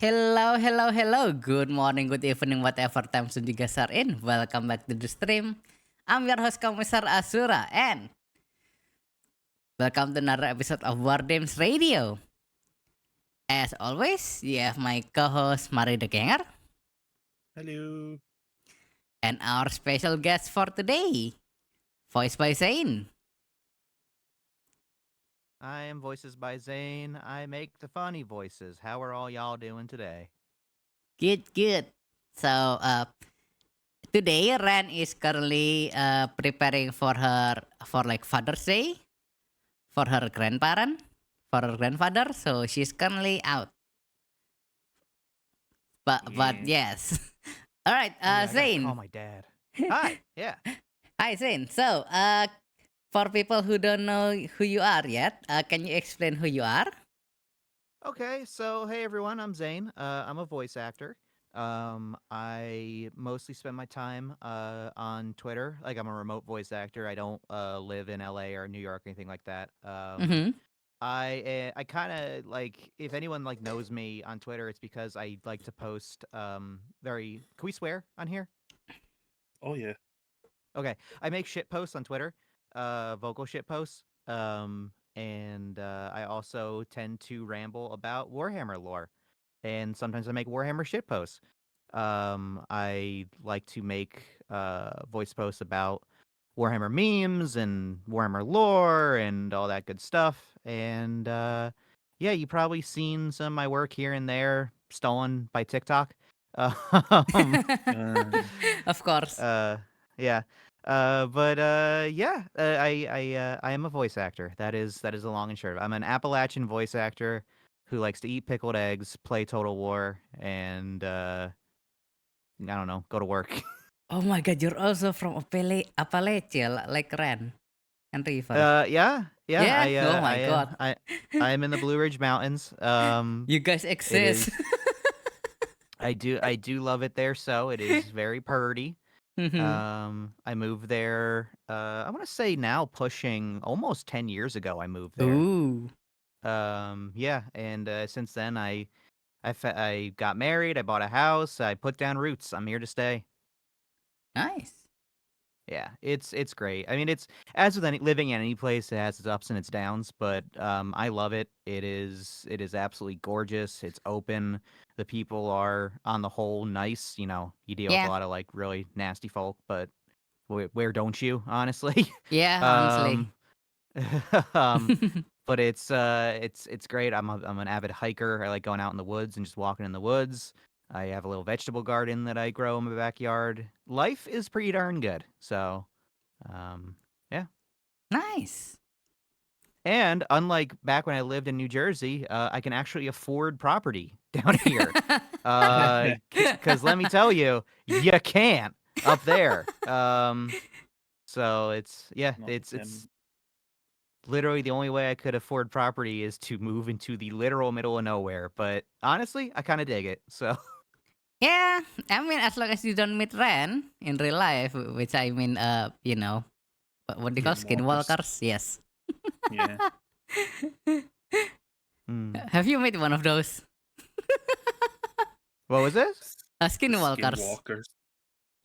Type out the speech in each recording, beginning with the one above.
Hello, hello, hello. Good morning, good evening, whatever time zone you guys are in. Welcome back to the stream. I'm your host, Kommissar Azura, and welcome to another episode of Wardames Radio. As always, you have my co-host, Mari the Ganger, Hello. and our special guest for today, VoicebyZane. I am Voices by Zane. I make the funny voices. How are all y'all doing today? Good, good. So, today Ren is currently preparing for like Father's Day for her grandparent, for her grandfather. So she's currently out. But Yeah. yes. All right, Oh, yeah, I gotta call Zane. my dad. Hi. Yeah. Hi, Zane. So, for people who don't know who you are yet, can you explain who you are? Okay. So, hey everyone. I'm Zane. I'm a voice actor. I mostly spend my time on Twitter. Like I'm a remote voice actor. I don't live in LA or New York or anything like that. Mm-hmm. I kind of like if anyone like knows me on Twitter, it's because I like to post very. Can we swear on here? Oh yeah. Okay, I make shit posts on Twitter, vocal shit posts. And I also tend to ramble about Warhammer lore, and sometimes I make Warhammer shit posts. I like to make voice posts about Warhammer memes and Warhammer lore and all that good stuff. And yeah, you probably seen some of my work here and there stolen by TikTok. Um, Uh, Of course. uh, yeah. But yeah, I am a voice actor. That is the long and short of it. I'm an Appalachian voice actor who likes to eat pickled eggs, play Total War, and I don't know, go to work. Oh my God, you're also from Appalachia, like Ren and River. Yeah. Yeah. I Oh uh, my I am God, I am in the Blue Ridge Mountains. you guys It exist. is I do love it there. So it is very purty. Mm-hmm. I moved there. I want to say now pushing almost 10 years ago. I moved there. Ooh, Yeah, and since then I got married. I bought a house. I put down roots. I'm here to stay. nice. Yeah, it's great. I mean, it's as with any living in any place, it has its ups and its downs, but I love it. It is absolutely gorgeous. It's open. The people are on the whole nice. You deal with a Yeah, lot of like really nasty folk, but where don't you, honestly? yeah. Honestly. um, um, but it's great. I'm an avid hiker. I like going out in the woods and just walking in the woods. I have a little vegetable garden that I grow in my backyard. Life is pretty darn good. So, yeah. Nice. And unlike back when I lived in New Jersey, I can actually afford property down here. Because let me tell you, you can't up there. So not it's him. literally the only way I could afford property is to move into the literal middle of nowhere. But honestly, I kind of dig it. So Yeah, I mean, as long as you don't meet Ren in real life, which I mean, what do you call Skinwalkers. skinwalkers? Yes. Yeah. mm. Have you met one of those? What was this? Skinwalkers. Skinwalkers.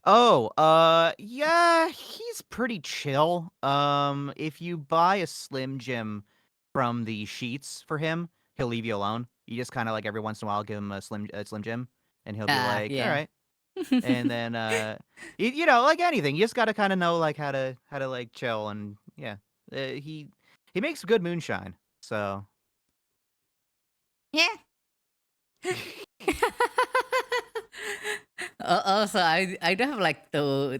Oh, yeah, he's pretty chill. If you buy a Slim Jim from the sheets for him, he'll leave you alone. You just kind of like every once in a while give him a Slim Jim, and he'll be like, "All Yeah. right." And then like anything, you just got to kind of know like how to like chill and yeah. He makes good moonshine. So, Yeah. Also, I do have like uh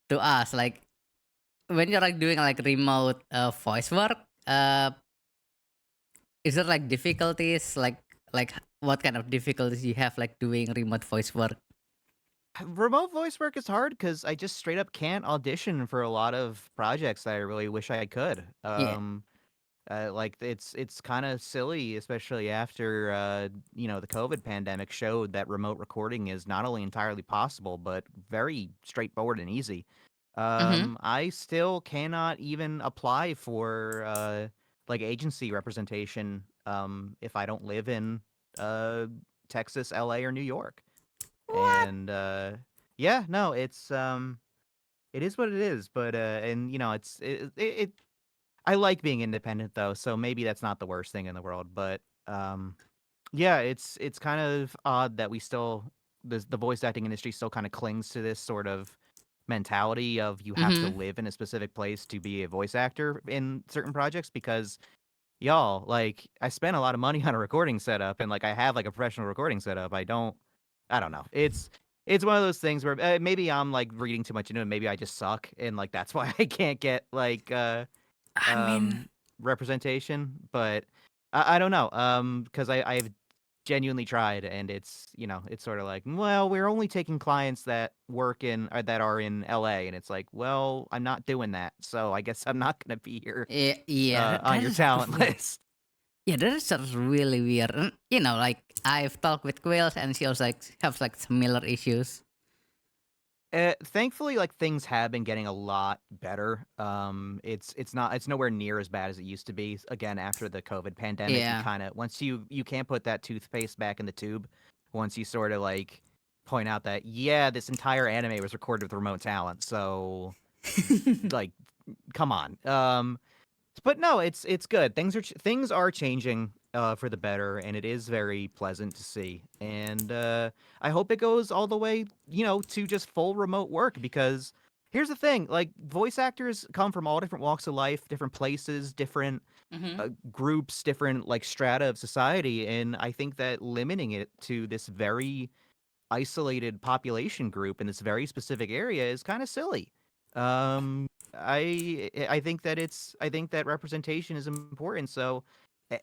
to ask like when you're like doing like remote voice work, is there like difficulties like what kind of difficulties you have like doing remote voice work? remote voice work is hard because I just straight up can't audition for a lot of projects that I really wish I could. Yeah. Like it's kind of silly, especially after the COVID pandemic showed that remote recording is not only entirely possible but very straightforward and easy. Mm-hmm. I still cannot even apply for like agency representation if I don't live in Texas, LA, or New York. What? And yeah, no, it's it is what it is. But and you know, it I like being independent though, so maybe that's not the worst thing in the world. But yeah, it's kind of odd that we still the voice acting industry still kind of clings to this sort of mentality of you have to Mm-hmm. live in a specific place to be a voice actor in certain projects because y'all, like, I spent a lot of money on a recording setup and like I have like a professional recording setup. I don't know. It's one of those things where maybe I'm like reading too much into it. Maybe I just suck and like that's why I can't get like I mean, representation, but I don't know. Because I've genuinely tried, and it's you know it's sort of like, well, we're only taking clients that work in or that are in LA, and it's like, well, I'm not doing that, so I guess I'm not gonna be here yeah, on that your is talent weird. list. Yeah, that is just really weird. And, you know, like I've talked with Quills, and she also like has like similar issues. Thankfully, like things have been getting a lot better. It's nowhere near as bad as it used to be. Again, after the COVID pandemic, you Yeah. kind of once you can't put that toothpaste back in the tube. Once you sort of like point out that yeah, this entire anime was recorded with remote talent, so like, come on. But no, it's good. Things are changing for the better, and it is very pleasant to see. And I hope it goes all the way, you know, to just full remote work. Because here's the thing: like voice actors come from all different walks of life, different places, different Mm-hmm. groups, different like strata of society, and I think that limiting it to this very isolated population group in this very specific area is kind of silly. I think that representation is important. So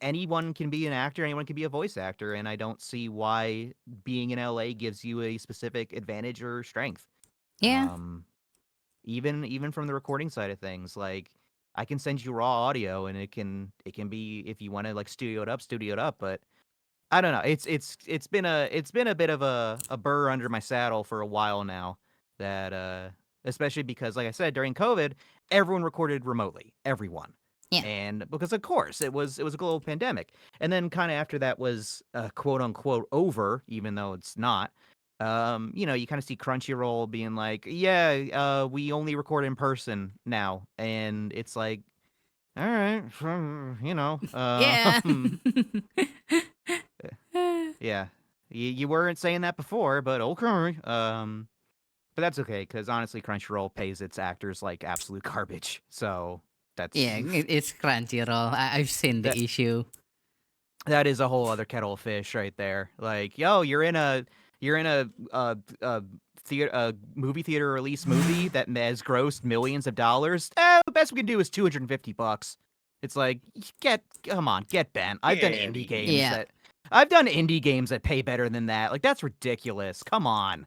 anyone can be an actor, anyone can be a voice actor, and I don't see why being in LA gives you a specific advantage or strength. Yeah. Um, even from the recording side of things, like I can send you raw audio, and it can be if you want to like studio it up, but I don't know. It's been a bit of a burr under my saddle for a while now. That especially because, like I said, during COVID, everyone recorded remotely. Everyone, Yeah. and because of course it was a global pandemic. And then kind of after that was quote unquote over, even though it's not. You know, you kind of see Crunchyroll being like, yeah, we only record in person now, and it's like, all right, you know, Yeah. yeah. You weren't saying that before, but okay. But that's okay because honestly, Crunchyroll pays its actors like absolute garbage. So that's Yeah, it's Crunchyroll. I've seen that the issue. that is a whole other kettle of fish right there. Like, yo, you're in a movie theater release movie that has grossed millions of dollars. The best we can do is $250. It's like, come on, get bent. Getting. Yeah. I've done indie games that pay better than that. Like that's ridiculous. Come on.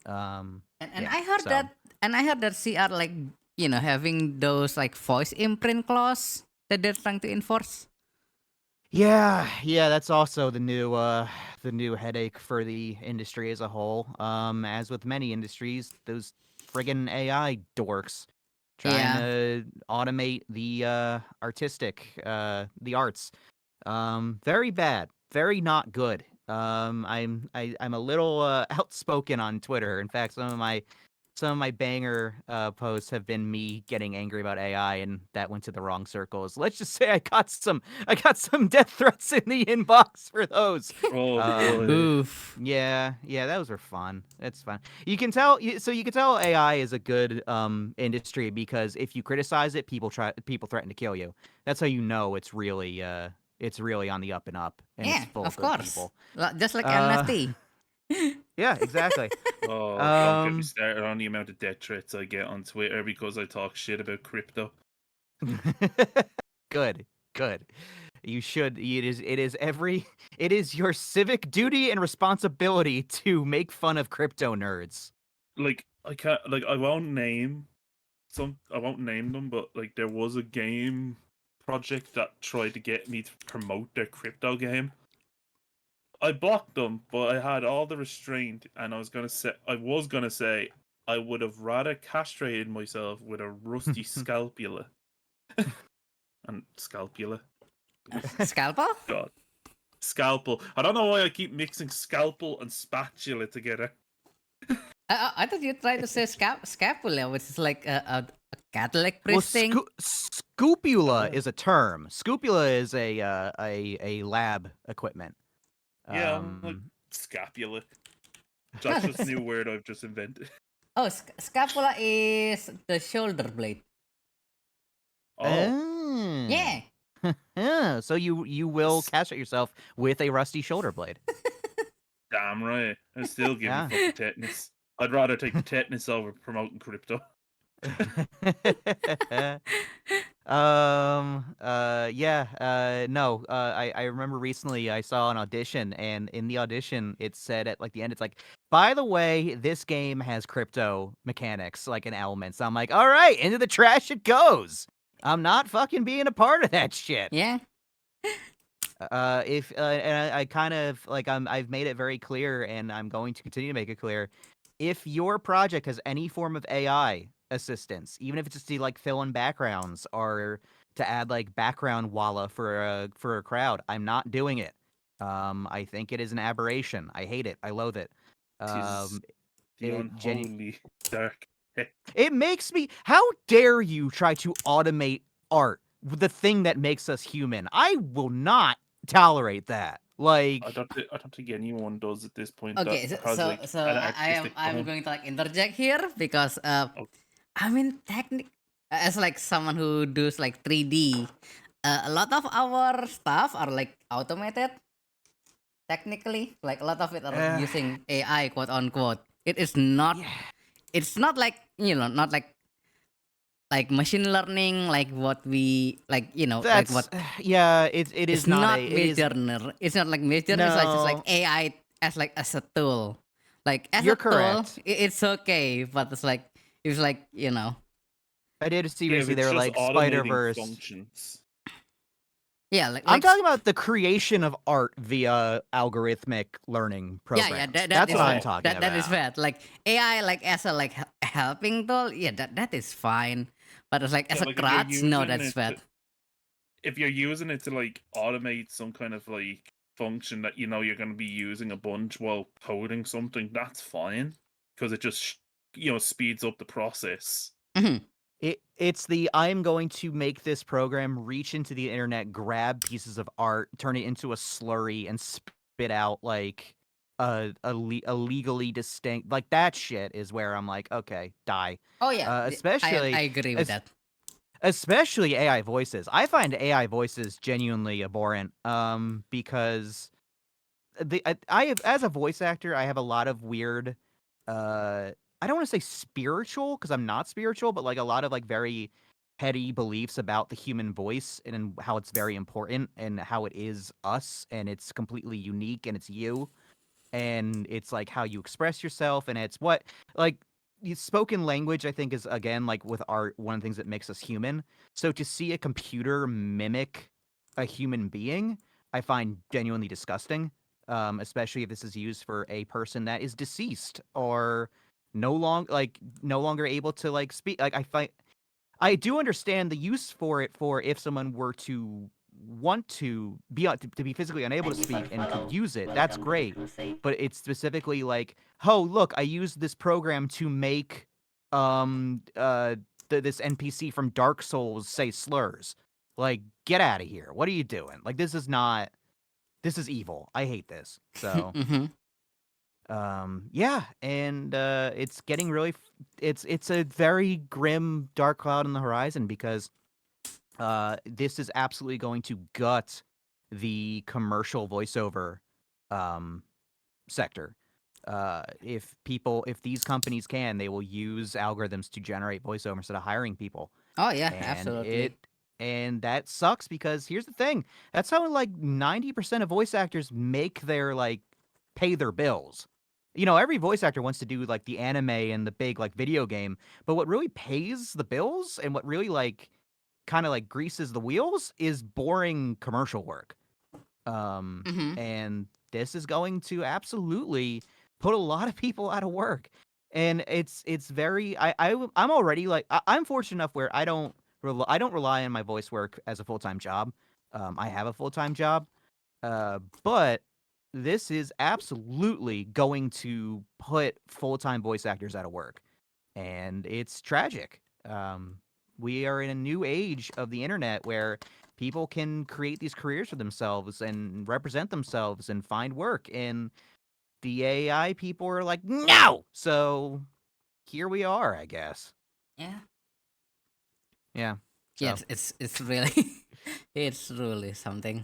And Yeah. I heard So that CR like, you know, having those like voice imprint clause that they're trying to enforce. yeah, that's also the new headache for the industry as a whole. As with many industries, those friggin' AI dorks trying Yeah. to automate the the arts. Very bad, very not good. I'm a little outspoken on Twitter. In fact, some of my banger posts have been me getting angry about AI, and that went to the wrong circles. Let's just say I got some death threats in the inbox for those. Oh Um, boy. Oof. yeah, those were fun. It's fun. You can tell, so you can tell AI is a good industry because if you criticize it, people threaten to kill you. That's how you know it's really on the up and up, and it's Yeah, full of of good course. people. Just like Uh, NFT. yeah, exactly. Oh, don't get me Um, started on the amount of death threats I get on Twitter because I talk shit about crypto. good, good. You should. It is your civic duty and responsibility to make fun of crypto nerds. Like I can't. Like I won't name them, but like there was a game project that tried to get me to promote their crypto game. I blocked them, but I had all the restraint, and I was gonna say I would have rather castrated myself with a rusty scalpula and scalpula. Scalpel? God, Scalpel. I don't know why I keep mixing scalpel and spatula together. I thought you tried to say scapula, which is like a Catholic Well, priest thing. scupula is a term. Scupula is a lab equipment. Yeah, I'm like scapula. That's just a new word I've just invented. Oh, scapula is the shoulder blade. Oh, Yeah. So you will castrate yourself with a rusty shoulder blade. damn right. I still give Yeah. me fucking tetanus. I'd rather take the tetanus over promoting crypto. No, I remember recently I saw an audition, and in the audition it said at like the end, it's like, by the way, this game has crypto mechanics, like, and elements. I'm like, all right, into the trash it goes. I'm not fucking being a part of that shit. Yeah. And I kind of like I've made it very clear, and I'm going to continue to make it clear. If your project has any form of AI assistance, even if it's just to like fill in backgrounds or to add like background walla for a crowd, I'm not doing it. I think it is an aberration. I hate it. I loathe it. The unholy dark. It makes me. How dare you try to automate art, the thing that makes us human? I will not tolerate that. Like, I don't think anyone does at this point. Okay, that has, like, so an I'm artistic bone. going to like interject here because I mean as like someone who does like 3D, a lot of our stuff are like automated. Technically, like a lot of it are using AI, quote unquote. It is not. It's not like not like machine learning, like what we like. Like that's what. it is It's not not a. It is, Midjourney. It's not like Midjourney. It's just like No. AI as a tool. Like as You're a tool, correct. it's okay, but it's like I did see Yeah, recently if they it's were just like automating Spider-Verse. functions. yeah. Like I'm talking about the creation of art via algorithmic learning programs. yeah. That's is what I'm bad. talking about. That is bad. Like AI, like as a like helping tool. Yeah, that is fine. But it's like as Yeah, a like, if you're crutch, no, using that's it bad. If you're using it to like automate some kind of like function that you're going to be using a bunch while coding something, that's fine because it just speeds up the process. Mhm. It's the I'm going to make this program reach into the internet, grab pieces of art, turn it into a slurry, and spit out like a legally distinct, like, that shit is where I'm like, okay, die. Oh yeah, Especially I agree with that. especially AI voices. I find AI voices genuinely abhorrent. Because I have, as a voice actor, I have a lot of weird, I don't want to say spiritual because I'm not spiritual, but like a lot of like very petty beliefs about the human voice and how it's very important and how it is us and it's completely unique and it's you and it's like how you express yourself and it's what like spoken language I think is again like with art one of the things that makes us human. So to see a computer mimic a human being, I find genuinely disgusting. Especially if this is used for a person that is deceased or no longer able to like speak. Like I do understand the use for it for if someone were to want to be physically unable to speak and could use it. That's great. But it's specifically like, oh look, I used this program to make this NPC from Dark Souls say slurs. Like, get out of here. What are you doing? Like, this is evil. I hate this. So yeah, and it's getting really it's a very grim dark cloud on the horizon because this is absolutely going to gut the commercial voiceover sector. If these companies can, they will use algorithms to generate voiceover instead of hiring people. Oh yeah, And absolutely. and that sucks because here's the thing. That's how like 90% of voice actors make their like pay their bills. Every voice actor wants to do like the anime and the big like video game, but what really pays the bills and what really like kind of like greases the wheels is boring commercial work. Mhm. And this is going to absolutely put a lot of people out of work. And it's very I'm already like I'm fortunate enough where I don't rely on my voice work as a full-time job. I have a full-time job. But this is absolutely going to put full-time voice actors out of work, and it's tragic. We are in a new age of the internet where people can create these careers for themselves and represent themselves and find work, and the AI people are like, no! So here we are, I guess. Yeah. Yeah. Yeah, So, it's really it's really something,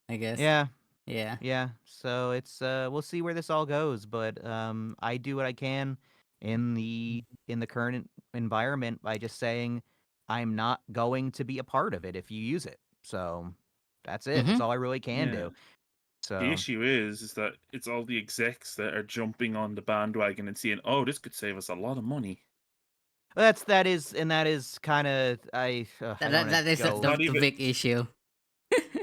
I guess. yeah. Yeah. Yeah, so it's we'll see where this all goes, but I do what I can in the current environment by just saying I'm not going to be a part of it if you use it. So that's it. That's Mhm. all I really can Yeah. do. The So issue is that it's all the execs that are jumping on the bandwagon and seeing, oh, this could save us a lot of money. that is kind of I That don't that, want that to is It's go. not the even. big issue.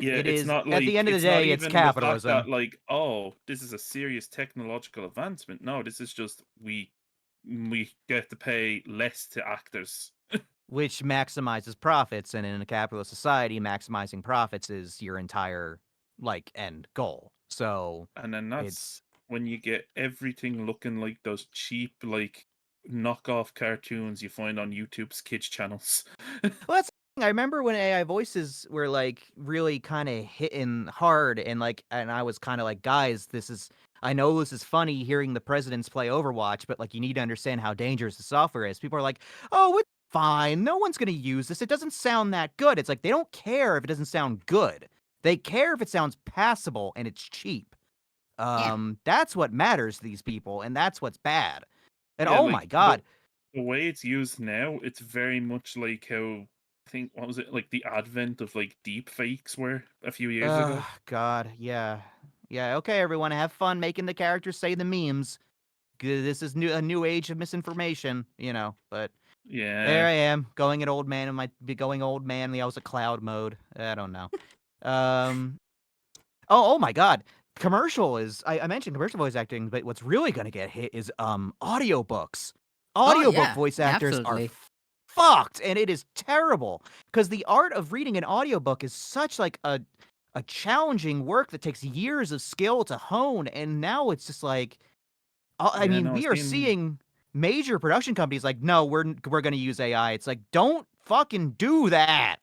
Yeah, It is at the end of the it's not day, it's even the fact capitalism, that like, oh, this is a serious technological advancement. No, this is just we get to pay less to actors. which maximizes profits, and in a capitalist society, maximizing profits is your entire like end goal. So And then that's it's when you get everything looking like those cheap, like knockoff cartoons you find on YouTube's kids channels. Well, that's the thing. I remember when AI voices were like really kind of hitting hard, and I was kind of like, guys, I know this is funny hearing the presidents play Overwatch, but like, you need to understand how dangerous the software is. People are like, oh, it's fine. No one's gonna use this. It doesn't sound that good. It's like they don't care if it doesn't sound good. They care if it sounds passable and it's cheap. Yeah. That's what matters to these people, and that's what's bad. And Yeah, oh my like the god, the way it's used now, it's very much like how I think what was it like the advent of like deep fakes were a few years ago. God, yeah. Yeah, okay, everyone, have fun making the characters say the memes. This is a new age of misinformation, but there Yeah, I am, going old man in I was a cloud mode. I don't know. Um, oh my God. I mentioned commercial voice acting, but what's really gonna get hit is audiobooks. Oh Audiobook yeah, voice actors are absolutely. fucked, and it is terrible because the art of reading an audiobook is such like a challenging work that takes years of skill to hone, and now it's just like I yeah. mean, No, we it's are been seeing major production companies like, no, we're gonna use AI. It's like, don't fucking do that.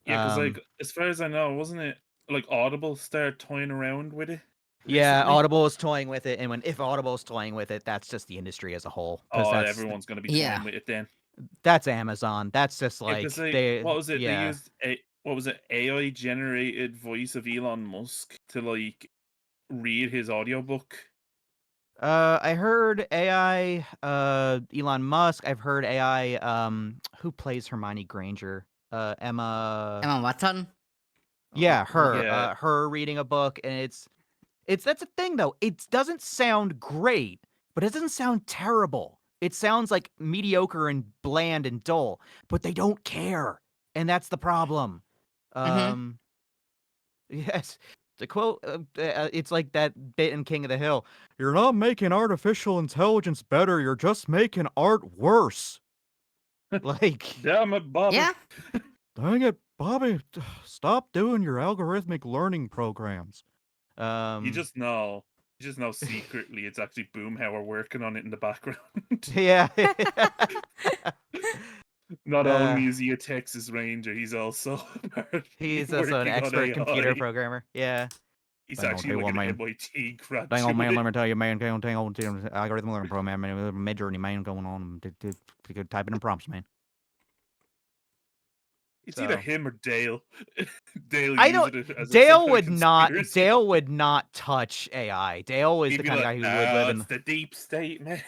yeah, because Um, like as far as I know, wasn't it like Audible started toying around with it yeah, recently? Audible is toying with it, and if Audible is toying with it, that's just the industry as a whole, because Oh, everyone's gonna be Yeah. toying with it then. that's Amazon. That's just Yeah, because like they they, what was it? They yeah. used a what was it? AI generated voice of Elon Musk to like read his audiobook. I heard AI, Elon Musk. I've heard AI, who plays Hermione Granger? Emma. Emma Watson. Yeah, her. Yeah, Her reading a book, and it's that's a thing though. It doesn't sound great, but it doesn't sound terrible. It sounds like mediocre and bland and dull, but they don't care, and that's the problem. Mhm. Um, yes. To quote, it's like that bit in King of the Hill. You're not making artificial intelligence better. You're just making art worse. Like, damn it, Bobby. Yeah. dang it, Bobby, stop doing your algorithmic learning programs. You Um, just know. You just know secretly it's actually Boomhauer working on it in the background. yeah. Not uh, only is he a Texas Ranger, he's also he's also an working on expert computer AI. programmer. Yeah. He's Dang on, actually tell you like what, an man. MIT Dang on, man, let graduate. me tell you, man. Dang on, algorithm learning program, man. Mid-journey, man, going on. Typing in prompts, man. It's either So. him or Dale. Dale I don't. using it as some kind of conspiracy. Dale would not touch AI. Dale is He'd the be kind of like, guy who would live "Ah, in. it's the deep state, man."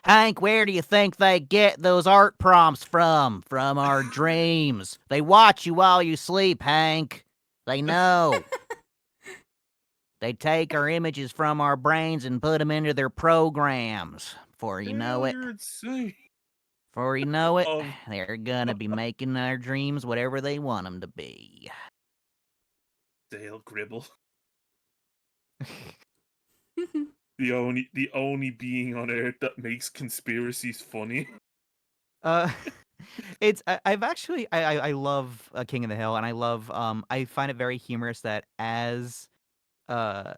Hank, where do you think they get those art prompts from? From our dreams. They watch you while you sleep, Hank. They know. They take our images from our brains and put them into their programs. Before you know Dale, it, you're insane. before you know it, Um, they're gonna be making our dreams whatever they want them to be. Dale Gribble, the only being on Earth that makes conspiracies funny. Uh, I've actually I love King of the Hill, and I find it very humorous that as uh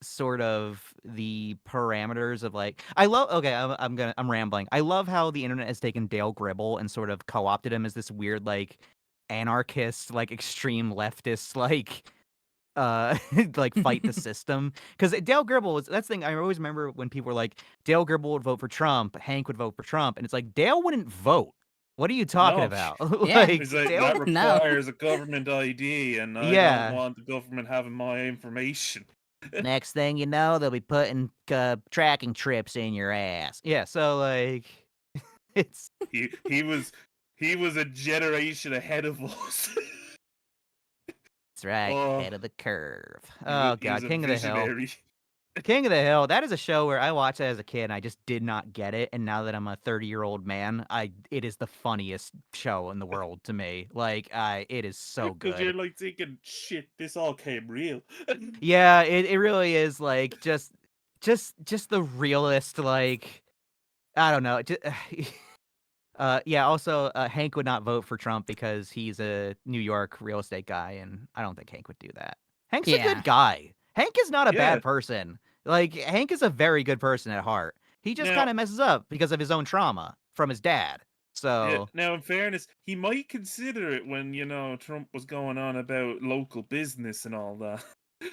sort of the parameters of like I love okay I'm rambling. I love how the internet has taken Dale Gribble and sort of co-opted him as this weird like anarchist, like extreme leftist, like like fight the system, because Dale Gribble was that's the thing. I always remember when people were like Dale Gribble would vote for Trump, Hank would vote for Trump, and it's like Dale wouldn't vote. What are you talking No. about? Yeah. Like It's like Dale, that No. requires a government ID, and I don't yeah. want the government having my information. Next thing you know, they'll be putting tracking trips in your ass. Yeah, so like it's He was a generation ahead of us. that's right, Oh, head of the curve. he Oh was god, a King of the Hill. visionary. King of the Hill, that is a show where I watched it as a kid and I just did not get it. And now that I'm a 30-year-old man, it is the funniest show in the world to me. Like, it is so Because you're good. like thinking, shit, this all came real. Yeah, it really is like just the realest, like I don't know. Just, yeah, also Hank would not vote for Trump because he's a New York real estate guy, and I don't think Hank would do that. Hank's a Yeah. good guy. Hank is not a Yeah. bad person. Like Hank is a very good person at heart. He just Now- kind of messes up because of his own trauma from his dad. Yeah, So now, in fairness, he might consider it when, Trump was going on about local business and all that.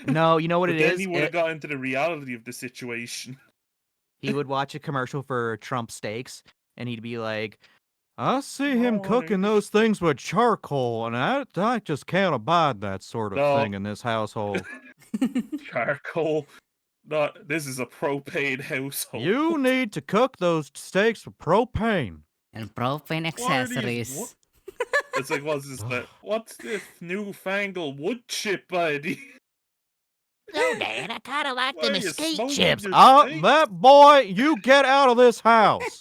no, you know what But it then is? he would have got into the reality of the situation. He would watch a commercial for Trump steaks, and he'd be like, I see him cooking those things with charcoal, and I just can't abide that sort of No. thing in this household. Charcoal. Not. This is a propane household. You need to cook those steaks with propane. And propane What are these accessories. It's like, what's this newfangled wood chip idea? No, Dad, I kind of like Why the are you mesquite smoking chips. your Oh, steaks? that boy, you get out of this house.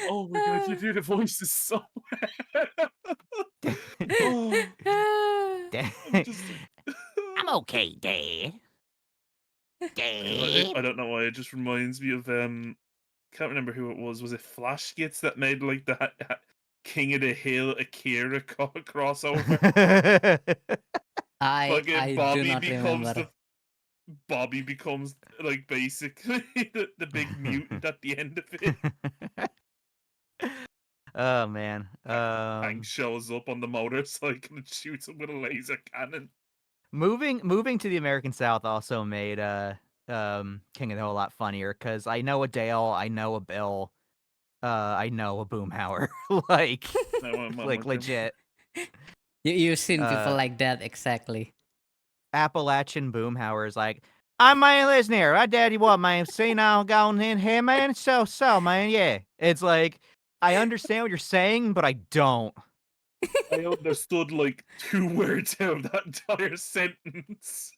Oh my god, you do the voices so well. Oh, I'm just. I'm okay, Dad. I don't know why it just reminds me of can't remember who it was. Was it Flash Gits that made like that King of the Hill Akira crossover? I Fucking do Bobby not becomes remember. Bobby becomes like basically the big mutant at the end of it. Oh man. Hank shows up on the motorcycle and shoots him with a laser cannon. Moving to the American South also made King of the Hill a lot funnier because I know a Dale, I know a Bill, I know a Boomhauer, like I'm like with him. legit. You've seen people like that, exactly. Appalachian Boomhauer is like, I'm man, listen here, I daddy what man, see now going in here, man, so man, yeah. It's like I understand what you're saying, but I don't. I understood like 2 words out of that entire sentence.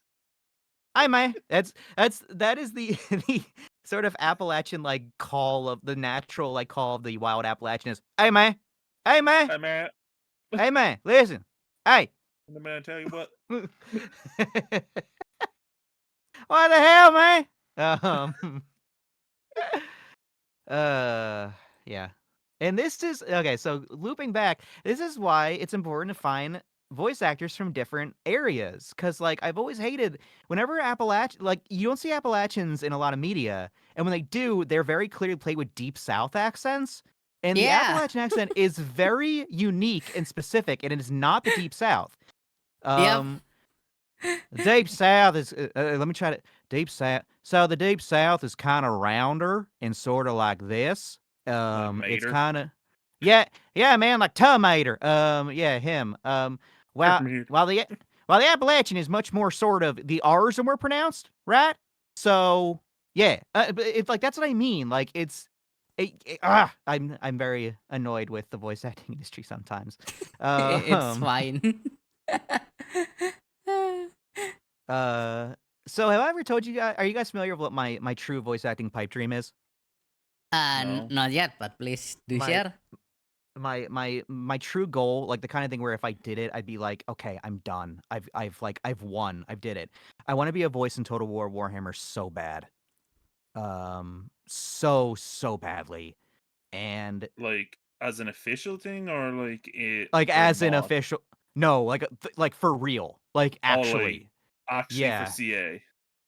Hi, man. That is the the sort of Appalachian like call of the natural like call of the wild Appalachian is, hey man, hey man, Hey man, hey man, listen, hey. man, tell you what. What the hell, man? Um, yeah. And this is okay. So looping back, this is why it's important to find voice actors from different areas. Because like I've always hated whenever like you don't see Appalachians in a lot of media, and when they do, they're very clearly played with deep South accents. And the Yeah. Appalachian accent is very unique and specific, and it is not the deep South. Yep. The deep South is. Let me try to deep South. So the deep South is kind of rounder and sort of like this. It's Mater. kind of. Yeah, man, like tomato. Yeah, him. While Mater. while the Appalachian is much more sort of the R's are more pronounced, right? So yeah, but it's like that's what I mean. Like I'm very annoyed with the voice acting industry sometimes. It's fine. So have I ever told you guys? Are you guys familiar with what my true voice acting pipe dream is? No. Not yet, but please do My- share. My true goal, like the kind of thing where if I did it, I'd be like, okay, I'm done. I've won. I did it. I want to be a voice in Total War Warhammer so bad. So badly. and Like as an official thing, or like it like for as an mod? official. No, like for real, like Oh, actually. actually for Yeah. CA.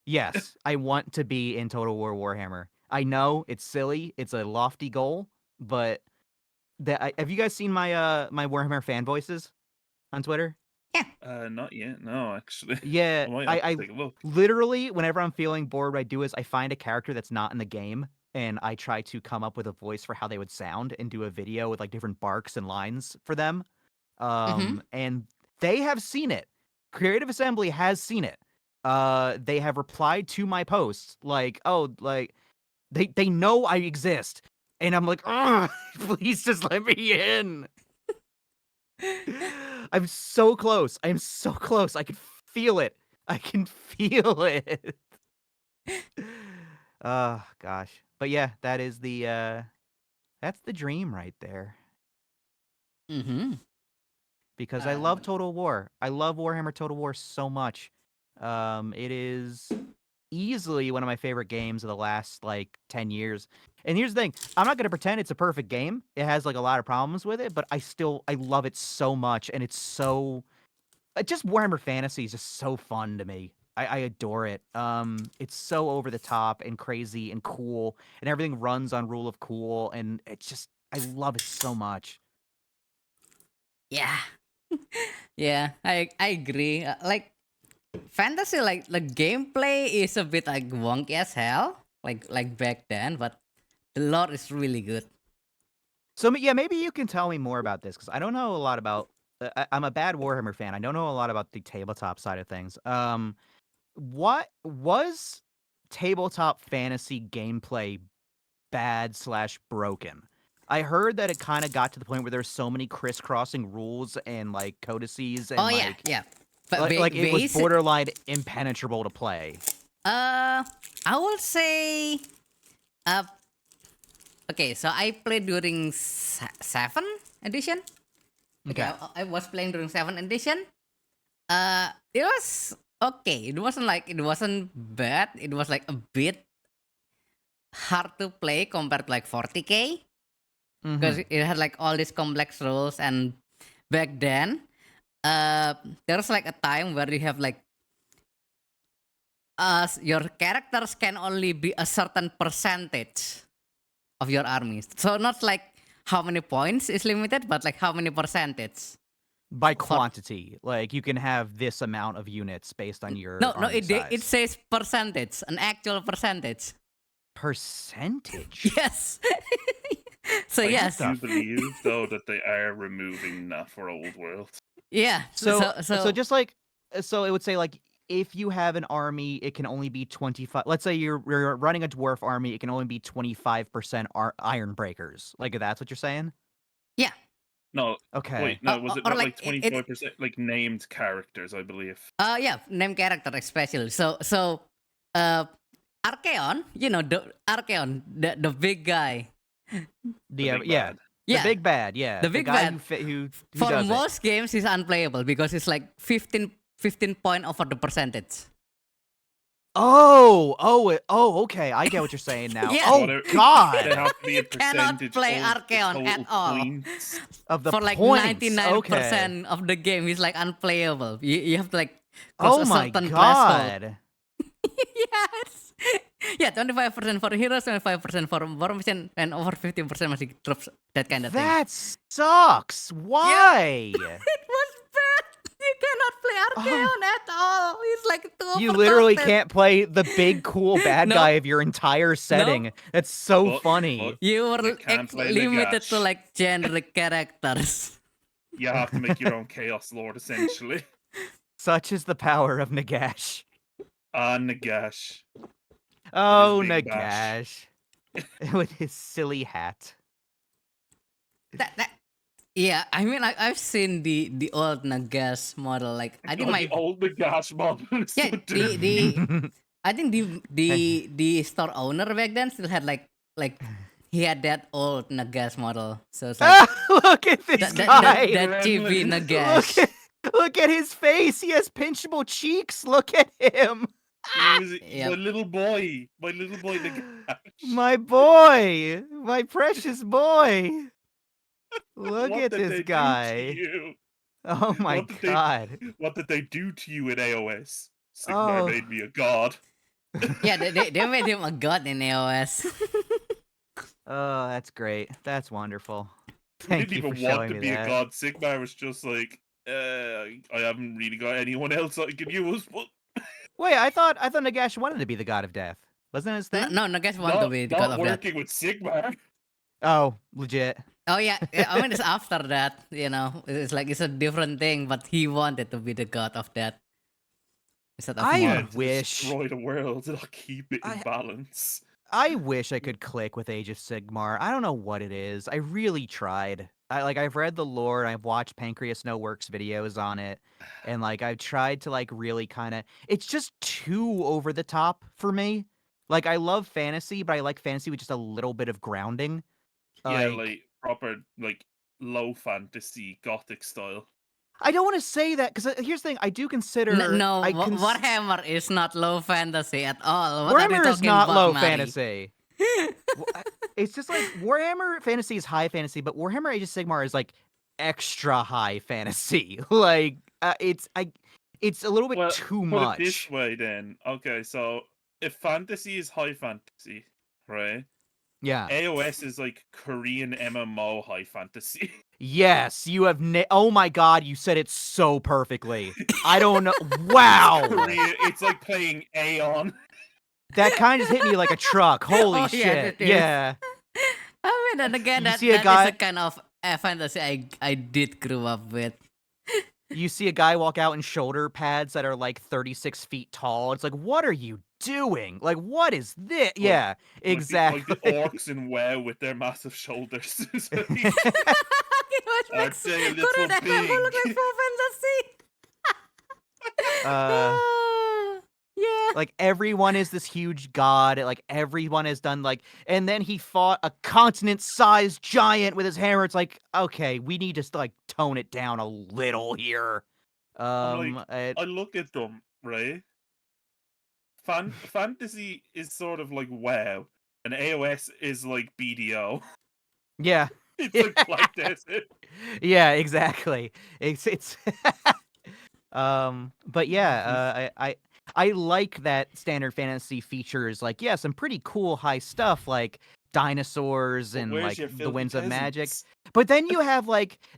Yes, I want to be in Total War Warhammer. I know it's silly, it's a lofty goal, but have you guys seen my my Warhammer fan voices on Twitter? Not yet. No, actually. Yeah, I might have I to take a look. literally, whenever I'm feeling bored, what I do is I find a character that's not in the game, and I try to come up with a voice for how they would sound and do a video with like different barks and lines for them. And they have seen it. Creative Assembly has seen it. They have replied to my posts like, oh, like they know I exist, and I'm like, ugh, please just let me in. I'm so close. I'm so close. I can feel it. I can feel it. Oh gosh. But yeah, that is that's the dream right there. Because I love Total War. I love Warhammer Total War so much. It is easily one of my favorite games of the last like 10 years. And here's the thing, I'm not going to pretend it's a perfect game. It has like a lot of problems with it, but I love it so much, and it's so just Warhammer Fantasy is just so fun to me. I adore it. It's so over the top and crazy and cool, and everything runs on rule of cool, and it's just I love it so much. Yeah. Yeah, I agree. Like fantasy, like the gameplay is a bit like wonky as hell, like back then, but the lore is really good. So yeah, maybe you can tell me more about this, because I don't know a lot about. I'm a bad Warhammer fan. I don't know a lot about the tabletop side of things. What was tabletop fantasy gameplay bad / broken? I heard that it kind of got to the point where there's so many crisscrossing rules and like codices and Oh yeah, yeah. But like it was borderline impenetrable to play. I would say, okay. So I played during 7 edition. Okay, Okay. I was playing during 7 edition. It was okay. It wasn't bad. It was like a bit hard to play compared to like 40k, because it had like all these complex rules. And back then, there was like a time where you have like your characters can only be a certain percentage of your armies. So not like how many points is limited, but like how many percentage. By quantity, like you can have this amount of units based on your No, army size. it says percentage, an actual percentage. Percentage? Yes. So I yes. do believe though that they are removing that for Old World. Yeah. So just like so it would say like if you have an army, it can only be 25. Let's say you're running a dwarf army, it can only be 25% iron breakers. Like that's what you're saying? Yeah. No. Okay. Wait, no, was it not like like 25% like named characters, I believe? Yeah, name character especially. So Archeon, the Archeon, the big guy. The big yeah. bad. The Yeah. big bad, yeah. The big guy bad. who For does most games is unplayable because it's like 15 point over the percentage. Okay. I get what you're saying now. Yeah. Oh God. They have to be a You cannot percentage play of Archeon the at total all. points. Of the For like points. 99% of the game is like unplayable. You have to like cross Oh a my certain threshold. God. Yes. Yeah, 25% for heroes, 25% for war machine, and over 15% masih troops. That kind of thing. That sucks. Why? It was bad. You cannot play Archeon at all. It's like too You literally overconfident. can't play the big cool bad No. guy of your entire setting. That's so But- funny. You were You can't play limited to Nagash. like generic characters. You have to make your own Chaos Lord, essentially. Such is the power of Nagash. Nagash. Oh, big Nagash. With his silly hat. Yeah, I mean, I've seen the old Nagash model. Like, I think The old Nagash model is so yeah, dirty. I think the store owner back then still had like he had that old Nagash model. So it's like Look at this that guy. chibi Look Nagash. Look at his face. He has pinchable cheeks. Look at him. He was Yep. my little boy Nagash. My boy, my precious boy. Look What at did this they do to guy. you? Oh my What did they god. What did they do to you in AOS? Sigmar Oh. made me a god. Yeah, they made him a god in AOS. Oh, that's great. That's wonderful. He Thank didn't you for even want showing to me be a that. god. Sigmar was just like, I haven't really got anyone else I can use, but Wait, I thought Nagash wanted to be the god of death. Wasn't that his thing? No, Nagash want to be the god not of that. working with Sigmar. Oh, legit. Oh yeah, I mean it's after that, it's like it's a different thing, but he wanted to be the god of that instead of I Yeah, Mor. to wish. destroy the world and not keep it in I- balance. I wish I could click with Age of Sigmar. I don't know what it is. I really tried. I've read the lore, I've watched Pancreas No Works videos on it, and I've tried to really kind of. It's just too over the top for me. I love fantasy, but I like fantasy with just a little bit of grounding. Yeah, like proper like low fantasy gothic style. I don't want to say that because here's the thing: I do consider. No, I Warhammer is not low fantasy at all. What are you Warhammer is talking not about, low Mari? fantasy. It's just like Warhammer fantasy is high fantasy, but Warhammer Age of Sigmar is extra high fantasy. It's a little bit Well, too put much. it this way then. Okay, so if fantasy is high fantasy, right? Yeah. AOS is like Korean MMO high fantasy. Yes, you have. Oh my god, you said it so perfectly. I don't know. Wow. Korean, it's like playing Aeon. That kind of just hit me like a truck. Holy Oh, shit. yeah, it is. Yeah. I mean, and again, You that see a is guy- a kind of fantasy I did grow up with. You see a guy walk out in shoulder pads that are 36 feet tall. It's like, what are you doing? What is this? Yeah, exactly. Like the orcs in WoW with their massive shoulders. Which Aren't makes they a Korean little MMO look like big? full fantasy. Yeah. Everyone is this huge god. Everyone has done and then he fought a continent-sized giant with his hammer. It's like, okay, we need to tone it down a little here. I look at them, right? Fantasy is sort of like WoW, and AOS is like BDO. yeah. It's like Black Desert. Yeah, exactly. It's but yeah, I like that standard fantasy features some pretty cool high stuff like dinosaurs But and where's your the filthy winds of magic. peasants? But then you have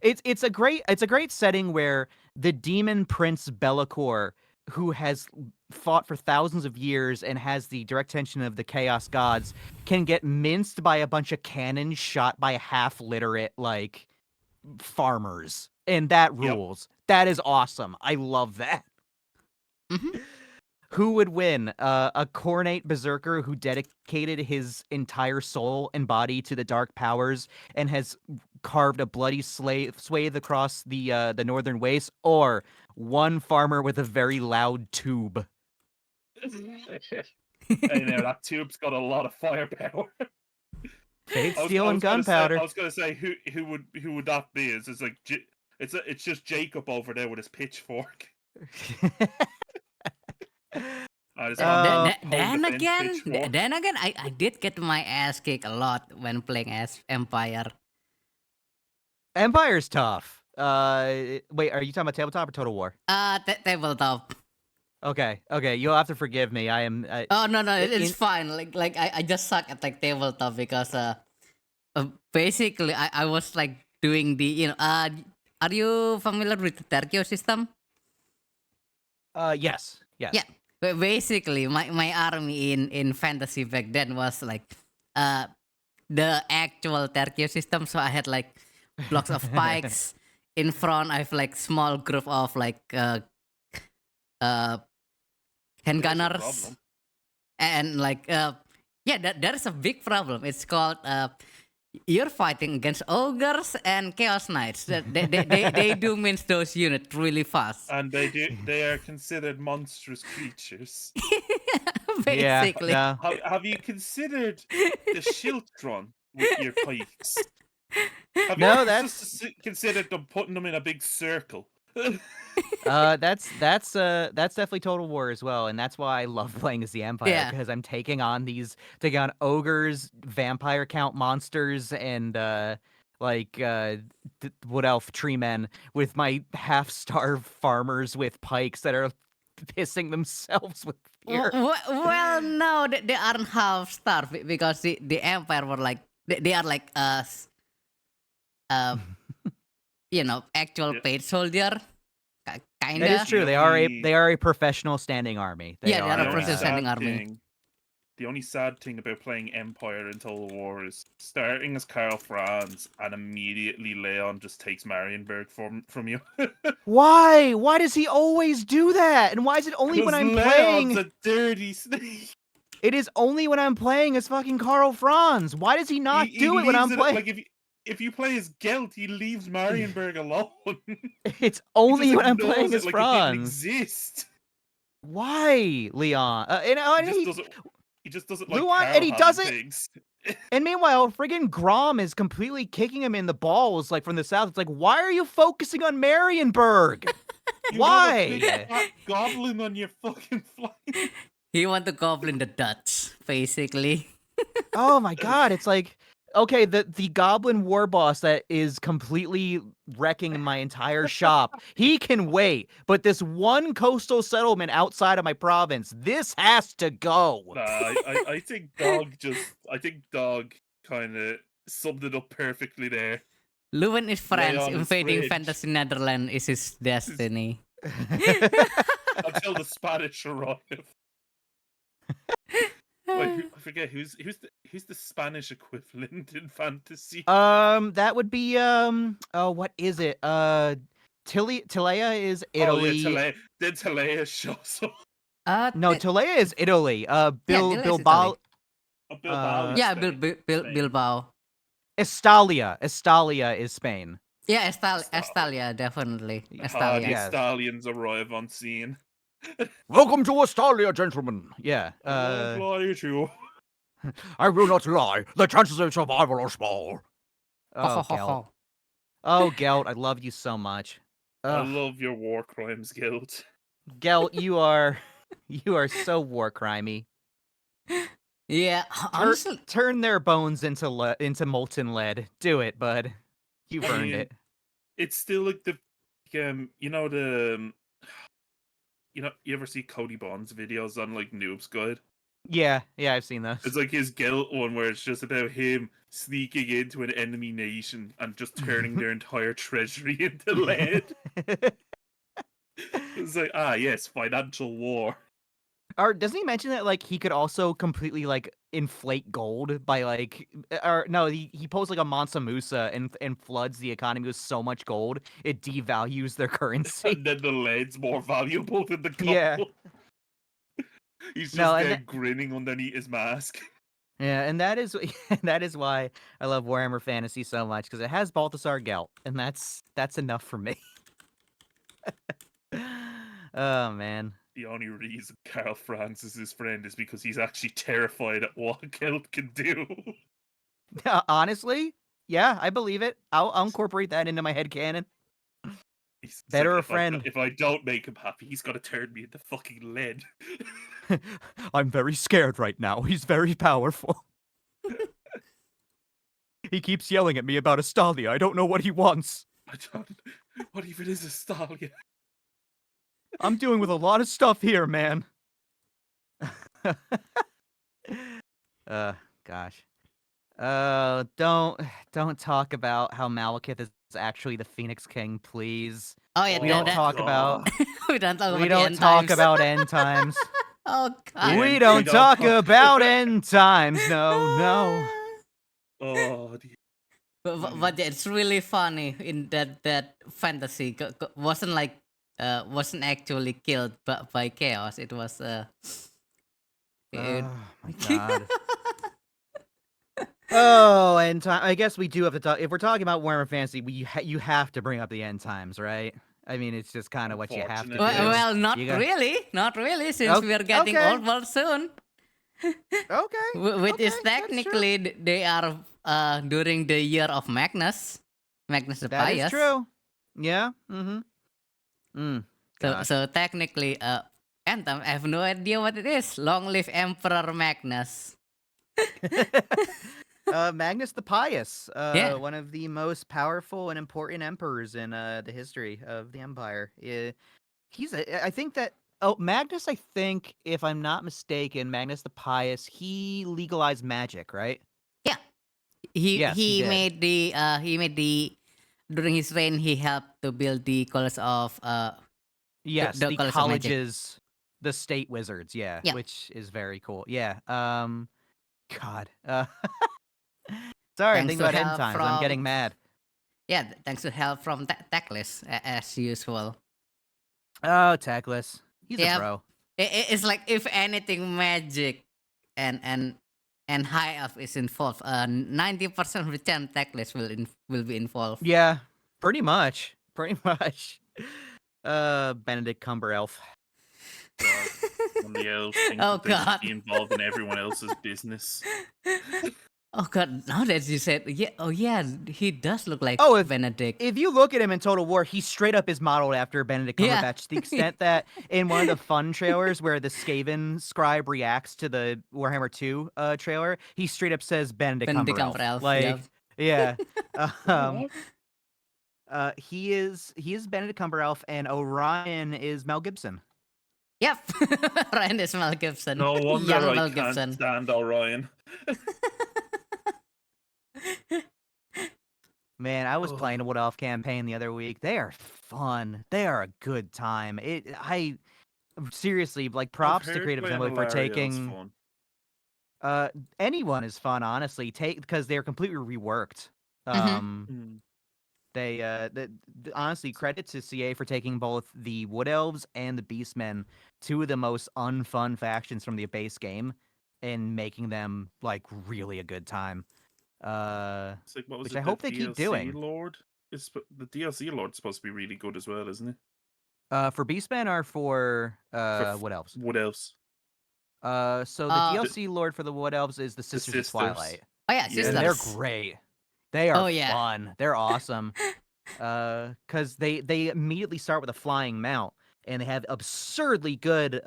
it's a great setting where the demon prince Bellicor, who has fought for thousands of years and has the direct tension of the chaos gods, can get minced by a bunch of cannons shot by half literate farmers. And that Yep. rules. That is awesome. I love that. Mhm. Who would win? A Cornate berserker who dedicated his entire soul and body to the dark powers and has carved a bloody swathe across the northern waste, or one farmer with a very loud tube? Hey there, that tube's got a lot of firepower. Fate, I was steel, and gonna say- gunpowder. I was gonna say who would that be? It's like it's just Jacob over there with his pitchfork. I just want to hold Then the fence again, pitchfork. I did get my ass kicked a lot when playing as Empire. Empire's tough. Wait, are you talking about tabletop or Total War? Tabletop. Okay, you'll have to forgive me. I am. Oh no, it's in- fine. I just suck at tabletop because basically I was doing the are you familiar with the Tercio system? Yes. Yeah. But basically my army in fantasy back then was the actual Tercio system. So I had blocks of pikes in front. I have small group of handgunners. problem. And there's a big problem. It's called you're fighting against ogres and chaos knights. They do mince those units really fast. And they are considered monstrous creatures. Basically. Yeah. Have you considered the Shiltron with your pikes? Have No, you that's- just considered them putting them in a big circle That's definitely Total War as well, and that's why I love playing as the Empire, Yeah. because I'm taking on ogres, vampire count monsters, and wood elf tree men with my half-starved farmers with pikes that are pissing themselves with fear. Well, no, they aren't half starved because the Empire were like they are like uh actual Yeah. paid soldier, kinda. That is true. They are a professional standing army. Yeah, they are a The only professional standing sad army. thing, the only sad thing about playing Empire in Total War is starting as Karl Franz and immediately Leon just takes Marienburg from you. Why? Why does he always do that? And why is it only when I'm Leon's playing? a dirty snake. It is only when I'm playing as fucking Karl Franz. Why does he not do it when I'm playing? Like if you play as Gelt, he leaves Marienburg alone. It's He only just when I'm ignores playing it as like it didn't Franz. exist. Why, Leon? He just doesn't like Luan, Karl and he having doesn't. things. And meanwhile, friggin' Grom is completely kicking him in the balls, like from the south. It's like, why are you focusing on Marienburg? You Why? have a big fat goblin on your fucking flank. He want to goblin the Dutch, basically. Oh my god, it's like, okay, the goblin war boss that is completely wrecking my entire shop, he can wait, but this one coastal settlement outside of my province, this has to go. Nah, I think Dog kind of summed it up perfectly there. Leuven is France, Leon is invading rich. Fantasy Netherlands is his destiny. Until the Spanish arrive. Wait, I forget who's the Spanish equivalent in fantasy. That would be what is it? Tilea is Italy. Oh yeah, Then Talea shows up. No, Tilea is Italy. Tilea is Bilbao. Oh, Bilbao is yeah, Spain. Bilbao. Estalia is Spain. Yeah, Estalia. Estalia, definitely. The Estalia. Yes. stallions arrive on scene. Welcome to Estalia, gentlemen. Yeah. I won't lie to you. I will not lie. The chances of survival are small. Oh, Gelt. Oh, Gelt, I love you so much. I Ugh. love your war crimes guild. Gelt, you are so war crimey. Yeah, honestly, Turn their bones into molten lead. Do it, bud. You've I earned mean, it. It's still like the you ever see Cody Bond's videos on like Noob's Guide? Yeah, I've seen those. It's like his guilt one where it's just about him sneaking into an enemy nation and just turning their entire treasury into lead. It's like, yes, financial war. Or doesn't he mention that like he could also completely like inflate gold by like, or no, he pulls like a Mansa Musa and floods the economy with so much gold it devalues their currency. And then the lead's more valuable than the gold. Yeah. He's just No, there grinning underneath his mask. Yeah, and that is why I love Warhammer Fantasy so much, because it has Balthasar Gelt, and that's enough for me. Oh man. The only reason Karl Franz is his friend is because he's actually terrified at what Gelt can do. Honestly, yeah, I believe it. I'll incorporate that into my headcanon. He's Better like, a friend. If I don't make him happy, he's got to turn me into fucking lead. I'm very scared right now. He's very powerful. He keeps yelling at me about Estalia. I don't know what he wants. What even is a stallion? I'm dealing with a lot of stuff here, man. Gosh. Don't talk about how Malekith is actually the Phoenix King, please. oh yeah, We don't talk about we don't talk about we the don't end talk times. about end times. Oh Yeah, god. We don't don't talk talk- about end times. No. Oh, But it's really funny in that fantasy wasn't like wasn't actually killed by chaos. It was Oh my god. Oh, end time. I guess we do have to talk. If we're talking about Warhammer Fantasy, you have to bring up the end times, right? I mean, it's just kind of what you have to do. Unfortunately. well, not You got- really, since we are getting okay. old world soon. Okay. Which is Okay, that's true. technically they are during the year of Magnus the That Pious. is true. Yeah. Mm-hmm. Mm, So gosh. so technically, Anthem, I have no idea what it is. Long live Emperor Magnus. Magnus the Pious, Yeah. one of the most powerful and important emperors in the history of the empire. I think that. Oh, Magnus, I think, if I'm not mistaken, Magnus the Pious, he legalized magic, right? Yeah. He Yes, he he did. made the during his reign he helped to build the college of Yes, the the college of magic. colleges, the state wizards, yeah, Yeah. which is very cool. Yeah. God. Sorry, I'm Thanks thinking to about end help times. I'm getting from mad. thanks to help from Tackless as usual. Oh, Teclis. He's a Yeah. bro. It's like if anything magic and high elf is involved, 90% of the chance Tackless will be involved. Yeah, pretty much. Pretty much. Benedict Cumberelf. God, when the elves think Oh that they should God. be involved in everyone else's business. Oh God! Now that you said, yeah, he does look like Oh, Benedict. if you look at him in Total War, he straight up is modeled after Benedict Yeah. Cumberbatch to the extent that in one of the fun trailers where the Skaven scribe reacts to the Warhammer 2 trailer, he straight up says Benedict Benedict Cumberelf. Cumberelf, Like, yeah. Um, What? he is Benedict Cumberelf, and Orion is Mel Gibson. Yep. Ryan is Mel Gibson. No wonder Young I Mel can't Gibson. stand Orion. Man, I was Oh. playing a Wood Elf campaign the other week. They are fun. They are a good time. Seriously, like, props to Creative Assembly for taking. Anyone is fun, honestly. Because they're completely reworked. Honestly, credit to CA for taking both the Wood Elves and the Beastmen, two of the most unfun factions from the base game, and making them like really a good time. It's like, what was Which it? I hope they keep doing. Lord? The DLC Lord's supposed to be really good as well, isn't it? For Beastmen or for For Wood Elves? Wood Elves. So the DLC Lord for the Wood Elves is the Sisters of Twilight. Oh yeah, Yeah. sisters. And they're great. They are Oh, yeah. fun. They're awesome. Because they immediately start with a flying mount, and they have absurdly good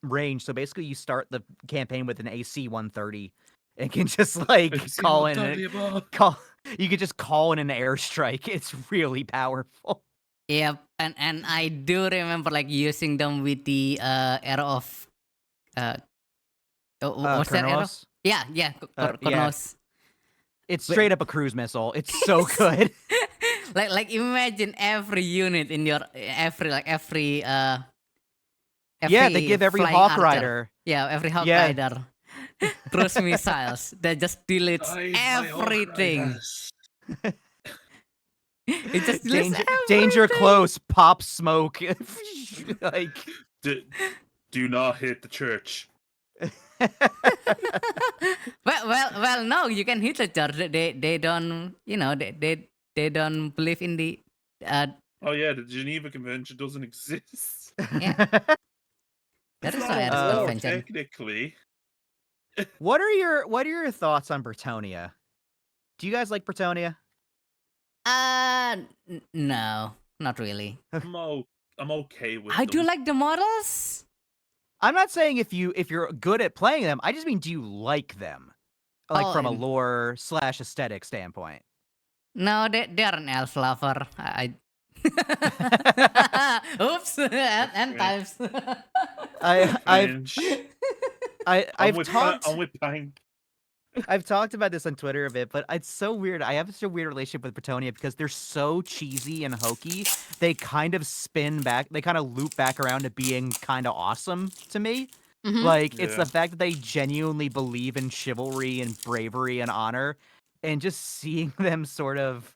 range. So basically, you start the campaign with an AC 130, and can just like call in. You could just call in an airstrike. It's really powerful. Yep, and I do remember like using them with the arrow of what's that arrow? Kurnos. Yeah, Yeah. Kurnos. It's straight up a cruise missile. It's so good. like imagine every unit in your every Yeah, they give every flying Hawk archer. Rider. Yeah, every Hawk Yeah. Rider cruise missiles that just deletes everything. It just deletes Danger everything. close, pop smoke. Like Do not hit the church. well, no, you can hit the church. They don't, they don't believe in the. Oh yeah, the Geneva Convention doesn't exist. Yeah. That It's is not not a a war, convention. technically. What are your thoughts on Bretonia? Do you guys like Bretonia? No, not really. I'm okay with I them. do like the models. I'm not saying if you're good at playing them. I just mean, do you like them? Like from a lore / aesthetic standpoint. No, they're an elf lover. Oops, and times. I'm with Pank. I've talked about this on Twitter a bit, but it's so weird. I have such a weird relationship with Bretonia because they're so cheesy and hokey. They kind of spin back. They kind of loop back around to being kind of awesome to me. Mhm. Like, it's the fact that they genuinely believe in chivalry and bravery and honor, and just seeing them sort of,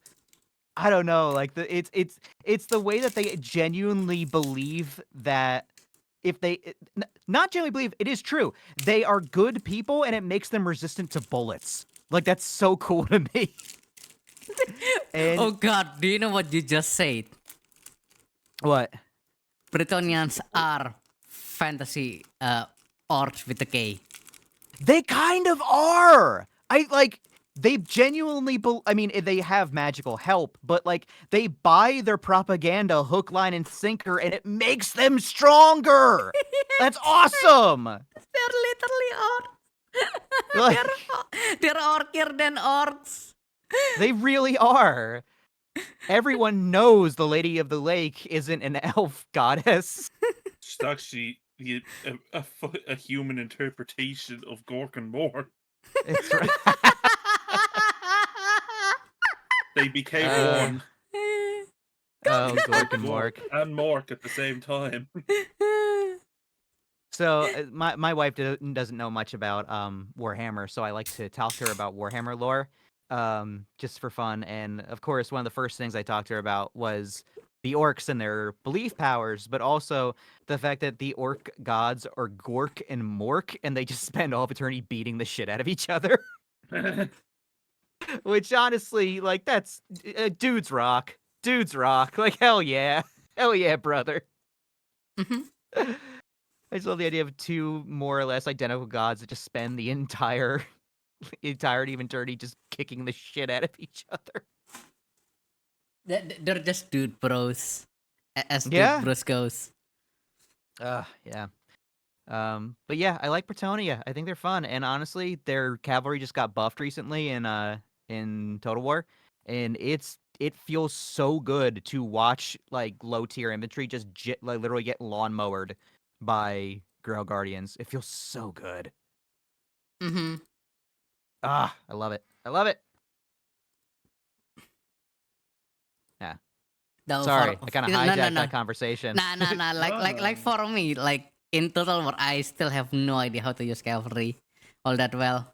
I don't know, like it's the way that they genuinely believe that if they not genuinely believe, it is true. They are good people, and it makes them resistant to bullets. Like, that's so cool to me. And Oh God, do you know what you just said? what? Bretonians are fantasy orcs with a K. They kind of are. they genuinely, I mean, they have magical help, but like they buy their propaganda hook, line, and sinker, and it makes them stronger. That's awesome. They're literally orcs. Like, they're orkier than orcs. they really are. Everyone knows the Lady of the Lake isn't an elf goddess. It's actually a human interpretation of Gork and Mork. It's right. They became one. Oh, Gork and Mork. And Mork at the same time. So my wife doesn't know much about Warhammer, so I like to talk to her about Warhammer lore, just for fun. And of course, one of the first things I talked to her about was the orcs and their belief powers, but also the fact that the orc gods are Gork and Mork, and they just spend all of eternity beating the shit out of each other. Which honestly, like, that's dudes rock. Dudes rock. Like, hell yeah, brother. Mm-hmm. I just love the idea of two more or less identical gods that just spend the entirety of eternity just kicking the shit out of each other. They're just dude bros, as Yeah. dude bros goes. Yeah. But yeah, I like Bretonnia. I think they're fun, and honestly, their cavalry just got buffed recently in Total War, and it feels so good to watch like low tier infantry just like literally get lawnmowered by Grail Guardians. It feels so good. Mm-hmm. I love it. I love it. Yeah. No, Sorry, I kind of hijacked no. that conversation. Nah. Like for me, like in Total War, I still have no idea how to use cavalry all that well.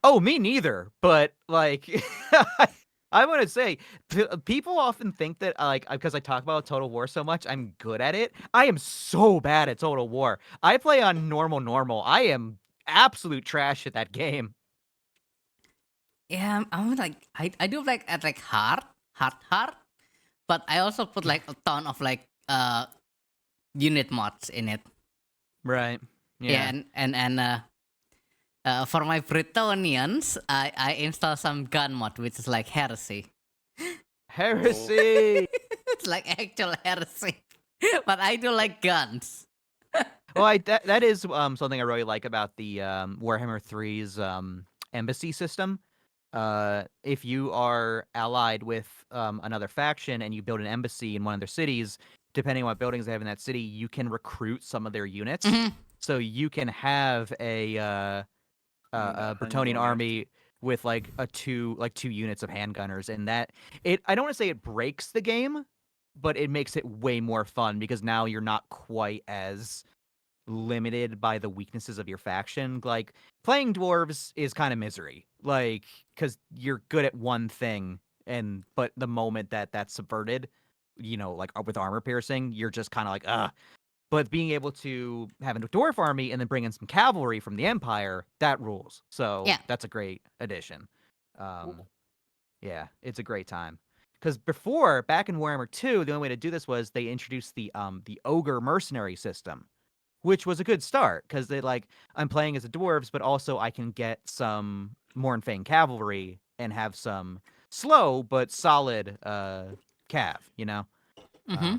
Oh, me neither. But like, I want to say, people often think that like because I talk about Total War so much, I'm good at it. I am so bad at Total War. I play on normal. I am absolute trash at that game. Yeah, I'm like I do like at like hard, but I also put like a ton of like unit mods in it. Right. Yeah, and for my Bretonians, I install some gun mod, which is like heresy. Heresy. It's like actual heresy, but I do like guns. Well, that is something I really like about the Warhammer 3's embassy system. If you are allied with another faction and you build an embassy in one of their cities, depending on what buildings they have in that city, you can recruit some of their units. Mhm. So you can have a Bretonian army with like two units of handgunners, and that I don't want to say it breaks the game, but it makes it way more fun because now you're not quite as limited by the weaknesses of your faction. Like playing dwarves is kind of misery, like because you're good at one thing, but the moment that's subverted, like with armor piercing, you're just kind of like But being able to have a dwarf army and then bring in some cavalry from the Empire, that rules. So Yeah. that's a great addition. Yeah, it's a great time. Because before, back in Warhammer 2, the only way to do this was they introduced the ogre mercenary system, which was a good start because they I'm playing as a dwarves, but also I can get some Mornfang cavalry and have some slow but solid cav, Mm-hmm.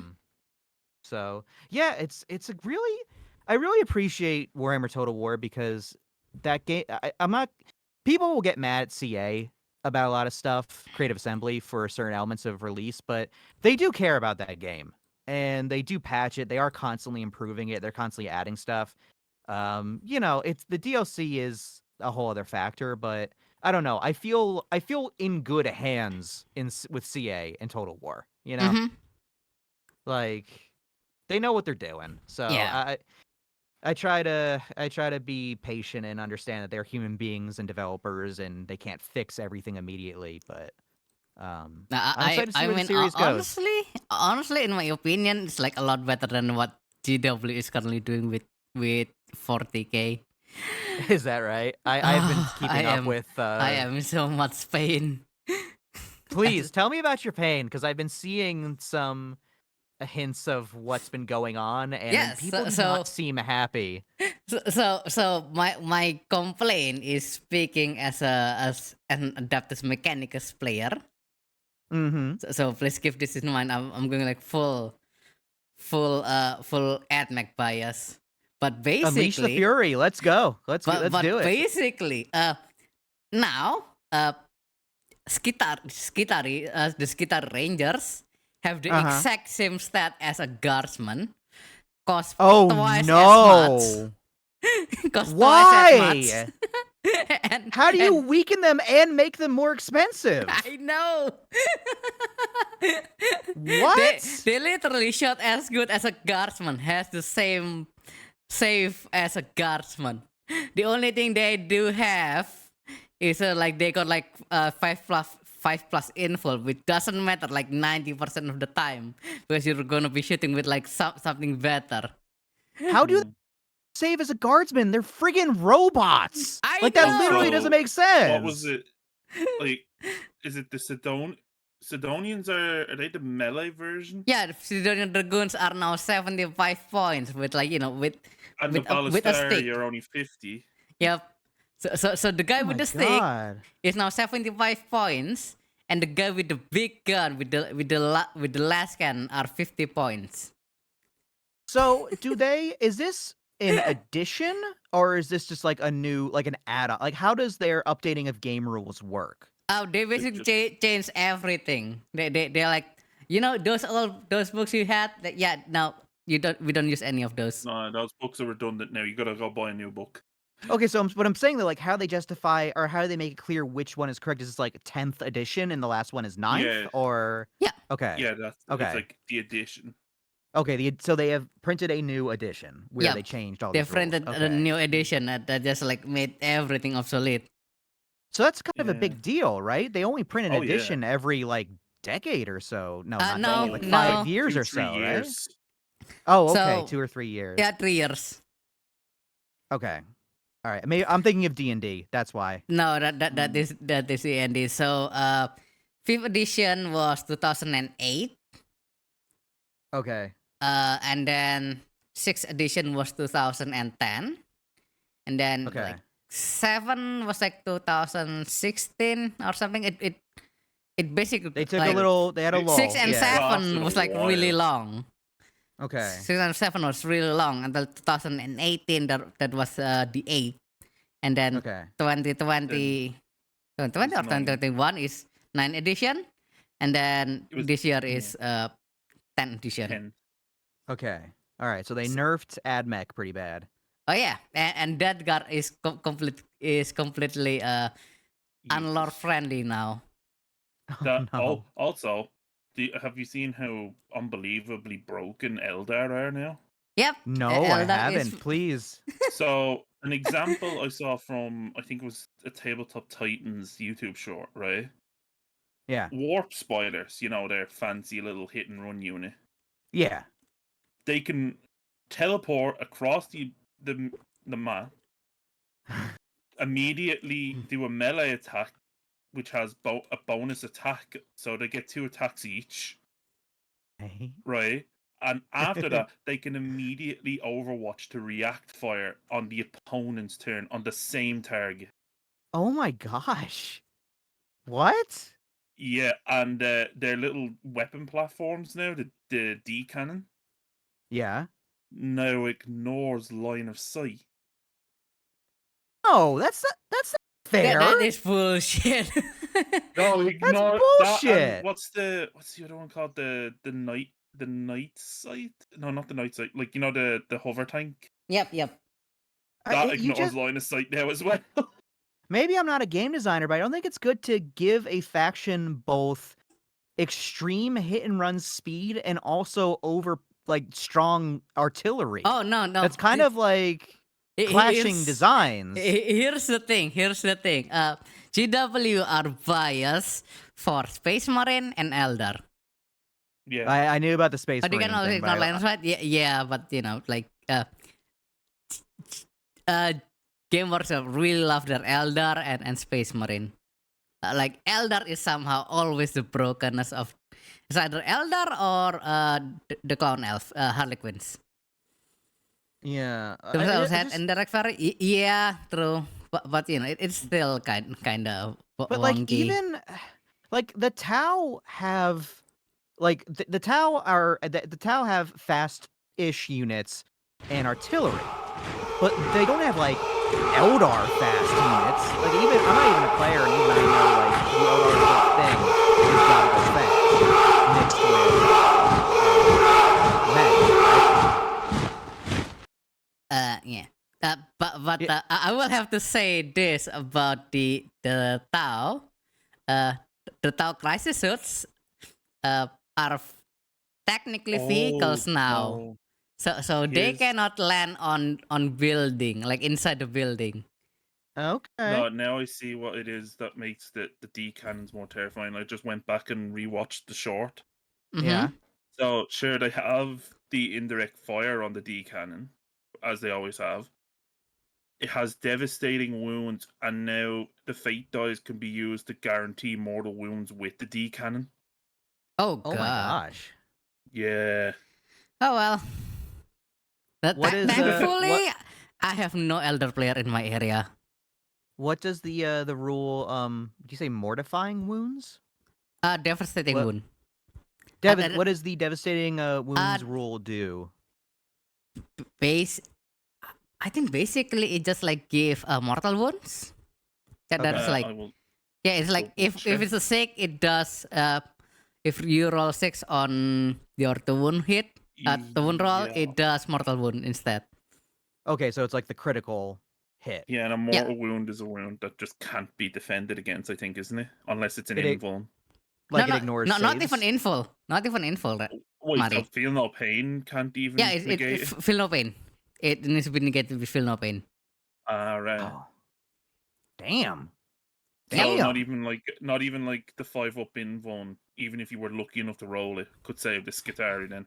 So yeah, it's a really, I really appreciate Warhammer Total War because that game. I'm not. People will get mad at CA about a lot of stuff, Creative Assembly for certain elements of release, but they do care about that game and they do patch it. They are constantly improving it. They're constantly adding stuff. It's the DLC is a whole other factor, but I don't know. I feel in good hands with CA and Total War. Mm-hmm. Like they know what they're doing. So Yeah. I try to be patient and understand that they're human beings and developers and they can't fix everything immediately, but I'm excited to see where the series goes. Honestly, in my opinion, it's like a lot better than what GW is currently doing with 40K. Is that right? I've been keeping up with I am in so much pain. Please tell me about your pain because I've been seeing some hints of what's been going on, and Yes, people do so- not seem happy. So my complaint is speaking as an Adeptus Mechanicus player. Mm-hmm. So please keep this in mind. I'm going like full AdMech bias. But Unleash the basically, fury. Let's go. Let's but do it. basically, now the Skitar Rangers have the Uh-huh. exact same stat as a guardsman. Cost Oh twice as no! much. Cost Why? twice as much. And- How do you and- weaken them and make them more expensive? I know. What? They literally shot as good as a guardsman. Has the same save as a guardsman. The only thing they do have is like they got like 5+ info, which doesn't matter like 90% of the time because you're gonna be shooting with like something better. How do they save as a guardsman? They're friggin' robots. I Like that know. literally doesn't make sense. What was it? Like, is it the Sidonians? Are they the melee version? Yeah, the Sidonian Dragoons are now 75 points with like with And with the with a Ballistari, stick. you're only 50. Yep. So the guy Oh with my the stick God. is now 75 points, and the guy with the big gun with the last gun are 50 points. So is this an addition or is this just like a new, like an add-on? Like how does their updating of game rules work? Oh, they basically change everything. They're like, those books you had. No, we don't use any of those. No, those books are redundant now. You gotta go buy a new book. Okay, so what I'm saying though, like how they justify or how do they make it clear which one is correct? Is this like 10th edition and the last one is 9th? Yeah. Or Yeah. Okay. Yeah, that's Okay. It's like the edition. Okay, so they have printed a new edition where Yeah, they changed all They these rules. printed a Okay. new edition that just like made everything obsolete. So that's kind of a Yeah. big deal, right? They only print an Oh, yeah. edition every like decade or so. No, not no, decade, like no. 5 years 2, or 3 so, right? years. Oh, okay, So- 2 or 3 years. Yeah, 3 years. Okay. All right. Maybe I'm thinking of D&D. That's why. No, that is the end. So 5th edition was 2008. Okay. And then 6th edition was 2010, and then Okay. like 7 was like 2016 or something. It basically They took like, a little. They had a lull. 6 and yeah. 7 Lasted was a like really while. long. Okay. 6 and 7 was really long until 2018. That was the 8th, and then Okay. 2020 or It's 9. 2021 is 9th edition, and then It was- this year is 10th edition. 10. Okay. All right. So they nerfed AdMech pretty bad. Oh yeah, and that guard is completely unlore friendly now. That, no. also, have you seen how unbelievably broken Eldar are now? Yep. No, I Eldar haven't. is- Please. So, an example I saw from, I think it was a Tabletop Titans YouTube short, right? Yeah. Warp spoilers, their fancy little hit and run unit. Yeah. They can teleport across the map, immediately do a melee attack, which has a bonus attack, so they get 2 attacks each, Okay. right? And after that, they can immediately overwatch to react fire on the opponent's turn on the same target. Oh my gosh. What? Yeah, and their little weapon platforms now, the D cannon, Yeah. now ignores line of sight. Oh, that's not fair. That is bullshit. No, ignore that. bullshit. And what's the other one called? The night sight? No, not the night sight. Like the hover tank. Yep. That You ignores just- line of sight now as well. Maybe I'm not a game designer, but I don't think it's good to give a faction both extreme hit and run speed and also strong artillery. Oh no. That's kind of like clashing designs. Here's the thing. GW are biased for Space Marine and Eldar. Yeah. I knew about the space. But you can Marine also thing, ignore but line of sight. Yeah, but gamers really love their Eldar and Space Marine. Like Elder is somehow always the brokenness of. It's either Elder or the clown elf, Harlequins. Yeah, Terus I was I had just indirect fairy. Yeah, true. But it's still kind of but like wonky. even like the Tau have like the Tau are the Tau have fast-ish units and artillery, but they don't have like Eldar fast units. Like even I'm not even a player, and even I know like the Eldar is a thing. It's gotta go fast mixed with magic, right? Yeah. But Yeah. I will have to say this about the Tau. The Tau crisis suits are technically Oh vehicles now. no. So they Here's cannot land on building, like inside the building. Okay. no, now I see what it is that makes the D cannons more terrifying. I just went back and rewatched the short. Yeah. Mm-hmm. So sure, they have the indirect fire on the D cannon, as they always have. It has devastating wounds, and now the fate dice can be used to guarantee mortal wounds with the D cannon. Oh Oh my god. gosh. Yeah. Oh well. What is Thankfully, I have no elder player in my area. what does the rule do you say mortifying wounds? Devastating What wound. Uh, what does the devastating wounds rule do? base. I think basically it just like give mortal wounds. That's like I will yeah. It's like double if check. it's a 6, it does. If you roll 6 on your the wound hit, the wound roll, Yeah. it does mortal wound instead. Okay, so it's like the critical hit. Yeah, and a Yeah. mortal wound is a wound that just can't be defended against, I think, isn't it? Unless it's an It invuln. Like it ignores no, saves. not even in full. Not even in full, Wait, so Mari. feel no pain can't even Yeah, it negate it? feel no pain. It needs to be negated with feel no pain. Ah, right. Oh. Damn. So Damn. not even like the 5-up invuln, even if you were lucky enough to roll it, could save the Skitari then.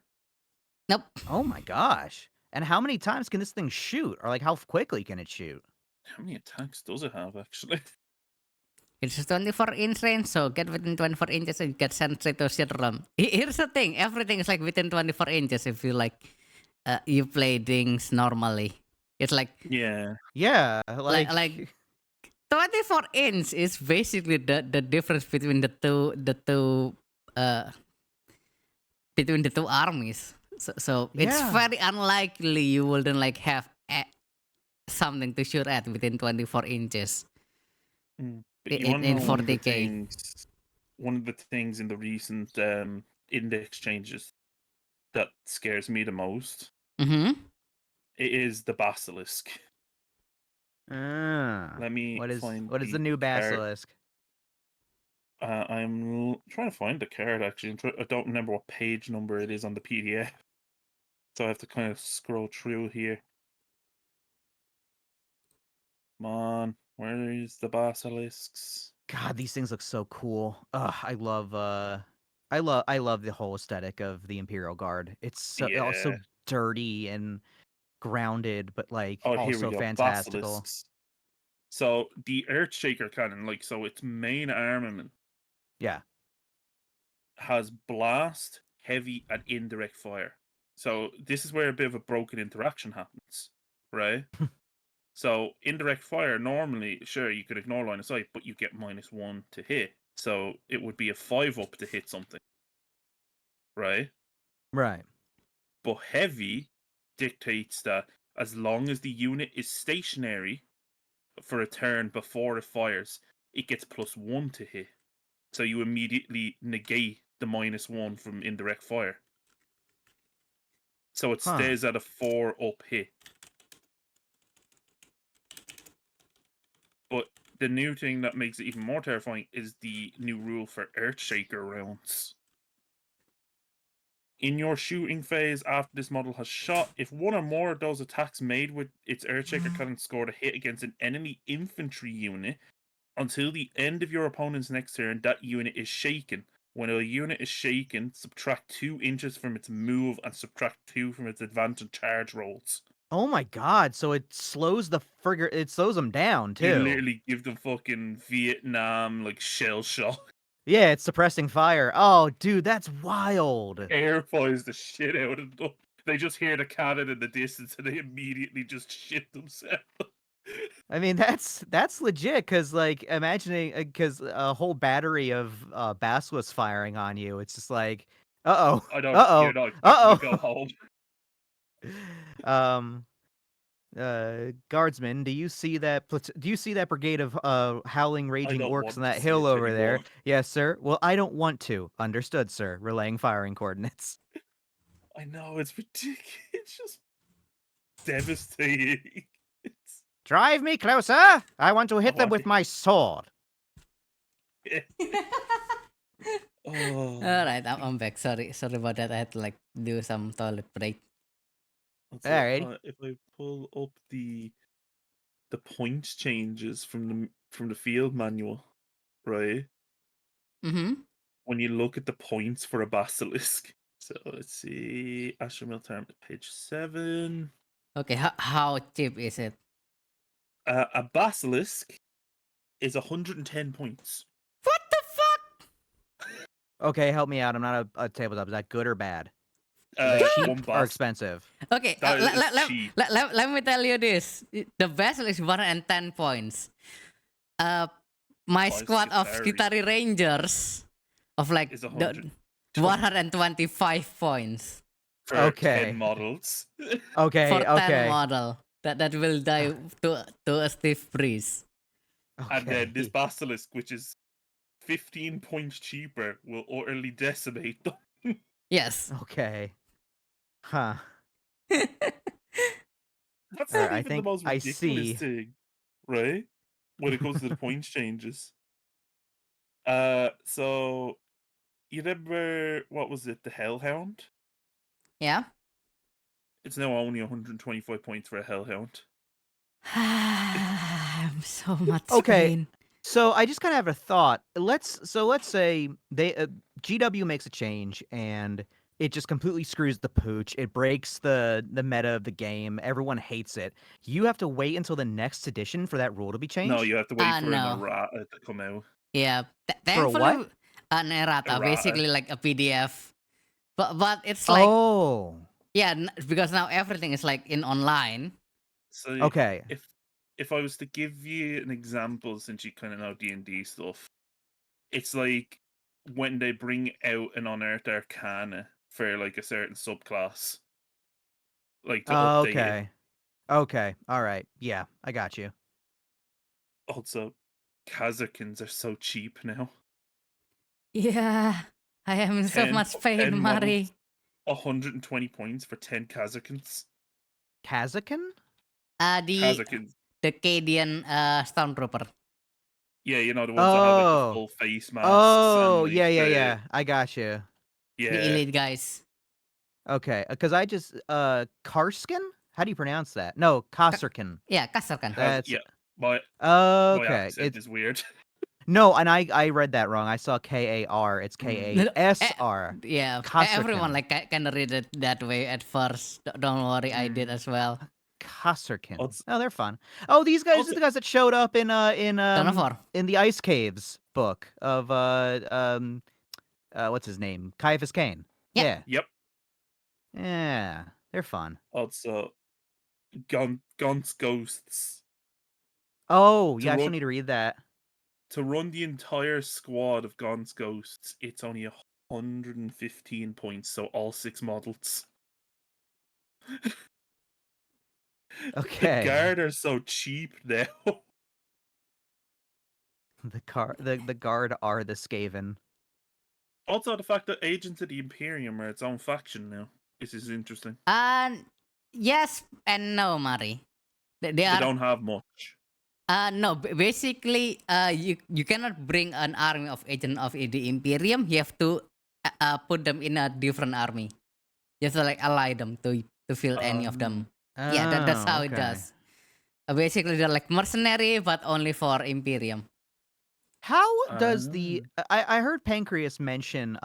Nope. Oh my gosh. And how many times can this thing shoot? Or like how quickly can it shoot? How many attacks does it have actually? It's 24-inch range, so get within 24 inches and get sent straight to Shadowrun. Here's the thing, everything is like within 24 inches if you like you play things normally. It's like Yeah. Yeah, like 24-inch is basically the difference between the two between the two armies. So it's Yeah. very unlikely you wouldn't like have something to shoot at within 24 inches But you want to in know one of the 40k. things in the recent index changes that scares me the most? Mm-hmm. It is the basilisk. Let me what is find the new card. basilisk? I'm trying to find the card actually. I don't remember what page number it is on the PDF, so I have to kind of scroll through here. Come on, where is the basilisks? God, these things look so cool. Ugh, I love the whole aesthetic of the Imperial Guard. It's so also Yeah. dirty and grounded, but like Oh, here we also go. fantastical. Basilisks. So the Earthshaker cannon, like so, its main armament Yeah. has blast, heavy, and indirect fire. So this is where a bit of a broken interaction happens, right? So indirect fire, normally, sure, you could ignore line of sight, but you get -1 to hit. So it would be a 5-up to hit something, right? Right. But heavy dictates that as long as the unit is stationary for a turn before it fires, it gets +1 to hit. So you immediately negate the -1 from indirect fire. So it Huh. stays at a 4-up hit. But the new thing that makes it even more terrifying is the new rule for Earthshaker rounds. In your shooting phase after this model has shot, if one or more of those attacks made with its Earthshaker cannon scored a hit against an enemy infantry unit, until the end of your opponent's next turn, that unit is shaken. When a unit is shaken, subtract 2 inches from its move and subtract 2 from its advantage charge rolls. Oh my god! So it slows it slows them down You too. literally give them fucking Vietnam like shell shock. Yeah, it's suppressing fire. Oh, dude, that's wild. Air fires the shit out of them. They just hear the cannon in the distance and they immediately just shit themselves. I mean, that's legit. Cause like imagining, cause a whole battery of basilisks firing on you. It's just like, I don't. uh You're not oh, expecting to go home. um, guardsman, do you see that? Do you see that brigade of howling, I raging don't orcs want on to that see hill it over there? anymore. Yes, sir. Well, I don't want to. Understood, sir. Relaying firing coordinates. I know it's ridiculous. It's just devastating. It's... Drive me closer. I want to hit them with my sword. Oh. Alright, I'm back. Sorry about that. I had to like do some toilet break. Alrighty. If I pull up the points changes from the field manual, right? Mm-hmm. When you look at the points for a basilisk. So let's see. Ashramil term page 7. Okay, how cheap is it? A basilisk is 110 points. What the fuck? Okay, help me out. I'm not a tabletop. Is that good or bad? One Cheap or expensive? Okay, That is cheap. let me tell you this. The vessel is 110 points. My Oh, squad of Skitari. Skitari Rangers of like Is 100. 125 points For Okay. 10 models. Okay, for 10 okay. model. That will die to a stiff breeze. And then this Okay. basilisk, which is 15 points cheaper, will utterly decimate them. Yes. Okay. Huh. That's Alright, not I even the think most I ridiculous see. thing, right? When it comes to the points changes. So you remember what was it, the Hellhound? Yeah. It's now only 125 points for a Hellhound. I'm so much Okay. pain. So I just kind of have a thought. Let's say they GW makes a change and it just completely screws the pooch. It breaks the meta of the game. Everyone hates it. You have to wait until the next edition for that rule to be changed? No, you have to wait for an No. errata to come out. Yeah. For a what? Thankfully, an errata, Errata. basically like a PDF. But it's like Oh. yeah, because now everything is like in online. So Okay. if I was to give you an example, since you kind of know D&D stuff, it's like when they bring out an Unearthed Arcana for like a certain subclass, like to update it. Okay. Okay. All right. Yeah, I got you. Also, Kazakins are so cheap now. Yeah. I am in so 10 much pain, models, Mari. 120 points for 10 Kazakins. Kazakin? Kazakins. The Cadian Stormtrooper. Yeah, you know, the ones that have like the Oh. full face masks. Oh, and, like, yeah. I got you. Yeah. The elite guys. Okay, because I just Karskin? How do you pronounce that? No, Kasserkin. Yeah, Kasserkan. That's Yeah. My okay. accent is weird. No, and I read that wrong. I saw KAR. It's KASR. Yeah, Kasserkin. everyone like kind of read it that way at first. Don't worry, I did as well. Kasserkin. What's- Oh, they're fun. Oh, these guys are the guys that showed up in the Ice Caves book of what's his name? Caiaphas Cain. Yeah. Yep. Yeah, they're fun. Also, Gaunt's Ghosts. Oh, To yeah, I still run- need to read that. To run the entire squad of Gaunt's Ghosts, it's only 115 points, so all 6 models. Okay. The guard are so cheap now. The guard are the Skaven. Also, the fact that Agents of the Imperium are its own faction now. This is interesting. Yes and no, Mari. They They are don't have much. no. Basically, you cannot bring an army of agent of the Imperium. You have to put them in a different army. You have to like ally them to fill any of them. Yeah, that's how it okay. does. Basically, they're like mercenary, but only for Imperium. How does I heard Pancreas mention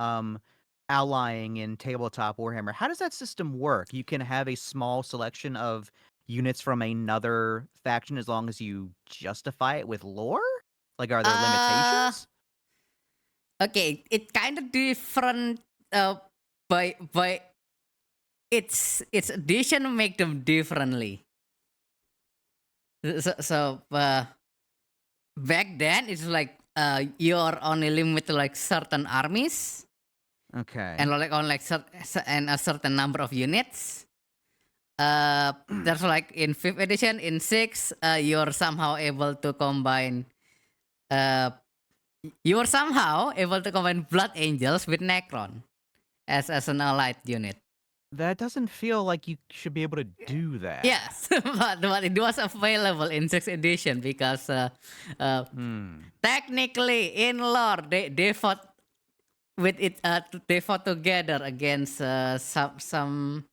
allying in tabletop Warhammer. How does that system work? You can have a small selection of units from another faction as long as you justify it with lore? Like, are there Uh, limitations? Okay, it kind of different by its addition make them differently. So back then it's like you're only limited to like certain armies Okay. and like on like and a certain number of units. There's like in 5th edition, in 6, you're somehow able to combine. You were somehow able to combine Blood Angels with Necron as an allied unit. That doesn't feel like you should be able to do that. Yes, but it was available in 6th edition because technically in lore they fought with it. They fought together against some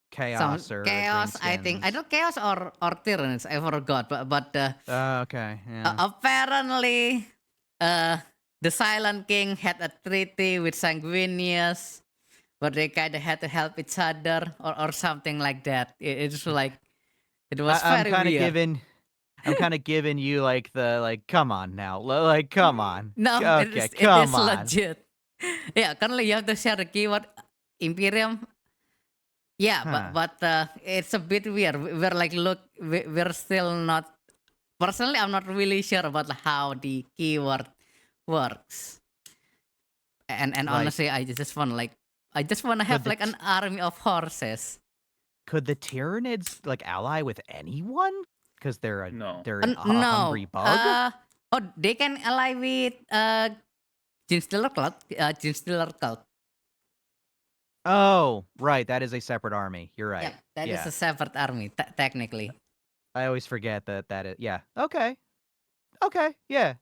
Chaos or chaos. I think I greenskins. don't chaos or tyrants. I forgot, but Okay, yeah. apparently the Silent King had a treaty with Sanguinius, but they kind of had to help each other or something like that. It's like it was I'm very kind of weird. giving you like come on now, like come on. No, Okay, it come is on. legit. Yeah, currently you have to share the keyword Imperium. Yeah, Huh. but it's a bit weird. We're like we're still not. Personally, I'm not really sure about how the keyword works. And Like, honestly, I just want to could have the like an army of horses. could the Tyranids like ally with anyone? Because No. they're a No. hungry bug. They can ally with Ginstealer Cult. Oh, right, that is a separate army. You're Yeah, right. that is Yeah, a separate army technically. I always forget that is. Yeah. Okay. Okay. Yeah.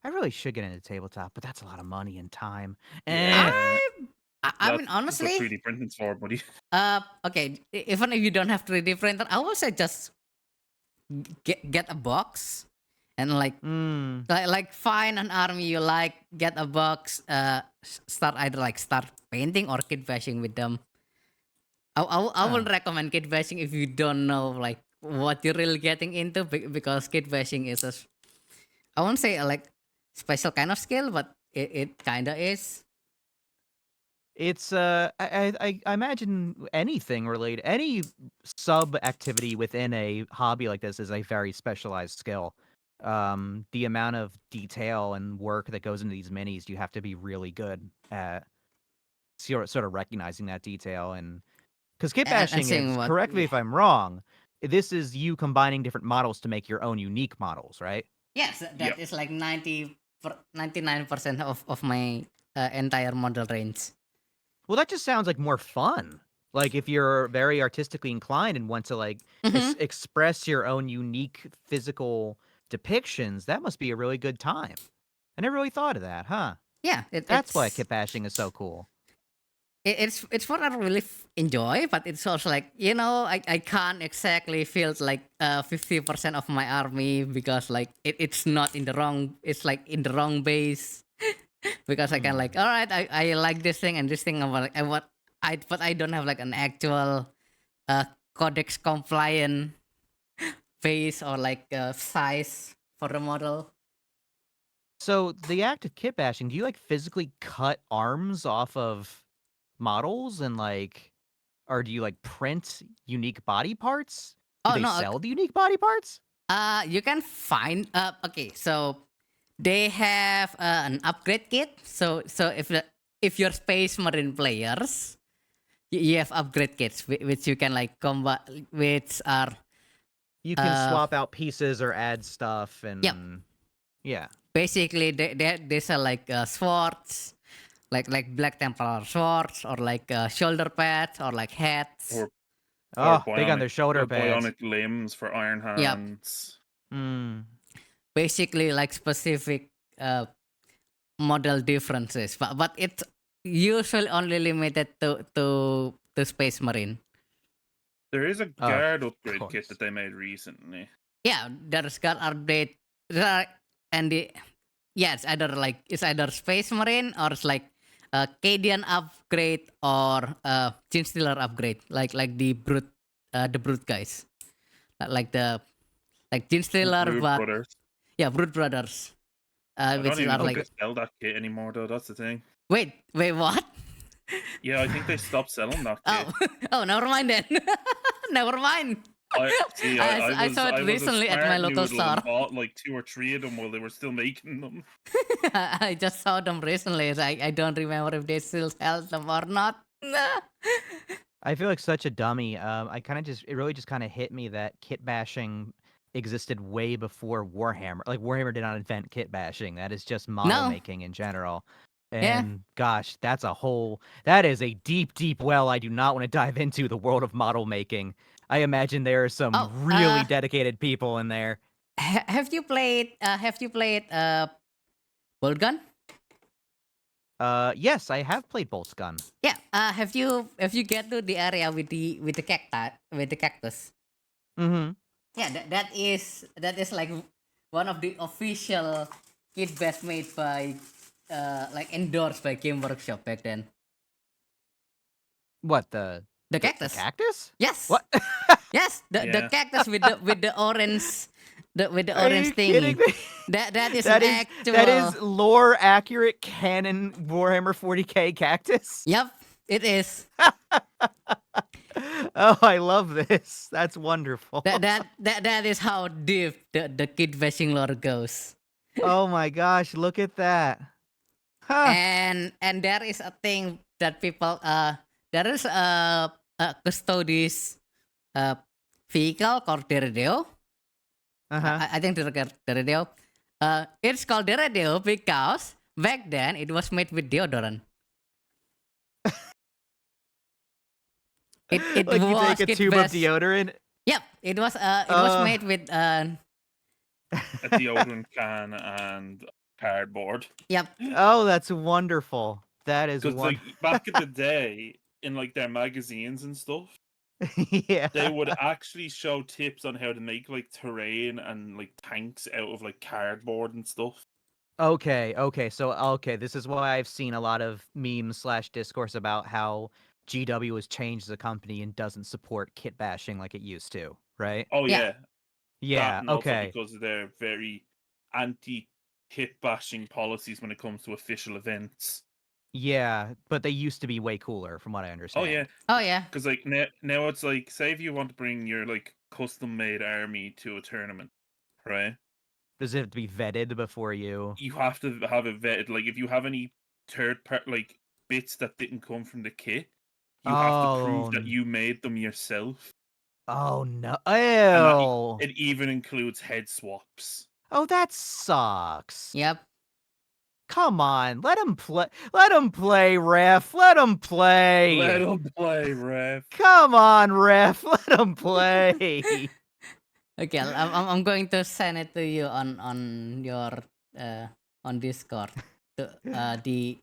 I really should get into tabletop, but that's a lot of money and time. Eh. Yeah. I mean, That's what honestly, 3D printing's for, buddy. okay, even if you don't have 3D printer, I would say just get a box and like find an army you like, get a box, start painting or kit bashing with them. I Huh. would recommend kit bashing if you don't know like what you're really getting into because kit bashing is I won't say like special kind of skill, but it kinda is. It's I imagine anything related, any sub activity within a hobby like this is a very specialized skill. The amount of detail and work that goes into these minis, you have to be really good at sort of recognizing that detail. And because kit And bashing saying is, what correct me if I'm wrong, this is you combining different models to make your own unique models, right? yes, that Yep. is like 99% of my entire model range. Well, that just sounds like more fun. Like if you're very artistically inclined and want to like Hmm. express your own unique physical depictions, that must be a really good time. I never really thought of that, huh? Yeah, That's why kit bashing is so cool. it's what I really enjoy, but it's also like I can't exactly feel like 50% of my army because like it's not in the wrong. It's like in the wrong base because I can like all right, I like this thing and this thing. But I don't have like an actual codex compliant base or like size for the model. So the act of kit bashing, do you like physically cut arms off of models and like, or do you like print unique body parts? Do Oh they no, sell the unique body parts? you can find okay, so they have an upgrade kit. So if you're Space Marine players, you have upgrade kits which you can like combat, which are You can uh swap out pieces or add stuff yeah, and yeah. basically they sell like swords, like Black Templar swords or like shoulder pads or like hats. Or Oh, big on their shoulder pads. bionic limbs for iron Yep, hands. Mm. basically like specific model differences, but it's usually only limited to Space Marine. There is a Of guard upgrade kit course. that they made recently. Yeah, there's got update. And it's either Space Marine or it's like a Cadian upgrade or Chin Stealer upgrade, like the brute guys. like the Gene Stealer, Brood but Brothers. yeah, Brood Brothers. I Which don't even are think like they sell that kit anymore, though. That's the thing. wait, what? Yeah, I think they stopped selling that kit. Oh, never mind then. Never mind. I see. I saw it I was a recently at my smart local noodle store. and bought like 2 or 3 of them while they were still making them. I just saw them recently. So I don't remember if they still sell them or not. I feel like such a dummy. It really just kind of hit me that kit bashing existed way before Warhammer. Like Warhammer did not invent kit bashing. That is just model No. making in general. Yeah. And gosh, that is a deep, deep well I do not want to dive into, the world of model making. I imagine there are some Oh, really dedicated people in there. Have you played? Bolt Gun? Yes, I have played Bolt's Gun. Yeah. Have you get to the area with the cactus? Mm-hmm. Yeah. That is like one of the official kit bash made by like endorsed by Game Workshop back then. What the cactus? The cactus? Yes. What? Yes. The Yeah. cactus with the orange. With the Are orange you thing. kidding me? That is That an is actual. that is lore accurate canon Warhammer 40k cactus. Yep, it is. Oh, I love this. That's wonderful. That is how deep the kit bashing lore goes. Oh my gosh, look at that. Huh. And there is a thing that people there is a Custodes vehicle called the radio. Uh-huh. I think the radio. It's called the radio because back then it was made with deodorant. It Like you was take a kit tube bash. of deodorant. Yep, it was made with A deodorant can and cardboard. yep. Oh, that's wonderful. That is Because wonderful. like back in the day, in like their magazines and stuff, Yeah. they would actually show tips on how to make like terrain and like tanks out of like cardboard and stuff. Okay, this is why I've seen a lot of memes / discourse about how GW has changed as a company and doesn't support kit bashing like it used to, right? Oh Yeah. yeah. That Yeah, and also okay. because of their very anti-kit bashing policies when it comes to official events. Yeah, but they used to be way cooler from what I Oh understand. yeah, Oh yeah. because like now it's like, say if you want to bring your like custom-made army to a tournament, right? Does it have to be vetted before you? You have to have it vetted. Like if you have any third part like bits that didn't come from the kit, you have to prove that you made them yourself. Oh no. And that, Ew. it even includes head swaps. Oh, that sucks. Yep. Come on, let him play. Let him play, ref. Let him play. Let them play, ref. Come on, ref. Let him play. Okay, I'm going to send it to you on your on Discord. The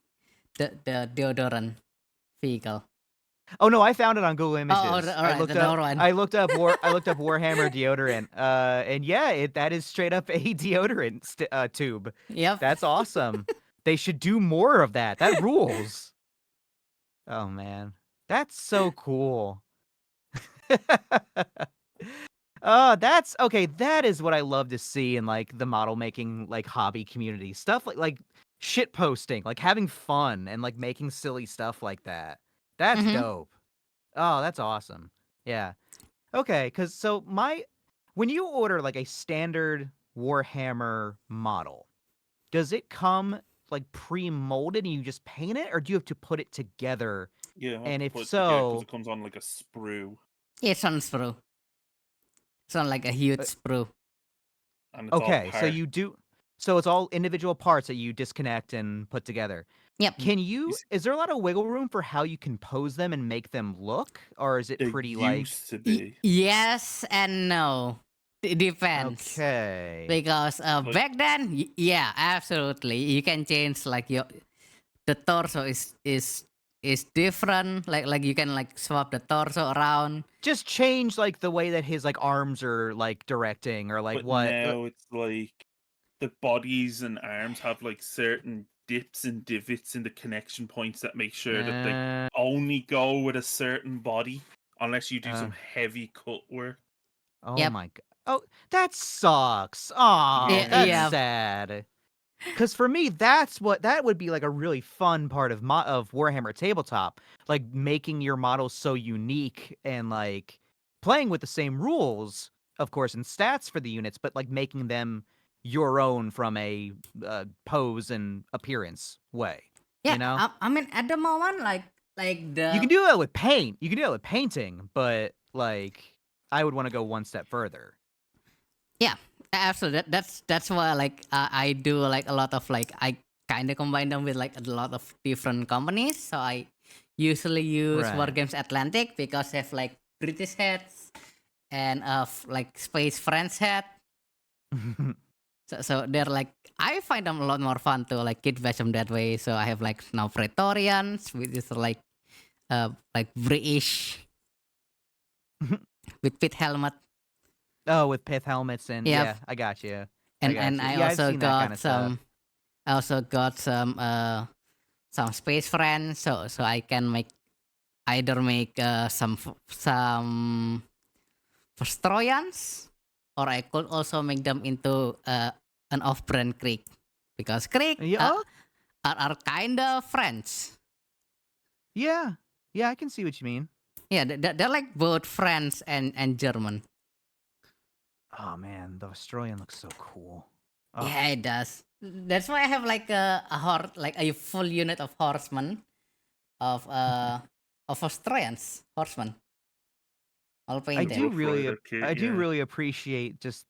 deodorant vehicle. Oh no, I found it on Google Images. all right, I looked the up. one. I looked up Warhammer deodorant. And yeah, that is straight up a deodorant tube. Yep. That's awesome. They should do more of that. That rules. Oh man, that's so cool. That's okay. That is what I love to see in like the model making like hobby community stuff, like shit posting, like having fun and like making silly stuff like that. That's Mhm. dope. Oh, that's awesome. Yeah. Okay, when you order like a standard Warhammer model, does it come like pre-molded and you just paint it, or do you have to put it together? Yeah, And if because so, it comes on like a sprue. It's on sprue. It's on like a huge sprue. And it's all okay, so hard. you do. So it's all individual parts that you disconnect and put together. Yep. Is there a lot of wiggle room for how you can pose them and make them look, or is it They pretty like? used to be. Yes and no. It depends. Okay. Because back then, yeah, absolutely. You can change like the torso is different. Like you can like swap the torso around. Just change like the way that his like arms are like directing, or like But what? now it's like the bodies and arms have like certain dips and divots in the connection points that make sure that they only go with a certain body unless you do some heavy cut work. Oh Yep. my god. Oh, that sucks. Oh, Yeah, that's yeah. sad. Because for me, that would be like a really fun part of Warhammer Tabletop, like making your models so unique and like playing with the same rules, of course, and stats for the units, but like making them your own from a pose and appearance way. Yeah, You know, I mean, at the moment, like you the can do that with paint. You can do that with painting, but like I would want to go one step further. yeah, absolutely. That's why like I do like a lot of like I kind of combine them with like a lot of different companies. So I usually use Right. Wargames Atlantic because they have like British hats and like Space French hat. So they're like I find them a lot more fun to like kit bash them that way. So I have like now Praetorians, which is like British with pit helmet. Oh, with pith helmets and Yep. yeah, I got you. And I Yeah, I've also seen that kind got of stuff. I also got some space friends, so I can either make some Trojans, or I could also make them into an off-brand Krieg, because Krieg Yeah, oh, are kind of French. yeah, yeah. I can see what you mean. Yeah, they're like both French and German. Oh man, the Australian looks so cool. Oh. Yeah, it does. That's why I have like like a full unit of horsemen of Australians horsemen, all I painted. do Rough really, Rider kit, I do yeah. really appreciate just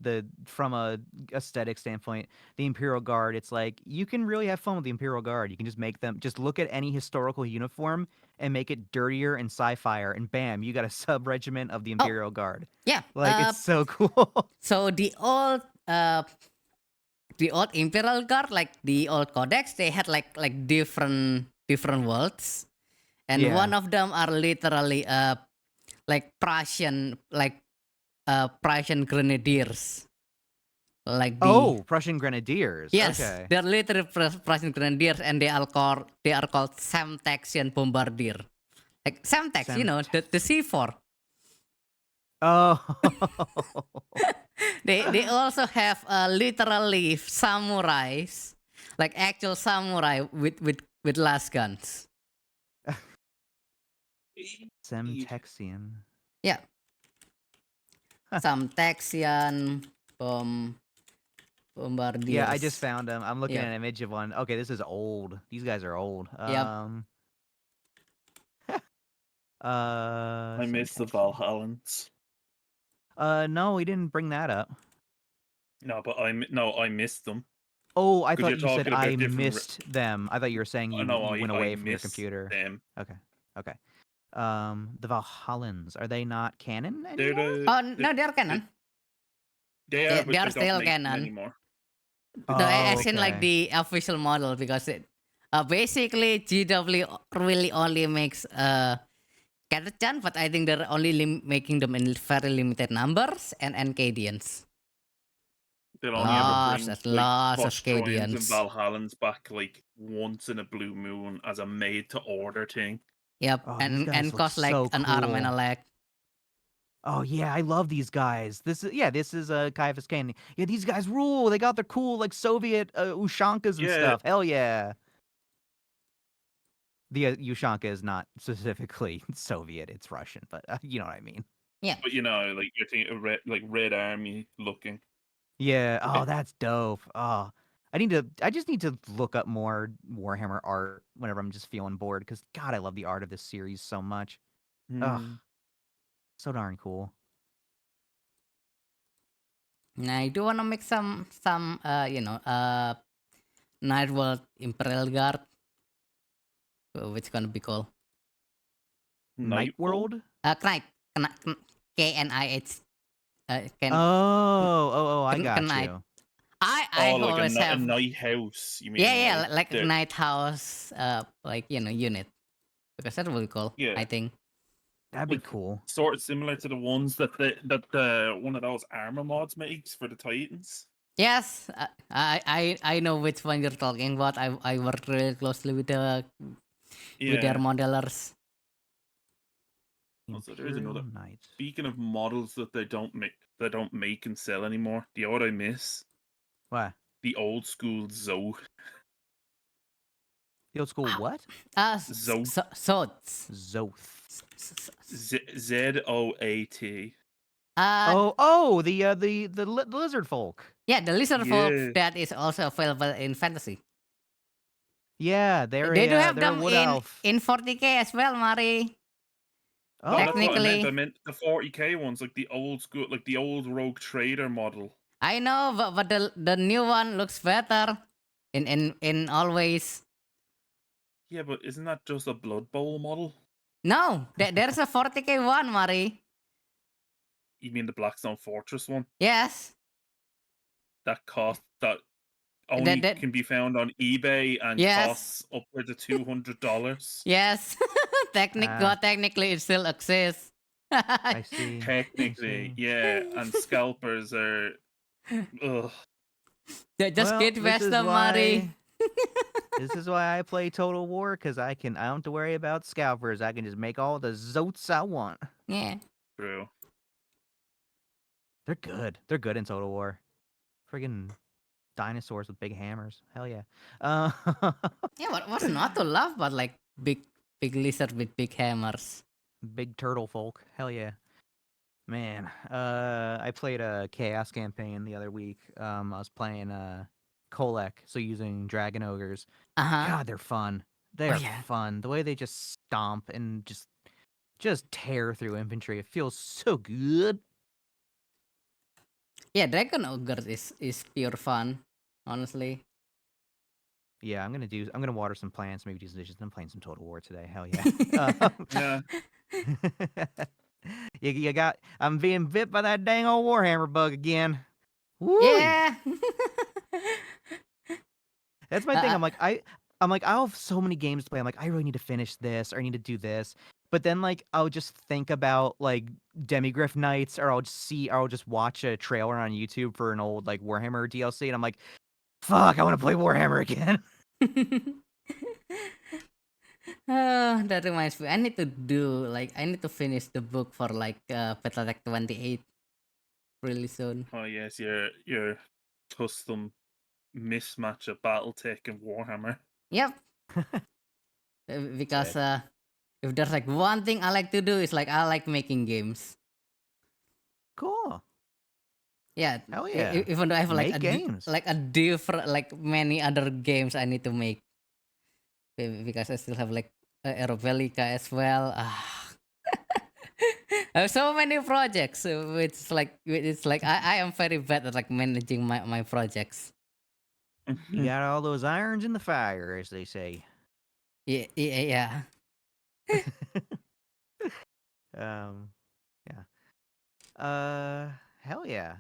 from a aesthetic standpoint, the Imperial Guard. It's like you can really have fun with the Imperial Guard. You can just make them, just look at any historical uniform and make it dirtier and sci-fi, and bam, you got a sub regiment of the Oh, Imperial Guard. yeah. Like it's so cool. So the old Imperial Guard, like the old Codex, they had like different worlds, and Yeah. one of them are literally like Prussian grenadiers, like the Oh, Prussian Grenadiers. yes, Okay. they're literally Prussian grenadiers, and they are called Samtexian bombardier, like Samtex, the C4. Oh. They also have literally samurais, like actual samurai with las guns. Semtexian. Yeah, Huh. some Texian bombardiers. Yeah, I just found them. I'm looking Yep. at an image of one. Okay, this is old. These guys are old. Yep. I miss the Semtexian. Valhallans. No, we didn't bring that up. No, but I missed them. Oh, I 'Cause thought you're you said talking about I different missed them. I thought you were saying you went away from your missed computer. them. Okay. The Valhallans, are they not canon They're anymore? the Oh no, they're canon. they are, but They are they still don't make them canon. anymore. No, as in like the official model, because basically GW really only makes Catachan, but I think they're only making them in very limited numbers, and Cadians. They'll only ever Lots bring of Trojans and Cadians. Valhallans back like once in a blue moon as a made to order thing. Yep, Oh, these guys and look cost like so an arm and a cool. leg. Oh yeah, I love these guys. This is Caiaphas Kane. Yeah, these guys rule. They got their cool like Soviet Ushankas and Yeah. stuff. Hell yeah. The Ushanka is not specifically Soviet; it's Russian, but you know what I mean. Yeah. But like you're thinking red army looking. Yeah. Oh, that's dope. Oh, I just need to look up more Warhammer art whenever I'm just feeling bored. Because God, I love the art of this series so much. Ugh, so darn cool. Now I do wanna make some Night World Imperial Guard, which gonna be called Night World. Knight, KNIH. I got Knight. you. I like always a have night house. You mean? yeah, like a the- night house, unit, because that's really cool. Yeah. I think. That'd be Like, cool. Sort of similar to the ones that the one of those armor mods makes for the Titans. Yes, I know which one you're talking about. I worked really closely with their modelers. Also, there is another. Imperial Knights. Speaking of models that they don't make and sell anymore, do you know what I miss? What? The old school Zoe. The old school what? Zoe. Zoats. Zoth. Zoat. The lizard folk. Yeah, the lizard folk Yeah. that is also available in fantasy. Yeah, they're They do have they're a them wood elf. in 40k as well, Mari. No, that's what I Technically- meant. I meant the 40k ones, like the old school, like the old Rogue Trader model. I know, but the new one looks better in always. Yeah, but isn't that just a Blood Bowl model? No, there's a 40k one, Mari. You mean the Blackstone Fortress one? Yes. That only That- can be found on eBay and Yes. costs upwards of $200. Yes. Technically, it still exists. I see. Technically, yeah, and scalpers are. Ugh. Just Well, get this is faster, Mari. This is why I play Total War, because I don't have to worry about scalpers. I can just make all the zoats I want. Yeah. True. They're good. They're good in Total War. Friggin' dinosaurs with big hammers. Hell yeah. Yeah, what's not to love but like big lizard with big hammers. Big turtle folk. Hell yeah. Man, I played a chaos campaign the other week. I was playing Kolek, so using dragon ogres. Uh-huh. God, they're fun. They're yeah. fun. The way they just stomp and just tear through infantry. It feels so good. Yeah, Dragon Ogre is pure fun, honestly. Yeah, I'm gonna water some plants, maybe do some dishes. I'm playing some Total War today. Hell yeah. Yeah. you got. I'm being bit by that dang old Warhammer bug again. Woo! Yeah. That's my thing. I'm like, I have so many games to play. I'm like, I really need to finish this or I need to do this. But then like I'll just think about like Demigriff Knights, or I'll just watch a trailer on YouTube for an old like Warhammer DLC, and I'm like, fuck, I want to play Warhammer again. Oh, that reminds me. I need to finish the book for like Battletech 28 really soon. Oh yes, your custom mismatch of BattleTech and Warhammer. Yep. Because if there's like one thing I like to do is like I like making games. Cool. Yeah. Hell yeah. Even though I have like Make games. like a different like many other games I need to make. Because I still have like Aerobellica as well. I have so many projects. So it's like I am very bad at like managing my projects. You got all those irons in the fire, as they say. Yeah. Yeah. Hell yeah.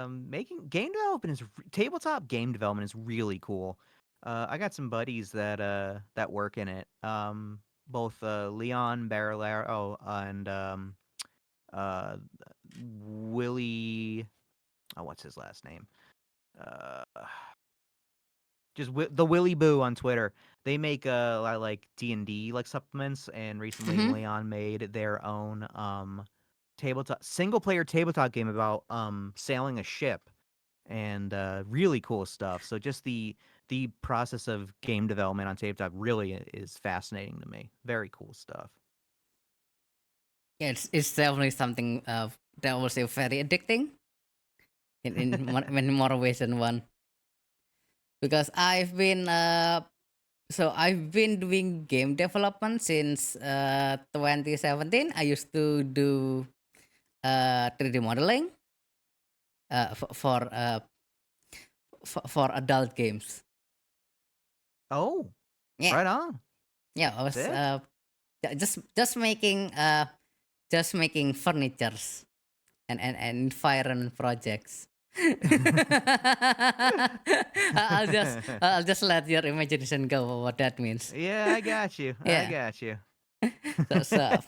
Making game development tabletop game development is really cool. I got some buddies that work in it. Both Leon Barrelaro and Willie. Oh, what's his last name? The Willy Boo on Twitter. They make a lot of like D&D like supplements, and recently Mhm. Leon made their own single player tabletop game about sailing a ship, and really cool stuff. So just the process of game development on tabletop really is fascinating to me. Very cool stuff. Yeah, it's definitely something that was very addicting in many more ways than one. Because I've been doing game development since 2017. I used to do 3D modeling for adult games. Oh, Yeah. right on. Yeah, I was Sick. just making furnitures and environment projects. I'll just let your imagination go what that means. Yeah, I got you. Yeah. I got you. So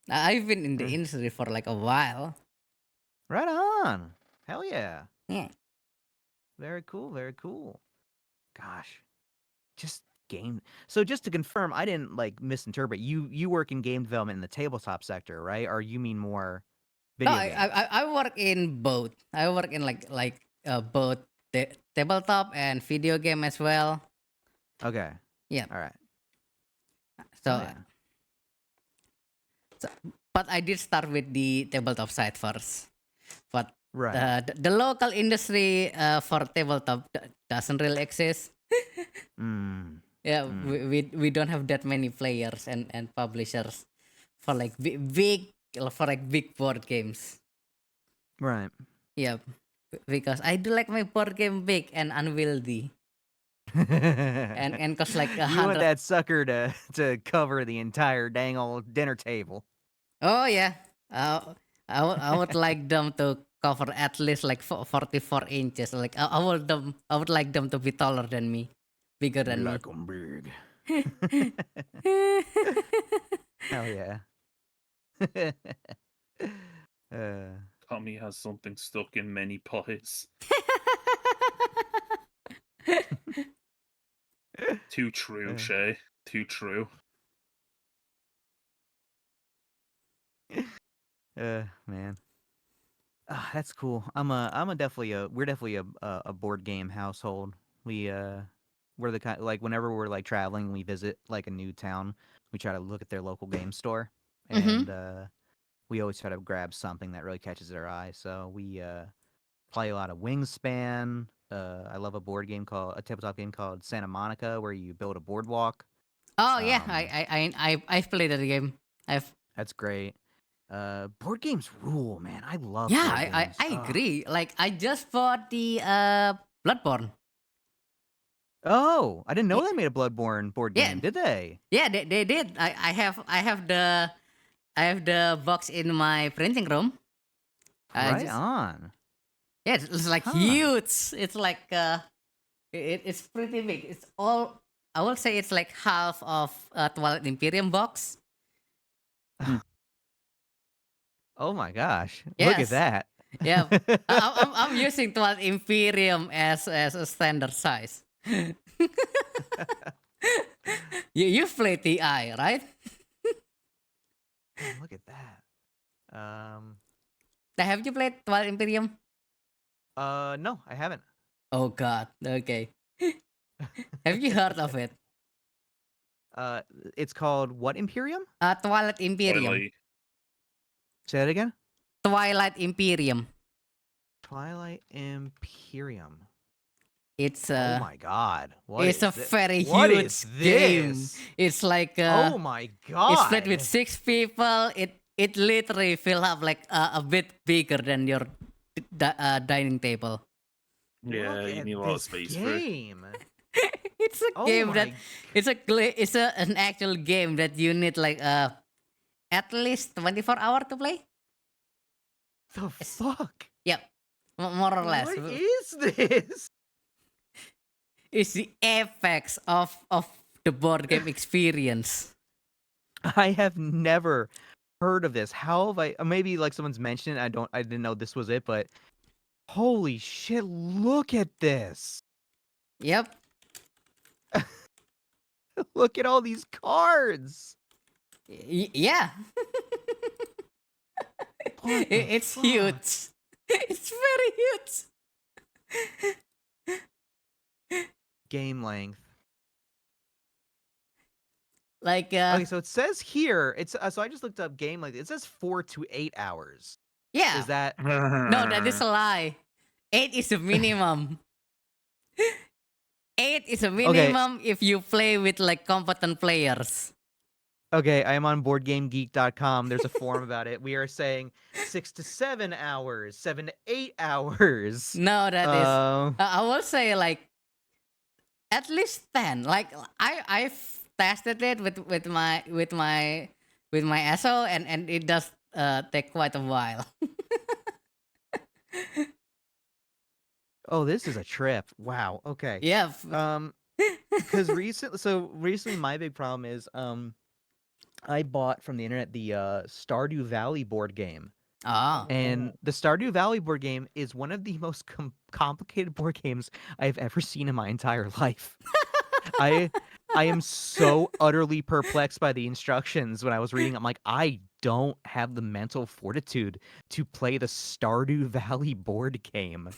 I've been in the industry for like a while. Right on. Hell yeah. Yeah. Very cool. Very cool. Gosh, just game. So just to confirm, I didn't like misinterpret. You work in game development in the tabletop sector, right? Or you mean more No, video games? I work in both. I work in both tabletop and video game as well. Okay. Yeah. All right. So, Oh, yeah. so, but I did start with the tabletop side first. But Right. the local industry for tabletop doesn't really exist. Mm. Yeah, Mm. we don't have that many players and publishers for like big for like big board games. Right. Yeah, because I do like my board game big and unwieldy, and cost like You want 100. that sucker to cover the entire dang old dinner table. Oh yeah, I would like them to cover at least like 44 inches. Like I would like them to be taller than me, bigger than me. them big. Hell yeah. Tommy has something stuck in many pies. Too true, Shay. Too true. Man. That's cool. We're definitely a board game household. We're the kind, like, whenever we're like traveling, we visit like a new town, we try to look at their local game store, Mhm. and we always try to grab something that really catches our eye. So we play a lot of Wingspan. I love a tabletop game called Santa Monica, where you build a boardwalk. Oh yeah, Um, I've played that game. I've That's great. Board games rule, man. I love Yeah, board games. I agree. Like I just bought the Bloodborne. Oh, I didn't know Y- they made a Bloodborne board Yeah, game, did they? yeah, they did. I have the box in my printing room. I Right just on. Yeah, it's like Huh. huge. It's like it's pretty big. It's all I will say it's like half of Twilight Imperium box. Oh my gosh. Look at Yes. that. Yeah. I'm using Twilight Imperium as a standard size. You've played TI, right? Man, look at that. Have you played Twilight Imperium? No, I haven't. Oh God. Okay. Have you heard of it? Uh, it's called what Imperium? Twilight Imperium. Twilight. Say that again. Twilight Imperium. Twilight Imperium. It's Oh my god. What it's is a thi- very What huge is game. this? It's like Oh my it's played with god. 6 people. It literally feels up like a bit bigger than your dining table. Yeah, Look you at need a lot of this space for it. game. It's a Oh game that my it's an actual game that you need like at least 24 hours to play. the fuck? Yep, more or less. What is this? It's the apex of the board game experience. I have never heard of this. How have I? Maybe like someone's mentioned it. I didn't know this was it, but holy shit! Look at this. Yep. Look at all these cards. Yeah. What the It's fuck? huge. It's very huge. Game length. Like Okay, so it says here. It's so I just looked up game length. It says 4 to 8 hours. yeah. Is that? No, that is a lie. 8 is the minimum. 8 is a minimum if you play with like competent players. Okay, I am on BoardGameGeek.com. There's a forum about it. We are saying 6 to 7 hours, 7 to 8 hours. No, that is. Uh, I will say like at least 10. Like I've tested it with my SO and it does take quite a while. oh, this is a trip. Wow. Okay. Yeah. Because recently my big problem is I bought from the internet the Stardew Valley board game. Oh. And the Stardew Valley board game is one of the most complicated board games I've ever seen in my entire life. I I am so utterly perplexed by the instructions when I was reading. I'm like, I don't have the mental fortitude to play the Stardew Valley board game.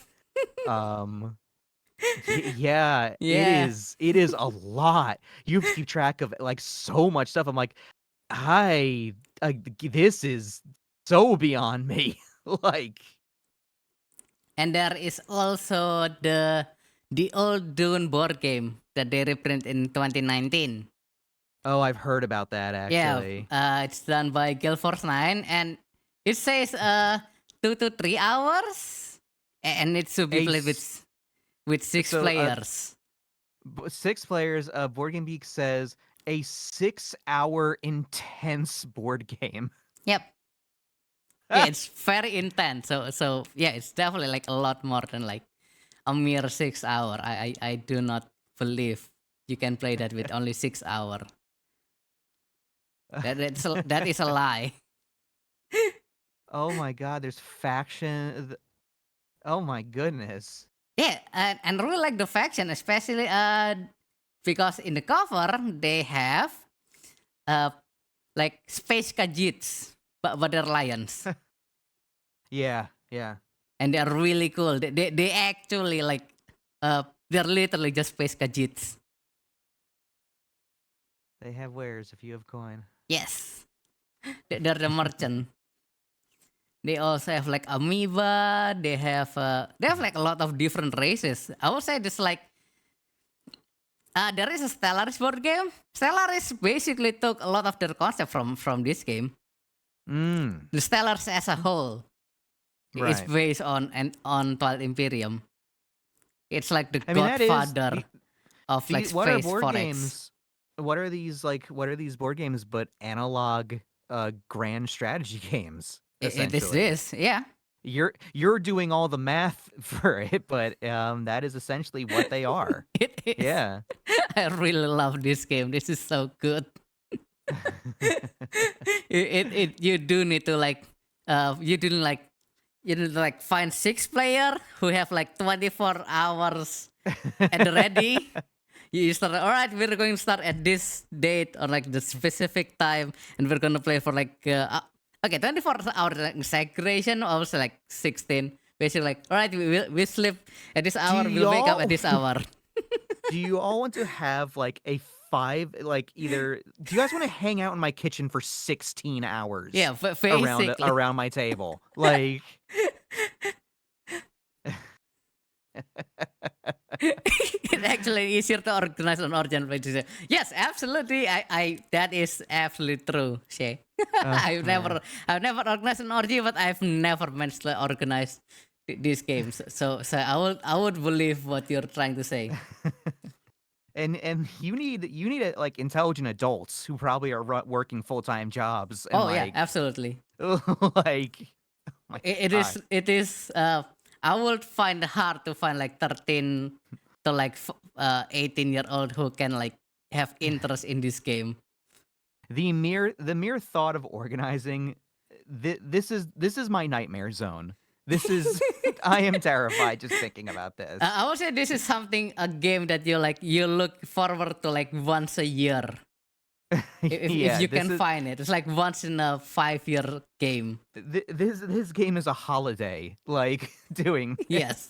Yeah, it Yeah. is. It is a lot. You have to keep track of like so much stuff. I'm like, this is so beyond me. Like, And there is also the old Dune board game that they reprint in 2019. oh, I've heard about that Yeah, actually. it's done by Guild Force 9 and it says 2 to 3 hours and it should be A played s- with 6 so, players. 6 players. Board Game Geek says a 6-hour intense board game. Yep. Yeah, it's very intense. So yeah, it's definitely like a lot more than like a mere 6 hour. I do not believe you can play that with only 6 hour. That is a lie. Oh my god, there's faction. Oh my goodness. Yeah, and I really like the faction, especially because in the cover they have uh like space Khajiits, but they're lions, Yeah, yeah. and they're really cool. They actually like they're literally just space Khajiits. They have wares if you have coin. Yes, they're the merchant. They also have like amoeba. They have like a lot of different races. I would say this like there is a Stellaris board game. Stellaris basically took a lot of their concept from this game. Mm, The Stellaris as a whole is right. based on Twilight Imperium. It's like the I mean, that is godfather of like what are space board forex. games? What are these board games but analog grand strategy games It is essentially? this, yeah. You're doing all the math for it, but that is essentially what they are. It is. Yeah. I really love this game. This is so good. You do need to like you need to like find 6 player who have like 24 hours at the ready. You start, all right, we're going to start at this date or like the specific time, and we're going to play for like, okay, 24 hours like, exaggeration, also like 16. Basically, like, all right, we sleep at this hour, we'll wake up at this hour. Do you all want to have like a 5, like either? Do you guys want to hang out in my kitchen for 16 hours? Yeah, basically. around my table, like. It's actually easier to organize on Origin pages. Yes, absolutely. I that is absolutely true, Shay. I've never organized an orgy, but I've never managed to organize these games. So I would believe what you're trying to say. And you need like intelligent adults who probably are working full-time jobs and Oh yeah, like absolutely. like oh my God. It is I would find it hard to find like 13 to like 18-year-old who can like have interest in this game. The mere thought of organizing this is my nightmare zone. This is I am terrified just thinking about this. I would say this is a game that you look forward to like once a year. If you can find it, it's like once in a 5-year game. This game is a holiday, like doing. Yes.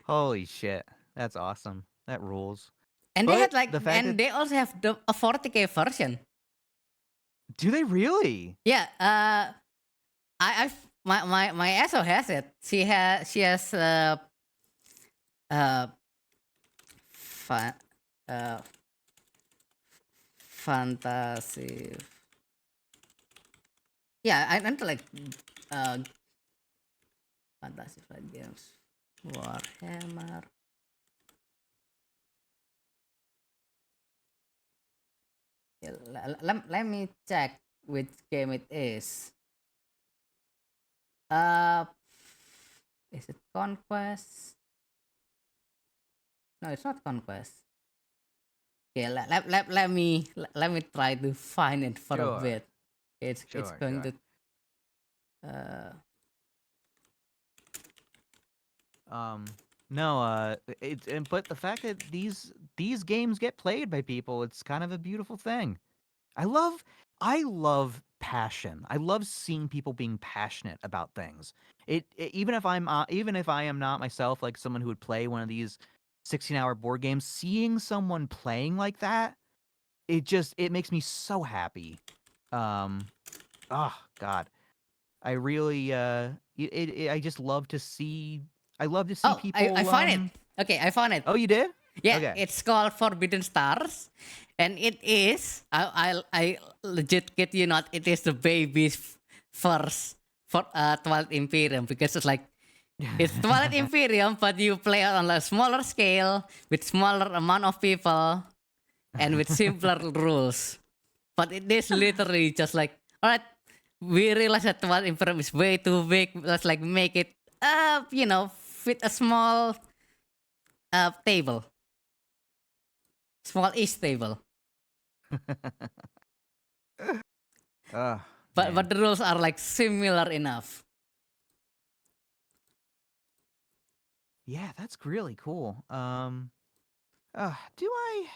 Holy shit, that's awesome. That rules. And But they had like, the fact and that- they also have a 40K version. Do they really? Yeah. My SO has it. She has fantasy. Yeah, I into like fantasy flight games. Warhammer. Yeah, let me check which game it is. Is it Conquest? No, it's not Conquest. Okay, let me try to find it for Sure. a bit. It's going Sure. to No, but the fact that these games get played by people, it's kind of a beautiful thing. I love passion. I love seeing people being passionate about things. Even if I am not myself like someone who would play one of these 16-hour board games, seeing someone playing like that, it makes me so happy. Oh God, I really I just love to see. I love to see Oh, people. I found it. Okay, I found it. Oh, you did? Yeah, Okay. it's called Forbidden Stars, and it is I legit kid you not. It is the baby's first for Twilight Imperium because it's like it's Twilight Imperium, but you play on a smaller scale with smaller amount of people and with simpler rules. But it is literally just like, all right, we realize that Twilight Imperium is way too big. Let's like make it fit a small table. Small-ish table. But Man. the rules are like similar enough. Yeah, that's really cool. Do I?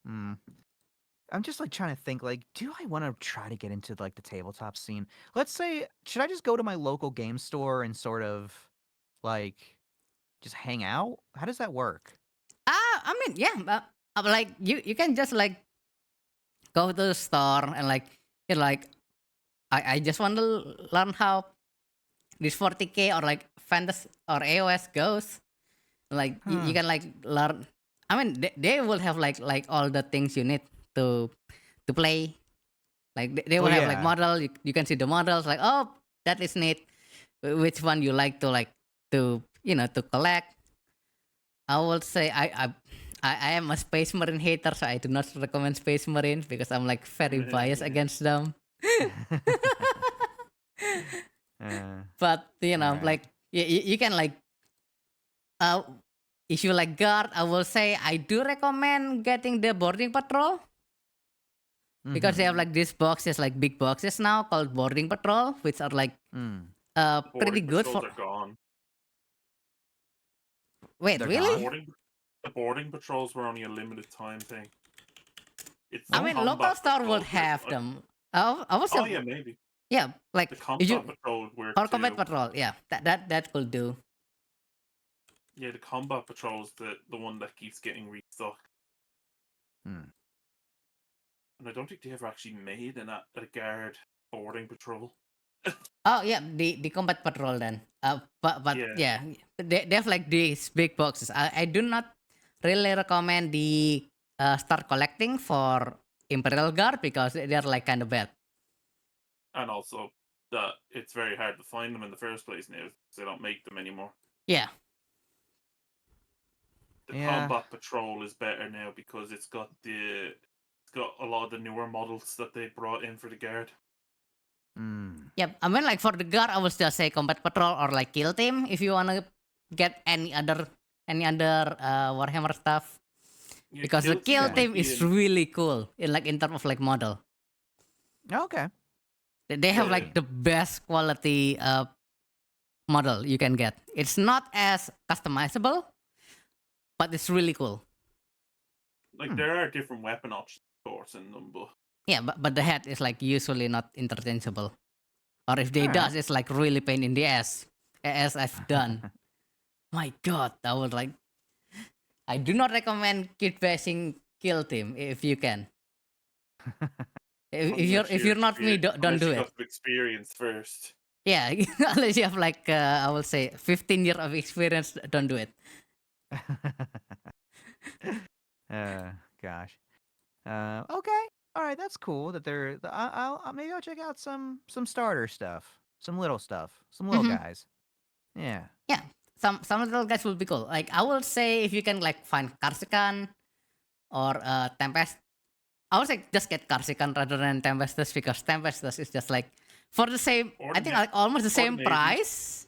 I'm just like trying to think. Like, do I want to try to get into like the tabletop scene? Let's say, should I just go to my local game store and sort of like just hang out? How does that work? I mean, yeah, like you can just like go to the store and like you're like I just want to learn how this 40k or like fantasy or AOS goes. Like you can like learn. I mean, they will have like all the things you need to play. Like they will Well, have like yeah. model. You can see the models. Like, oh, that is neat. Which one you like to to collect? I would say I am a Space Marine hater, so I do not recommend Space Marine because I'm like very biased against them. But Alright. like you can like if you like guard, I will say I do recommend getting the boarding patrol because they have like these boxes, like big boxes now called boarding patrol, which are like pretty Boarding good patrols for. are gone. Wait, They're really? gone? The boarding patrols were only a limited time thing. It's I the mean, local combat store would patrols where- have them. I was Oh yeah, maybe. yeah, like The if combat you patrol were or combat too. patrol, yeah, that could do. Yeah, the combat patrol is the one that keeps getting restocked. And I don't think they ever actually made a guard boarding patrol. Oh yeah, the combat patrol then. But Yeah. they have like these big boxes. I do not really recommend the start collecting for Imperial Guard because they're like kind of bad. And also that it's very hard to find them in the first place now, so they don't make them anymore. Yeah. The Yeah. combat patrol is better now because it's got a lot of the newer models that they brought in for the guard. Yeah, I mean like for the guard, I would still say combat patrol or like kill team if you wanna get any other Warhammer stuff. Yeah, Because the kill might team be is in- really cool in terms of like model. Okay. They have Yeah. like the best quality model you can get. It's not as customizable, but it's really cool. Like there are different weapon options, of course, in them, but Yeah, but the head is like usually not interchangeable. Or if they Alright. does, it's like really pain in the ass, as I've done. My God, I was like, I do not recommend kit bashing kill team if you can. If you're not me, don't do it. Got the experience first. Yeah, unless you have like I will say 15 years of experience, don't do it. Gosh. Okay. All right. That's cool. That they're. Maybe I'll check out some starter stuff, some little stuff, some little guys. Yeah. Yeah, some little guys will be cool. Like I will say if you can like find Karsikan or Tempest, I would say just get Karsikan rather than Tempestus because Tempestus is just like for the same. Or I think Na- like almost the or same Navy. price.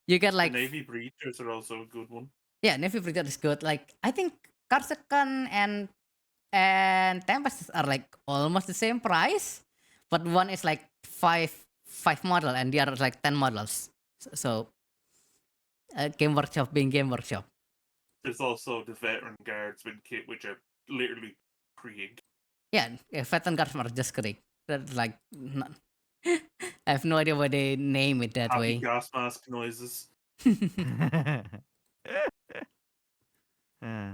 You get like The Navy Breachers are also a good one. yeah, Navy Brigade is good. Like I think Karsikan and Tempestus are like almost the same price, but one is like five model and the other is like 10 models. So Game Workshop being Game Workshop. there's also the veteran guardsman kit, which are literally Krieg. Yeah, veteran guardsmen are just correct. That's like, I have no idea why they name it that Happy way. gas mask noises. Uh,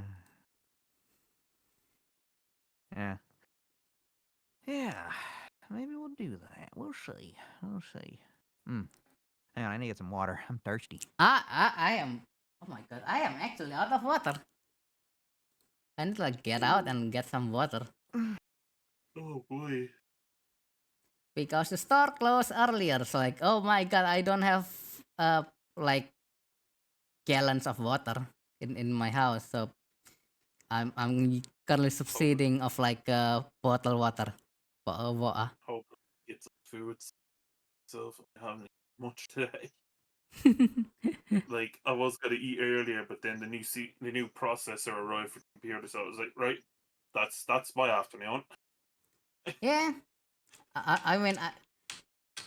yeah. Yeah. Maybe we'll do that. We'll see. We'll see. Hang on, I need to get some water. I'm thirsty. I am. Oh my god, I am actually out of water. I need to like get out and get some water Oh boy. because the store closed earlier. So like, oh my god, I don't have like gallons of water in my house. So I'm currently subsiding of like bottled water. Hope get some food. So I haven't eaten much today. Like I was gonna eat earlier, but then the new processor arrived for the computer, so I was like, right, that's my afternoon. Yeah, I mean,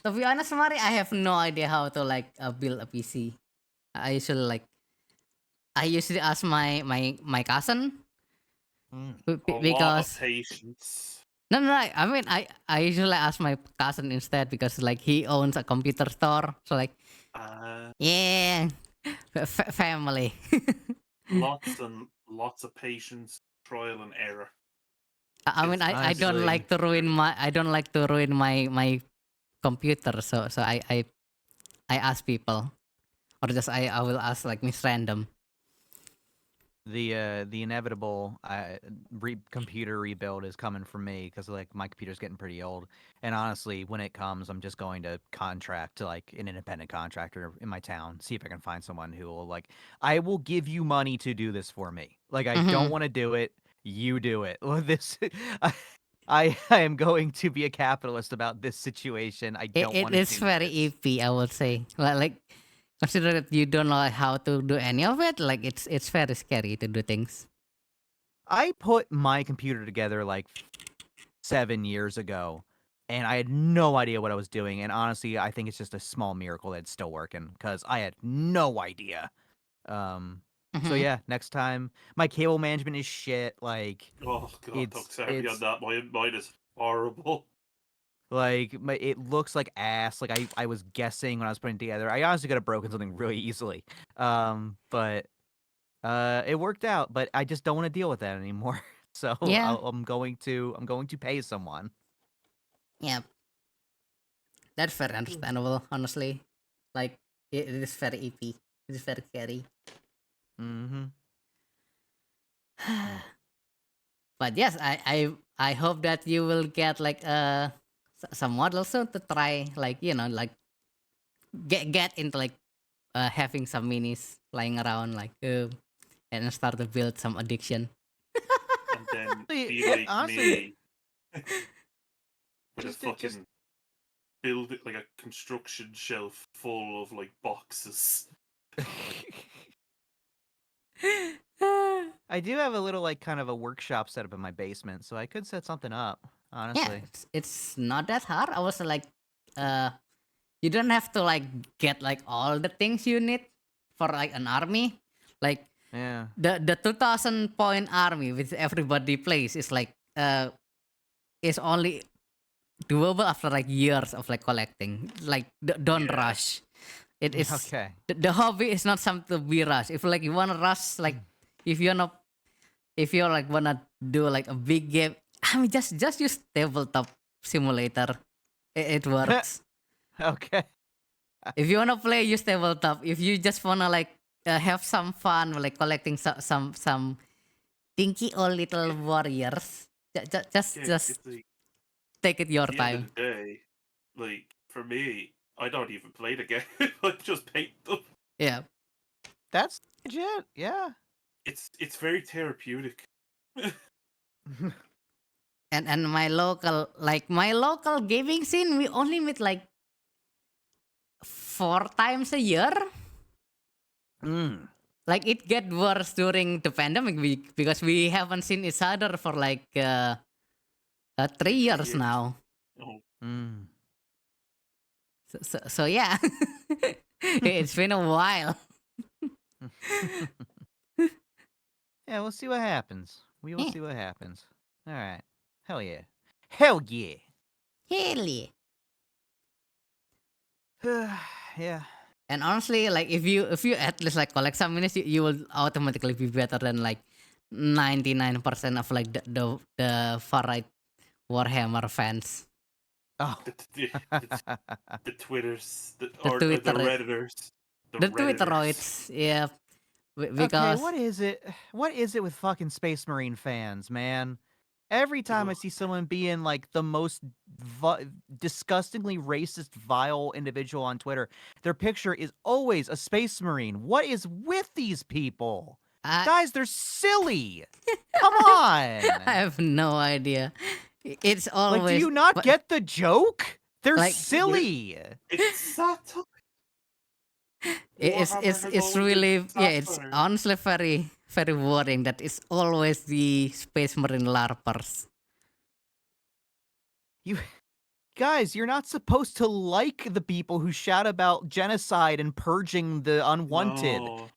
to be honest, Mari, I have no idea how to like build a PC. I usually like I usually ask my cousin A lot of because patience. no, I mean I usually ask my cousin instead because like he owns a computer store, so like yeah, family. Lots and lots of patience, trial and error. I mean It's I don't honestly- like to ruin my computer, so I ask people, or just I will ask like Miss Random. The inevitable computer rebuild is coming from me because like my computer's getting pretty old, and honestly, when it comes, I'm just going to contract to like an independent contractor in my town, see if I can find someone who will like, I will give you money to do this for me. Like I don't Mhm. want to do it, you do it. This, I am going to be a capitalist about this situation. I don't It want to is do very this. EP, I would say. Like consider that you don't know how to do any of it. Like it's very scary to do things. I put my computer together like 7 years ago, and I had no idea what I was doing. And honestly, I think it's just a small miracle that it's still working because I had no idea. So Mhm. yeah, next time my cable management is shit. Like Oh god, don't it's tell me on it's that. Mine is horrible. like it looks like ass. Like I was guessing when I was putting it together. I honestly could have broken something really easily. But it worked out. But I just don't want to deal with that anymore. So Yeah. I'm going to pay someone. Yeah. That's very understandable, honestly. Like it is very EP. It is very scary. Mm-hmm. But yes, I hope that you will get like some models soon to try, like like get into like having some minis lying around, like and start to build some addiction. And then be Yeah, like honestly, me with a just fucking build it like a construction shelf full of like boxes. I do have a little like kind of a workshop set up in my basement, so I could set something up. Yeah, Honestly, it's not that hard. I was like, uh, you don't have to like get like all the things you need for like an army. Like yeah. the 2,000 point army which everybody plays is like is only doable after like years of like collecting. Like don't Yeah. rush. It is Okay. the hobby is not something to be rushed. If like you wanna rush, like if you're not if you're like wanna do like a big game, I mean just use tabletop simulator. It works. Okay. If you wanna play, use tabletop. If you just wanna like have some fun, like collecting some dinky old little warriors, Yeah, just it's like take it your at the end time. of the day, like for me, I don't even play the game. I just paint them. Yeah. That's legit. Yeah. It's very therapeutic. And my local gaming scene, we only meet like 4 times a year. Mm. Like it get worse during the pandemic because we haven't seen each other for like 3 years years. now. Oh, Mm. So yeah, it's been a while. Yeah, we'll see what happens. We will Yeah. see what happens. All right. Hell yeah. Hell yeah. Really. Yeah. And honestly, like if you at least like collect some minutes, you will automatically be better than like 99% of like the far right Warhammer fans. Oh. The Twitters, The or the Twitter, Redditors. the Twitteroids, yeah, Okay, because what is it? What is it with fucking Space Marine fans, man? Every time I see someone being like the most disgustingly racist, vile individual on Twitter, their picture is always a Space Marine. What is with these people? Guys, they're silly. Come on. I have no idea. It's always Like, do you not get the joke? They're like, silly. It's satire. it's Warhammer has always been really it's satire. honestly very worrying that it's always the Space Marine larpers. You guys, you're not supposed to like the people who shout about genocide and purging the unwanted. No.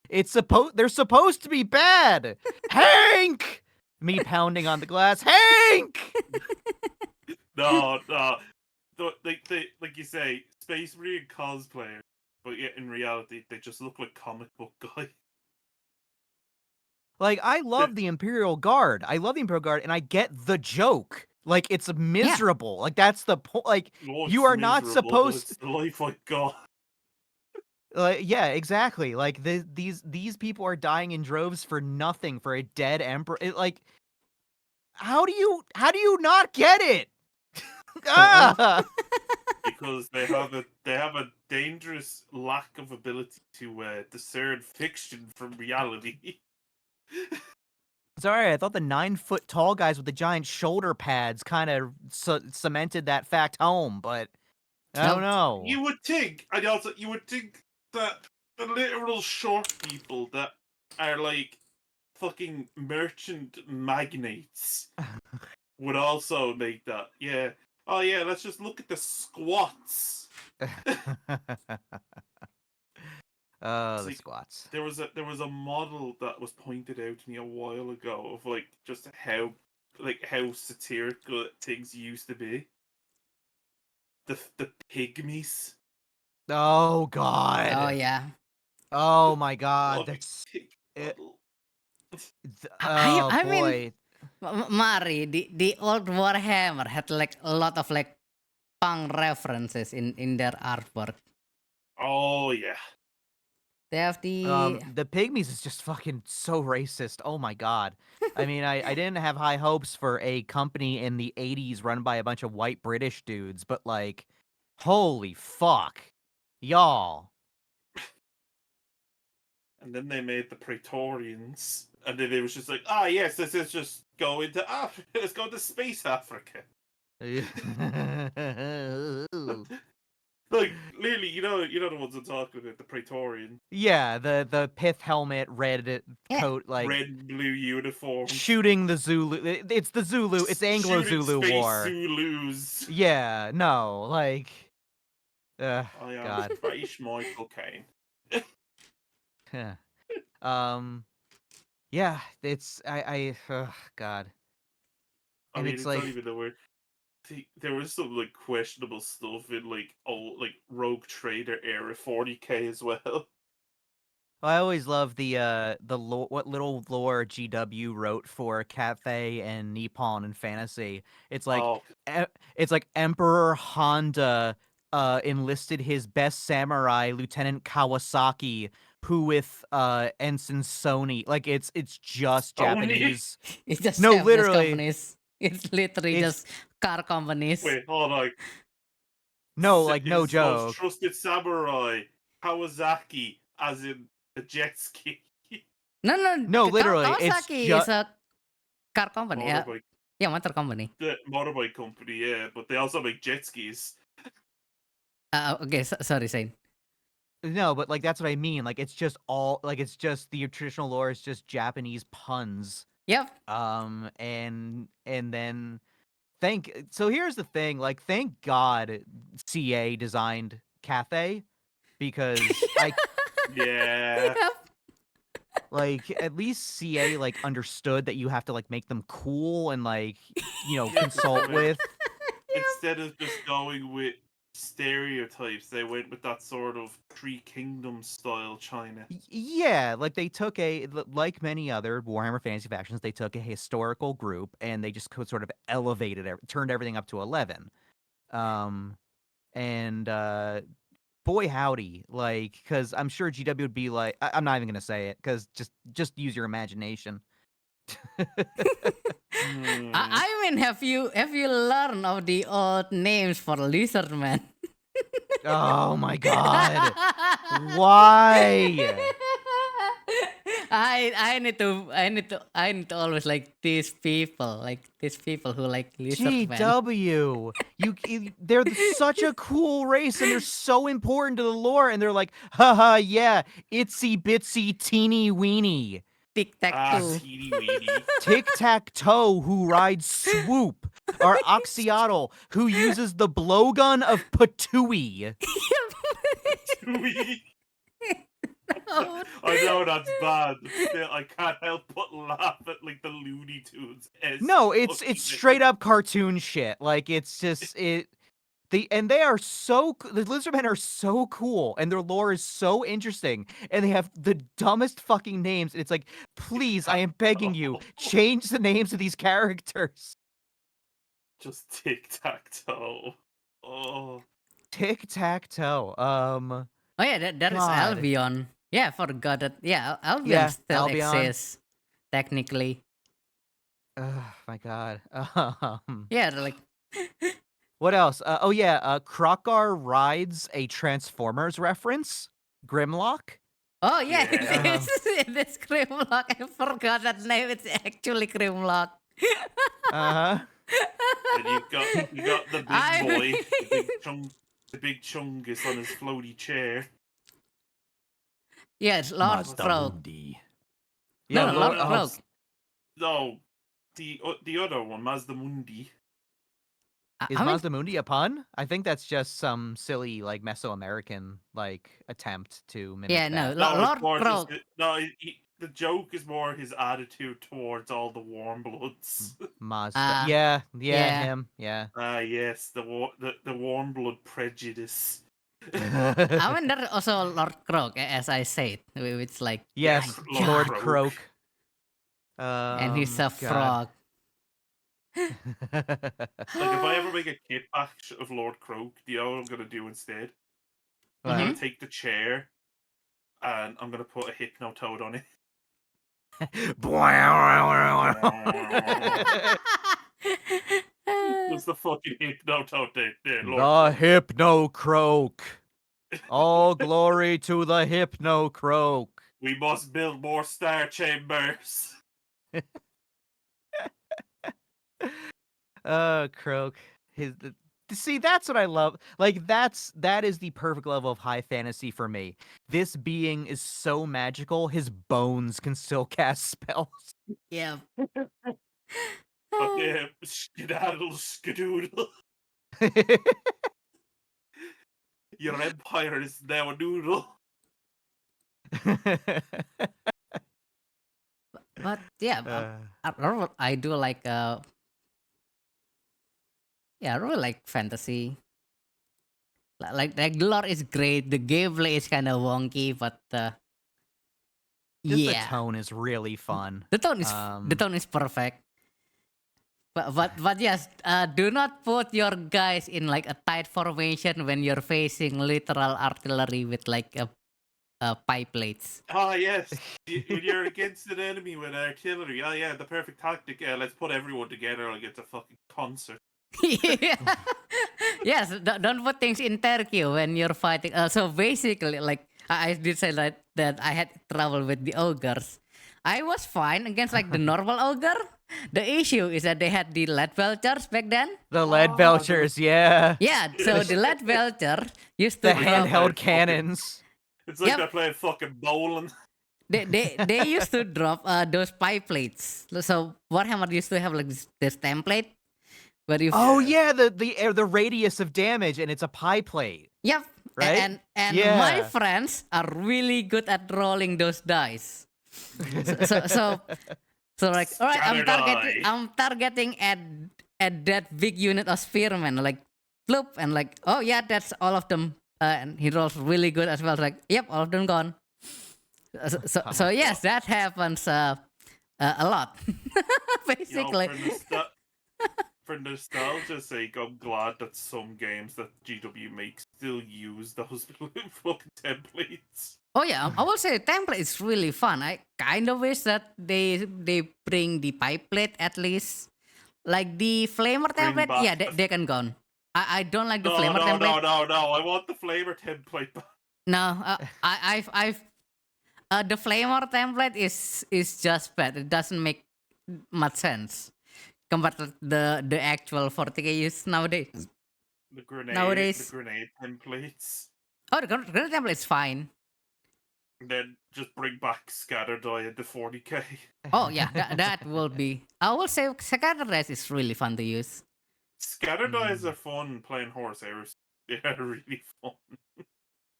They're supposed to be bad. Hank! Me pounding on the glass. Hank! No. Like you say, Space Marine cosplayers, but yet in reality, they just look like comic book guys. Like, I love the Imperial Guard. And I get the joke. Like, it's miserable. Like, that's the point. Like, No, you it's are not miserable, supposed. It's the life I got. Yeah, exactly. Like, these people are dying in droves for nothing, for a dead emperor. How do you not get it? Ah! Because they have a dangerous lack of ability to discern fiction from reality. Sorry, I thought the 9-foot tall guys with the giant shoulder pads kind of cemented that fact home, but I don't know. You would think, and also you would think that the literal short people that are like fucking merchant magnates would also make that. Yeah. Oh yeah, let's just look at the squats. The See, squats. There was a model that was pointed out to me a while ago of like just how satirical things used to be. The pygmies. Oh god. Oh yeah. Oh my god. Fucking That's pig it. model. Oh I boy. mean, Mari, the old Warhammer had like a lot of like punk references in their artwork. Oh yeah. They have The pygmies is just fucking so racist. Oh my god. I mean, I didn't have high hopes for a company in the 80s run by a bunch of white British dudes, but like, holy fuck. Y'all. And then they made the Praetorians, and then it was just like, ah, yes, let's just go into Africa. Let's go to space Africa. Like, literally, you know the ones I'm talking about, the Praetorian. Yeah, the pith helmet, red coat, like red and blue uniform. shooting the Zulu. It's the Zulu. It's Anglo-Zulu space war. Zulus. Yeah, no, like, I am God. Space Michael Caine. Yeah, it's God. I And mean, it's it's like, not even the word. There was some like questionable stuff in like Rogue Trader era 40k as well. I always love the what little lore GW wrote for Cathay and Nippon and Fantasy. It's like it's like Emperor Honda enlisted his best samurai, Lieutenant Kawasaki, who with Ensign Sony. Like it's just Japanese. It's just No, Japanese literally. companies. It's literally just car companies. Wait, hold on. No, like no His joke. most trusted samurai, Kawasaki, as in the jet ski. No, literally, Kawasaki it's is a car company. Motorbike. Yeah, motor company. The motorbike company, yeah, but they also make jet skis. Okay, sorry, Zane. No, but like that's what I mean. Like it's just the traditional lore is just Japanese puns. Yep. And then so here's the thing, like thank God CA designed Cathay because Yeah. Like, at least CA, like, understood that you have to, like, make them cool and, like, consult with. Instead of just going with stereotypes, they went with that sort of Three Kingdoms style China. Yeah, like, they took like many other Warhammer Fantasy factions, they took a historical group and they just sort of elevated it, turned everything up to 11. And boy howdy, like, because I'm sure GW would be like, I'm not even gonna say it, because just use your imagination. I mean, have you learned of the old names for Lizardman? Oh my god, why? I need to always like these people who like Lizardman. GW, they're such a cool race and they're so important to the lore, and they're like, haha, yeah, itsy bitsy teeny weeny. Tic-tac-toe. Teeny weeny. Tic-tac-toe who rides Swoop, or Oxyotl who uses the blowgun of Patooey. Oh, I know that's bad, but still, I can't help but laugh at like the Looney Tunes. No, it's straight up cartoon shit. Like, it's just the Lizardmen are so cool, and their lore is so interesting, and they have the dumbest fucking names. And it's like, please, I am begging you, change the names of these characters. Just tic-tac-toe. Oh. Tic-tac-toe. Oh yeah, there is God. Albion. Yeah, I forgot that. Yeah, Albion Yeah, still Albion. exists technically. Oh my god. Yeah, they're like What else? Krokar rides a Transformers reference. Grimlock. oh yeah, Yeah. it's Grimlock. I forgot that name. It's actually Grimlock. Uh-huh. And you got the big boy, the big chungus on his floaty chair. Yeah, it's Lord Croak. Yeah, No, Lord Croak. No, the other one, Mazdamundi. Is I mean, Mazdamundi a pun? I think that's just some silly, like, Mesoamerican, like, attempt to mimic yeah, that. no, No, Lord it's more just Croak. the joke is more his attitude towards all the warm bloods. Mazda. yeah. Him. Yeah. Yes, the warm blood prejudice. I mean, there's also Lord Croak, as I said, which like, Yes, Lord Lord Croak. Croak. and he's a God. frog. Like, if I ever make a kit batch of Lord Croak, do you know what I'm gonna do instead? I'm gonna take the chair and I'm gonna put a Hypnotoad on it. What's the fucking Hypnotoad there, Lord? The Hypno Croak. All glory to the Hypno Croak. We must build more star chambers. Croak. See, that's what I love. Like, that is the perfect level of high fantasy for me. This being is so magical, his bones can still cast spells. Yeah. Okay, skedaddle skadoodle. Your empire is now a noodle. But yeah, I do like I really like fantasy. Like the lore is great. The gameplay is kind of wonky, but Just yeah, the tone is really fun. the tone is perfect. But yes, do not put your guys in like a tight formation when you're facing literal artillery with like pipe plates. Ah, yes. When you're against an enemy with artillery, oh yeah, the perfect tactic. Yeah, let's put everyone together like it's a fucking concert. Yeah. Yes, don't put things in Turkey when you're fighting. So basically, like I did say that I had trouble with the ogres. I was fine against like the normal ogre. The issue is that they had the lead belchers back then. The lead belchers, yeah. Yeah, so the lead belcher used to The drop- handheld cannons. It's like Yep. they're playing fucking bowling. They used to drop those pipe plates. So Warhammer used to have like this template where you Oh yeah, the radius of damage, and it's a pie plate. Yep. Right? And Yeah. my friends are really good at rolling those dice. So like, all right, Scatter I'm targeting at that big unit of spearmen, like bloop, and like, oh yeah, that's all of them. And he rolls really good as well. Like, yep, all of them gone. So yes, that happens a lot, basically. For nostalgia's sake, I'm glad that some games that GW makes still use those fucking templates. Oh yeah, I will say template is really fun. I kind of wish that they bring the pipe plate at least. Like the flamer Bring template, back yeah, the they can go. I don't like the No, flamer no, template. no. I want the flavor template back. No, I've the flamer template is just bad. It doesn't make much sense compared to the actual 40k use nowadays. The Nowadays, grenade templates. oh, the grenade template is fine. And then just bring back scatter die into 40k. Oh yeah, that will be. I will say Scatter Dice is really fun to use. Scatter dies are fun playing horse airs. They're really fun.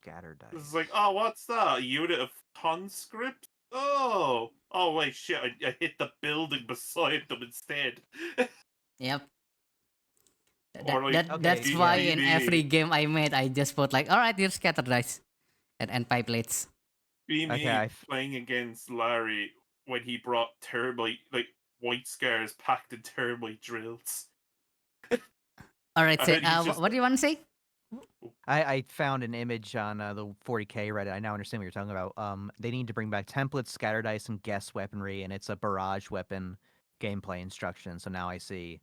Scatter dice. It's like, oh, what's that? A unit of conscripts? Oh wait, shit! I hit the building beside them instead. Yep. Or like, That's Okay, why yeah. in every game I made, I just put like, all right, here's Scatter Dice and pipe plates. be me Okay, playing against Larry when he brought termite, like white scars packed in termite drills. All right, And so then he's just what do you want to say? I found an image on the 40k Reddit. I now understand what you're talking about. They need to bring back templates, scatter dice, and guess weaponry, and it's a barrage weapon gameplay instruction. So now I see.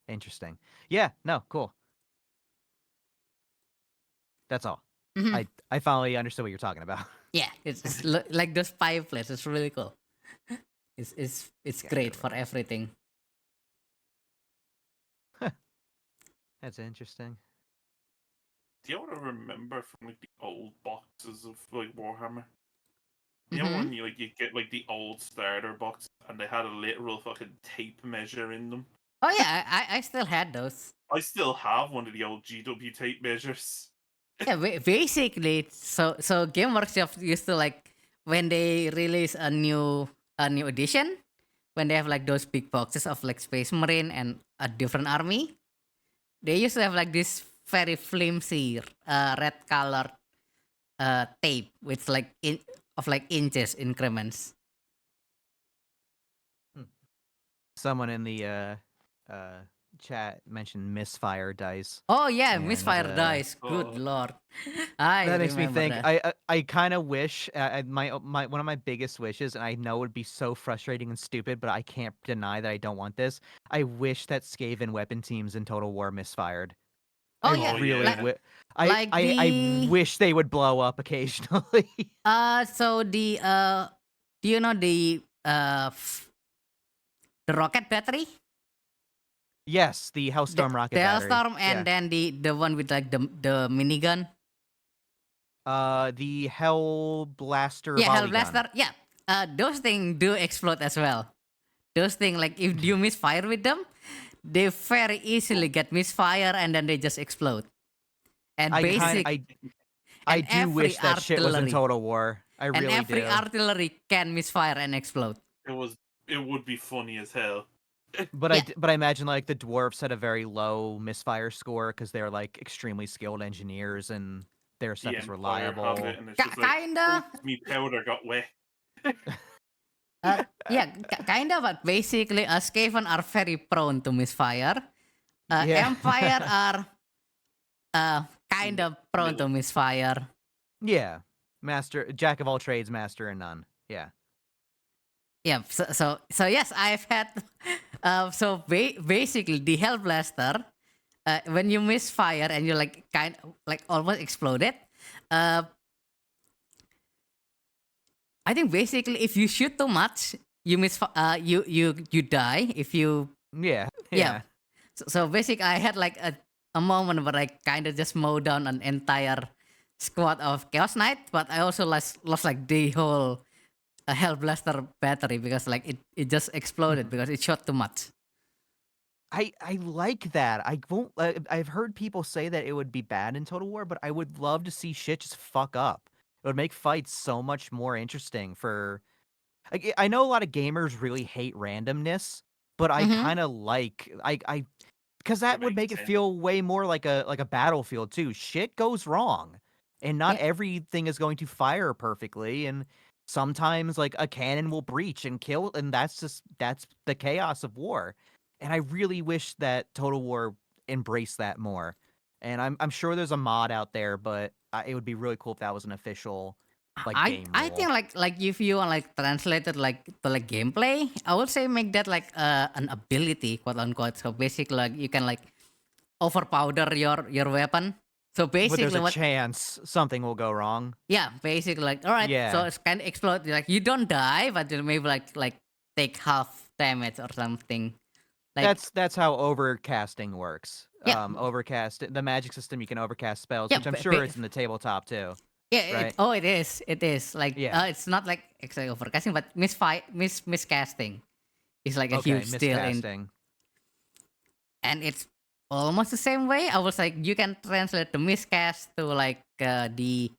Interesting. Yeah. No. Cool. That's all. Mhm. I finally understood what you're talking about. Yeah, it's like those pipe plates. It's really cool. It's great for everything. That's interesting. Do you ever remember from like the old boxes of like Warhammer? You know Mhm. when you get like the old starter box and they had a literal fucking tape measure in them? Oh yeah, I still had those. I still have one of the old GW tape measures. Yeah, basically, so Game Workshop used to like when they release a new edition, when they have like those big boxes of like Space Marine and a different army, they used to have like this very flimsy red colored tape with like of like inches increments. Someone in the chat mentioned misfire dice. Oh yeah, And, misfire dice. Good Oh. lord, I That makes me remember think. that. I kind of wish my one of my biggest wishes, and I know it would be so frustrating and stupid, but I can't deny that I don't want this. I wish that Skaven weapon teams in Total War misfired. Oh I yeah, really yeah. like I wish they would blow up occasionally. so the do you know the rocket battery? Yes, the Hellstorm rocket The battery. Hellstorm, and Yeah. then the one with like the minigun. The Hell Blaster. Yeah, Hell volley gun. Blaster. Yeah, those things do explode as well. Those things, like if you misfire with them, they very easily get misfire and then they just explode. And I and do every wish that shit was in artillery- Total War. I and really every do. artillery can misfire and explode. It would be funny as hell. But Yeah. I imagine like the dwarves had a very low misfire score because they're like extremely skilled engineers and their stuff The is Empire have reliable. it, and it's just like, Kinda. "Oops, me powder got wet." Yeah, kind of, but basically, Skaven are very prone to misfire. Yeah. Empire are kind of prone to misfire. Yeah, master, jack of all trades, master and none. Yeah. Yeah, so yes, I've had. So basically, the Hell Blaster, when you misfire and you like like almost exploded. I think basically, if you shoot too much, you you die. If you Yeah. yeah. So basically, I had like a moment where I kind of just mowed down an entire squad of Chaos Knight, but I also lost like the whole Hell Blaster battery because like it just exploded because it shot too much. I like that. I won't. I've heard people say that it would be bad in Total War, but I would love to see shit just fuck up. It would make fights so much more interesting for I know a lot of gamers really hate randomness, but I Mm-hmm. kind of like I because that would make it Makes sense. feel way more like a battlefield too. Shit goes wrong, and not Yeah. everything is going to fire perfectly, and sometimes like a cannon will breach and kill, and that's the chaos of war. And I really wish that Total War embraced that more. And I'm sure there's a mod out there, but it would be really cool if that was an official like game I rule. think like if you want like translate it like to like gameplay, I would say make that like an ability, quote unquote. So basically like you can like overpower your weapon. So But there's basically a what chance something will go wrong. yeah, basically like all right, so Yeah. it's kind of explode like you don't die, but you maybe like take half damage or something. Like That's how overcasting works. yeah, Overcast the magic system you can overcast spells, yeah, which I'm sure is in the tabletop too, yeah. right? It is like Yeah. it's not like exactly overcasting, but miscasting is like a Okay, huge deal in, miscasting. and it's almost the same way. I was like, you can translate the miscast to like the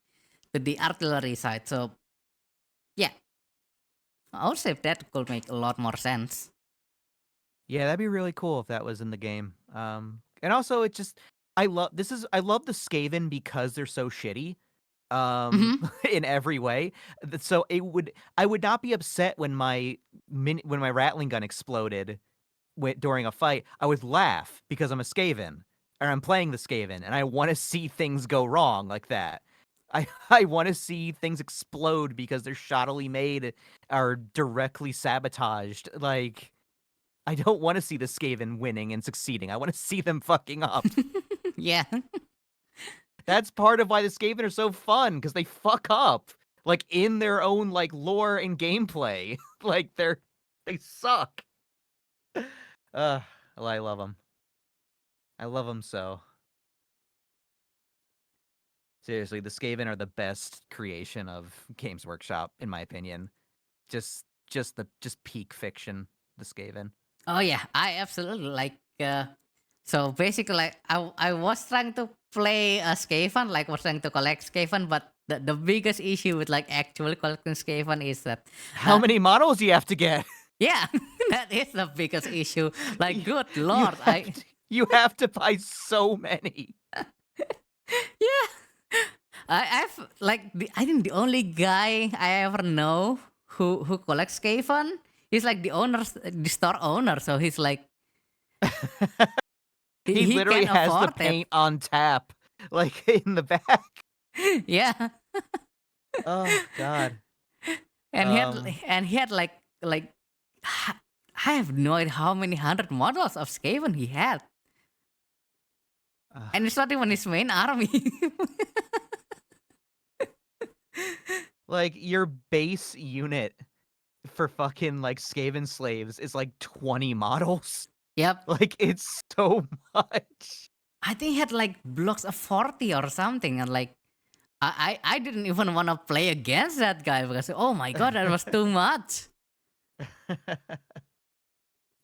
artillery side. So yeah, I would say that could make a lot more sense. Yeah, that'd be really cool if that was in the game. And also it just I love the Skaven because they're so shitty. Mm-hmm. In every way. So I would not be upset when when my rattling gun exploded during a fight. I would laugh because I'm a Skaven or I'm playing the Skaven and I want to see things go wrong like that. I want to see things explode because they're shoddily made or directly sabotaged. Like I don't want to see the Skaven winning and succeeding. I want to see them fucking up. Yeah. That's part of why the Skaven are so fun because they fuck up like in their own like lore and gameplay. Like they suck. Well, I love them. I love them so. Seriously, the Skaven are the best creation of Games Workshop, in my opinion. Just peak fiction, the Skaven. Oh yeah, I absolutely like. So basically, like I was trying to play a Skaven, like was trying to collect Skaven, but the biggest issue with like actually collecting Skaven is that How many models do you have to get? yeah, that is the biggest issue. Like, You- good you lord, you have to buy so many. yeah, I've like I think the only guy I ever know who collects Skaven is like the store owner. So he's like He he literally can has the afford it. paint on tap, like in the back. Yeah, Oh God. and Um, he had like I have no idea how many hundred models of Skaven he had, uh, and it's not even his main army. like your base unit for fucking like Skaven slaves is like 20 models. Yep, Like it's so much. I think he had like blocks of 40 or something, and like I didn't even want to play against that guy because oh my god, that was too much.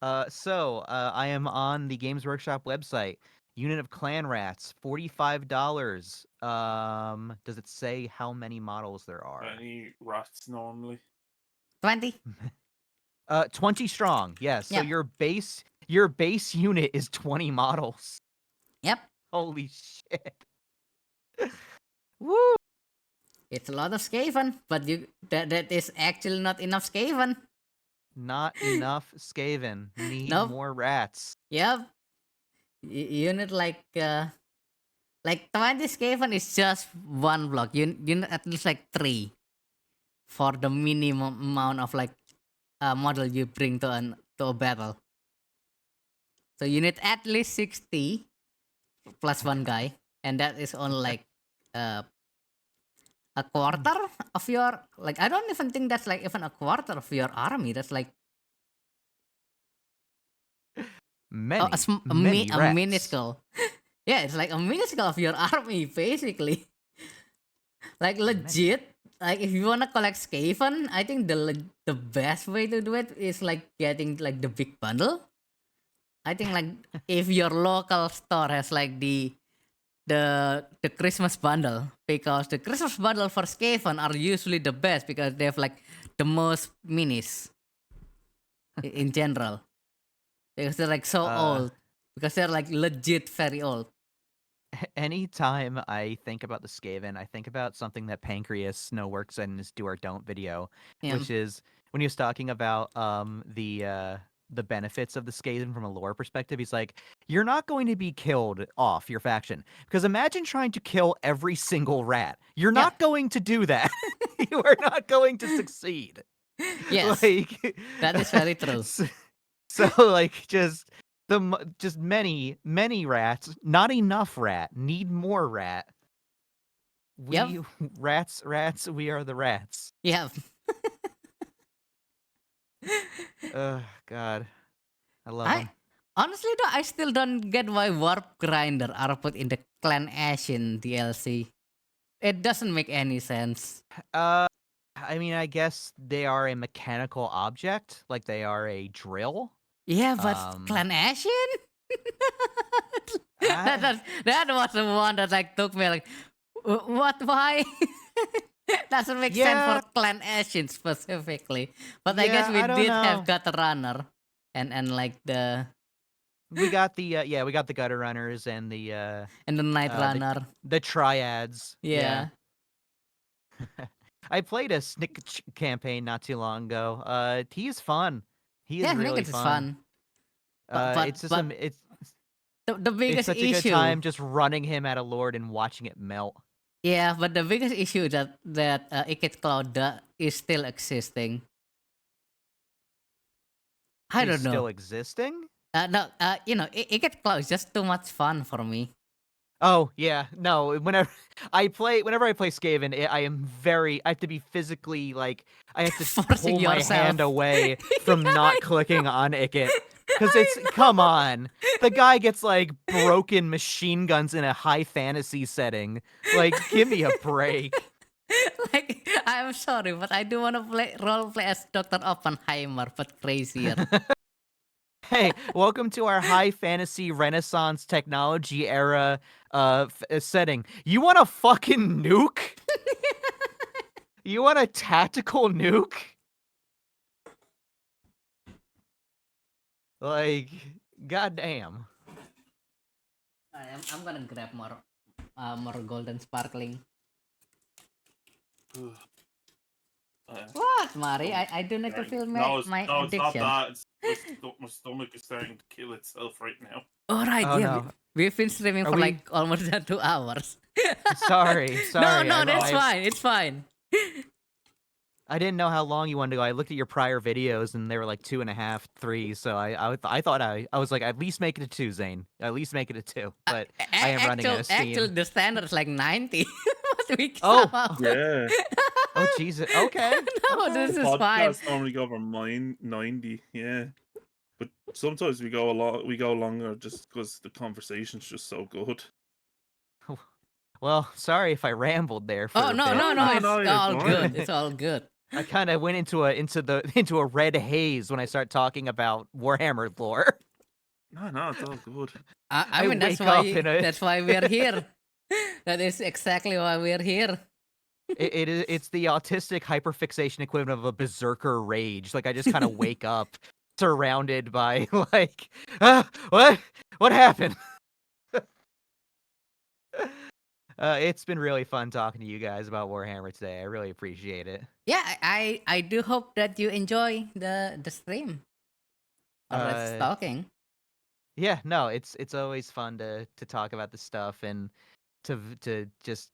I am on the Games Workshop website. Unit of clan rats, $45. Does it say how many models there are? Any rats normally? 20. 20 strong. Yes. So Yep. your base unit is 20 models. Yep, Holy shit. Woo! it's a lot of Skaven, but that is actually not enough Skaven. Not enough Skaven. Need Nope. more rats. Yep, you need like 20 Skaven is just one block. You need at least like 3 for the minimum amount of like model you bring to a battle. So you need at least 60 plus one guy, and that is only like a quarter of your like. I don't even think that's like even a quarter of your army. That's like Many, a many rats. minuscule. Yeah, it's like a minuscule of your army basically. Like legit. Like if you wanna collect Skaven, I think the best way to do it is like getting like the big bundle. I think like if your local store has like the the Christmas bundle, because the Christmas bundle for Skaven are usually the best because they have like the most minis in general, because they're like so old, because they're like legit very old. Anytime I think about the Skaven, I think about something that Pancreas works in his do or don't video, Yeah. which is when he was talking about the benefits of the Skaven from a lore perspective. He's like, you're not going to be killed off your faction, because imagine trying to kill every single rat. You're Yeah. not going to do that. You are not going to succeed. Yes, Like that is very true. So like just many rats, not enough rat, need more rat. We Yep. rats, we are the rats. Yeah. Oh God, I love I them. honestly though, I still don't get why warp grinder are put in the Clan Ashen DLC. It doesn't make any sense. I mean, I guess they are a mechanical object, like they are a drill. Yeah, but Clan Ashen? that was the one that like took me like, what? Why? Doesn't make sense Yeah. for Clan Ashen specifically. But I Yeah, guess we I don't did know. have Gutter Runner and like the We got the we got the gutter runners and the Night Runner. the triads. Yeah. I played a Snick campaign not too long ago. He's fun. He is Yeah, really Nick is fun. But it's just the it's biggest such a issue. good time just running him at a lord and watching it melt. Yeah, but the biggest issue that Ikit Cloud is still existing. I don't He's know. still existing? No, Ikit Cloud is just too much fun for me. Oh yeah, no. Whenever I play Skaven, I have to be physically like I have to Forcing pull my yourself. hand away from not clicking on Ikit. Because come on, the guy gets like broken machine guns in a high fantasy setting. Like, give me a break. Like, I'm sorry, but I do want to role play as Dr. Oppenheimer, but crazier. Hey, welcome to our high fantasy Renaissance technology era setting. You want a fucking nuke? You want a tactical nuke? Like, goddamn. I'm gonna grab more golden sparkling. What, Mari? I do need to feel my it's not addiction. that. My stomach is starting to kill itself right now. All right, Oh, yeah. no. We've been streaming Are for we- like almost 2 hours. Sorry. No, that's fine. It's fine. I didn't know how long you wanted to go. I looked at your prior videos and they were like 2.5, 3. So I thought I was like, at least make it a 2, Zane. At least make it a 2. But I am running out of steam. Actually, the standard is like 90. But we Oh. somehow- Yeah. Oh Jesus. Okay. No, Okay. this is fine. Podcasts normally go over 90. Yeah. But sometimes we go longer just because the conversation's just so good. Well, sorry if I rambled there. For Oh a no, bit. no, it's No, you're all fine. good. It's all good. I kind of went into a red haze when I start talking about Warhammer lore. No, it's all good. I mean, wake up in a- that's why we're here. That is exactly why we're here. It's the autistic hyperfixation equivalent of a berserker rage. Like I just kind of wake up surrounded by like, what happened? It's been really fun talking to you guys about Warhammer today. I really appreciate it. Yeah, I do hope that you enjoy the stream. Or us talking. Yeah, no, it's always fun to talk about this stuff and to just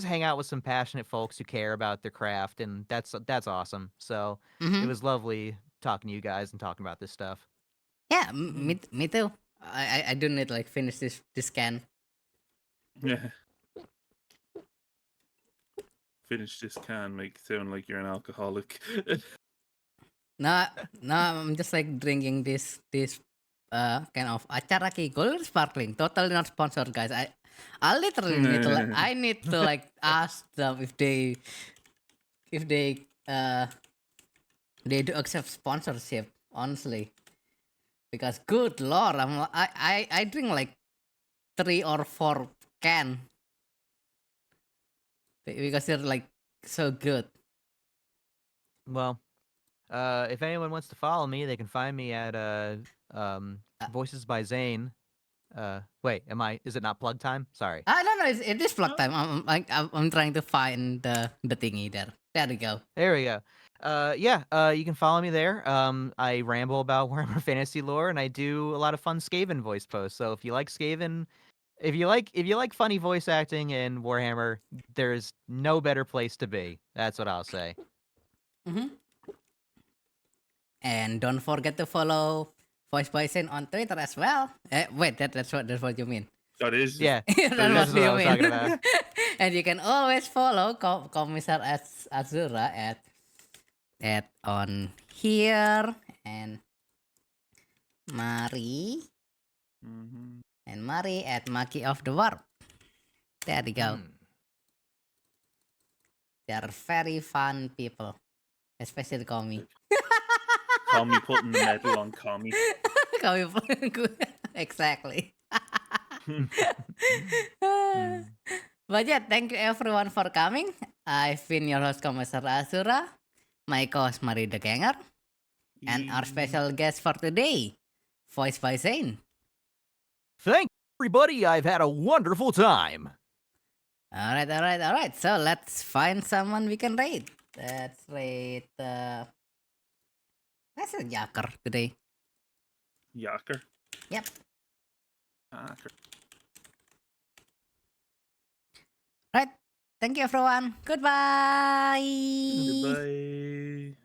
hang out with some passionate folks who care about their craft, and that's awesome. So it was lovely talking to you guys and talking about this stuff. Yeah, me too. I do need to like finish this can. Yeah. Finish this can, make it sound like you're an alcoholic. No, I'm just like drinking this kind of Acharaki Golden Sparkling. Totally not sponsored, guys. I literally need to like I need to like ask them if they do accept sponsorship, honestly. Because good lord, I drink like 3 or 4 can. Because you're like so good. Well, if anyone wants to follow me, they can find me at VoicebyZane. Wait, is it not plug time? Sorry. No, it is plug time. I'm trying to find the thingy there. There we go. There we go. You can follow me there. I ramble about Warhammer Fantasy lore, and I do a lot of fun Skaven voice posts. So if you like Skaven, if you like funny voice acting in Warhammer, there's no better place to be. That's what I'll say. Mm-hmm. And don't forget to follow VoicebyZane on Twitter as well. Wait, that's what you mean. That is. Yeah, That's that's what what I you was mean. talking about. And you can always follow Kommissar Azura at on here and Mari and Mari at Maki of the Warp. There we go. They are very fun people, especially Komi. Tommy putting the medal on Tommy. Komi, exactly. But yeah, thank you everyone for coming. I've been your host, Kommissar Azura, my co-host Mari the Ganger, and our special guest for today, VoicebyZane. Thank you, everybody. I've had a wonderful time. All right. So let's find someone we can raid. Let's raid. Let's raid Yaker today. Yaker. Yep. Yaker. Right. Thank you, everyone. Goodbye. Goodbye.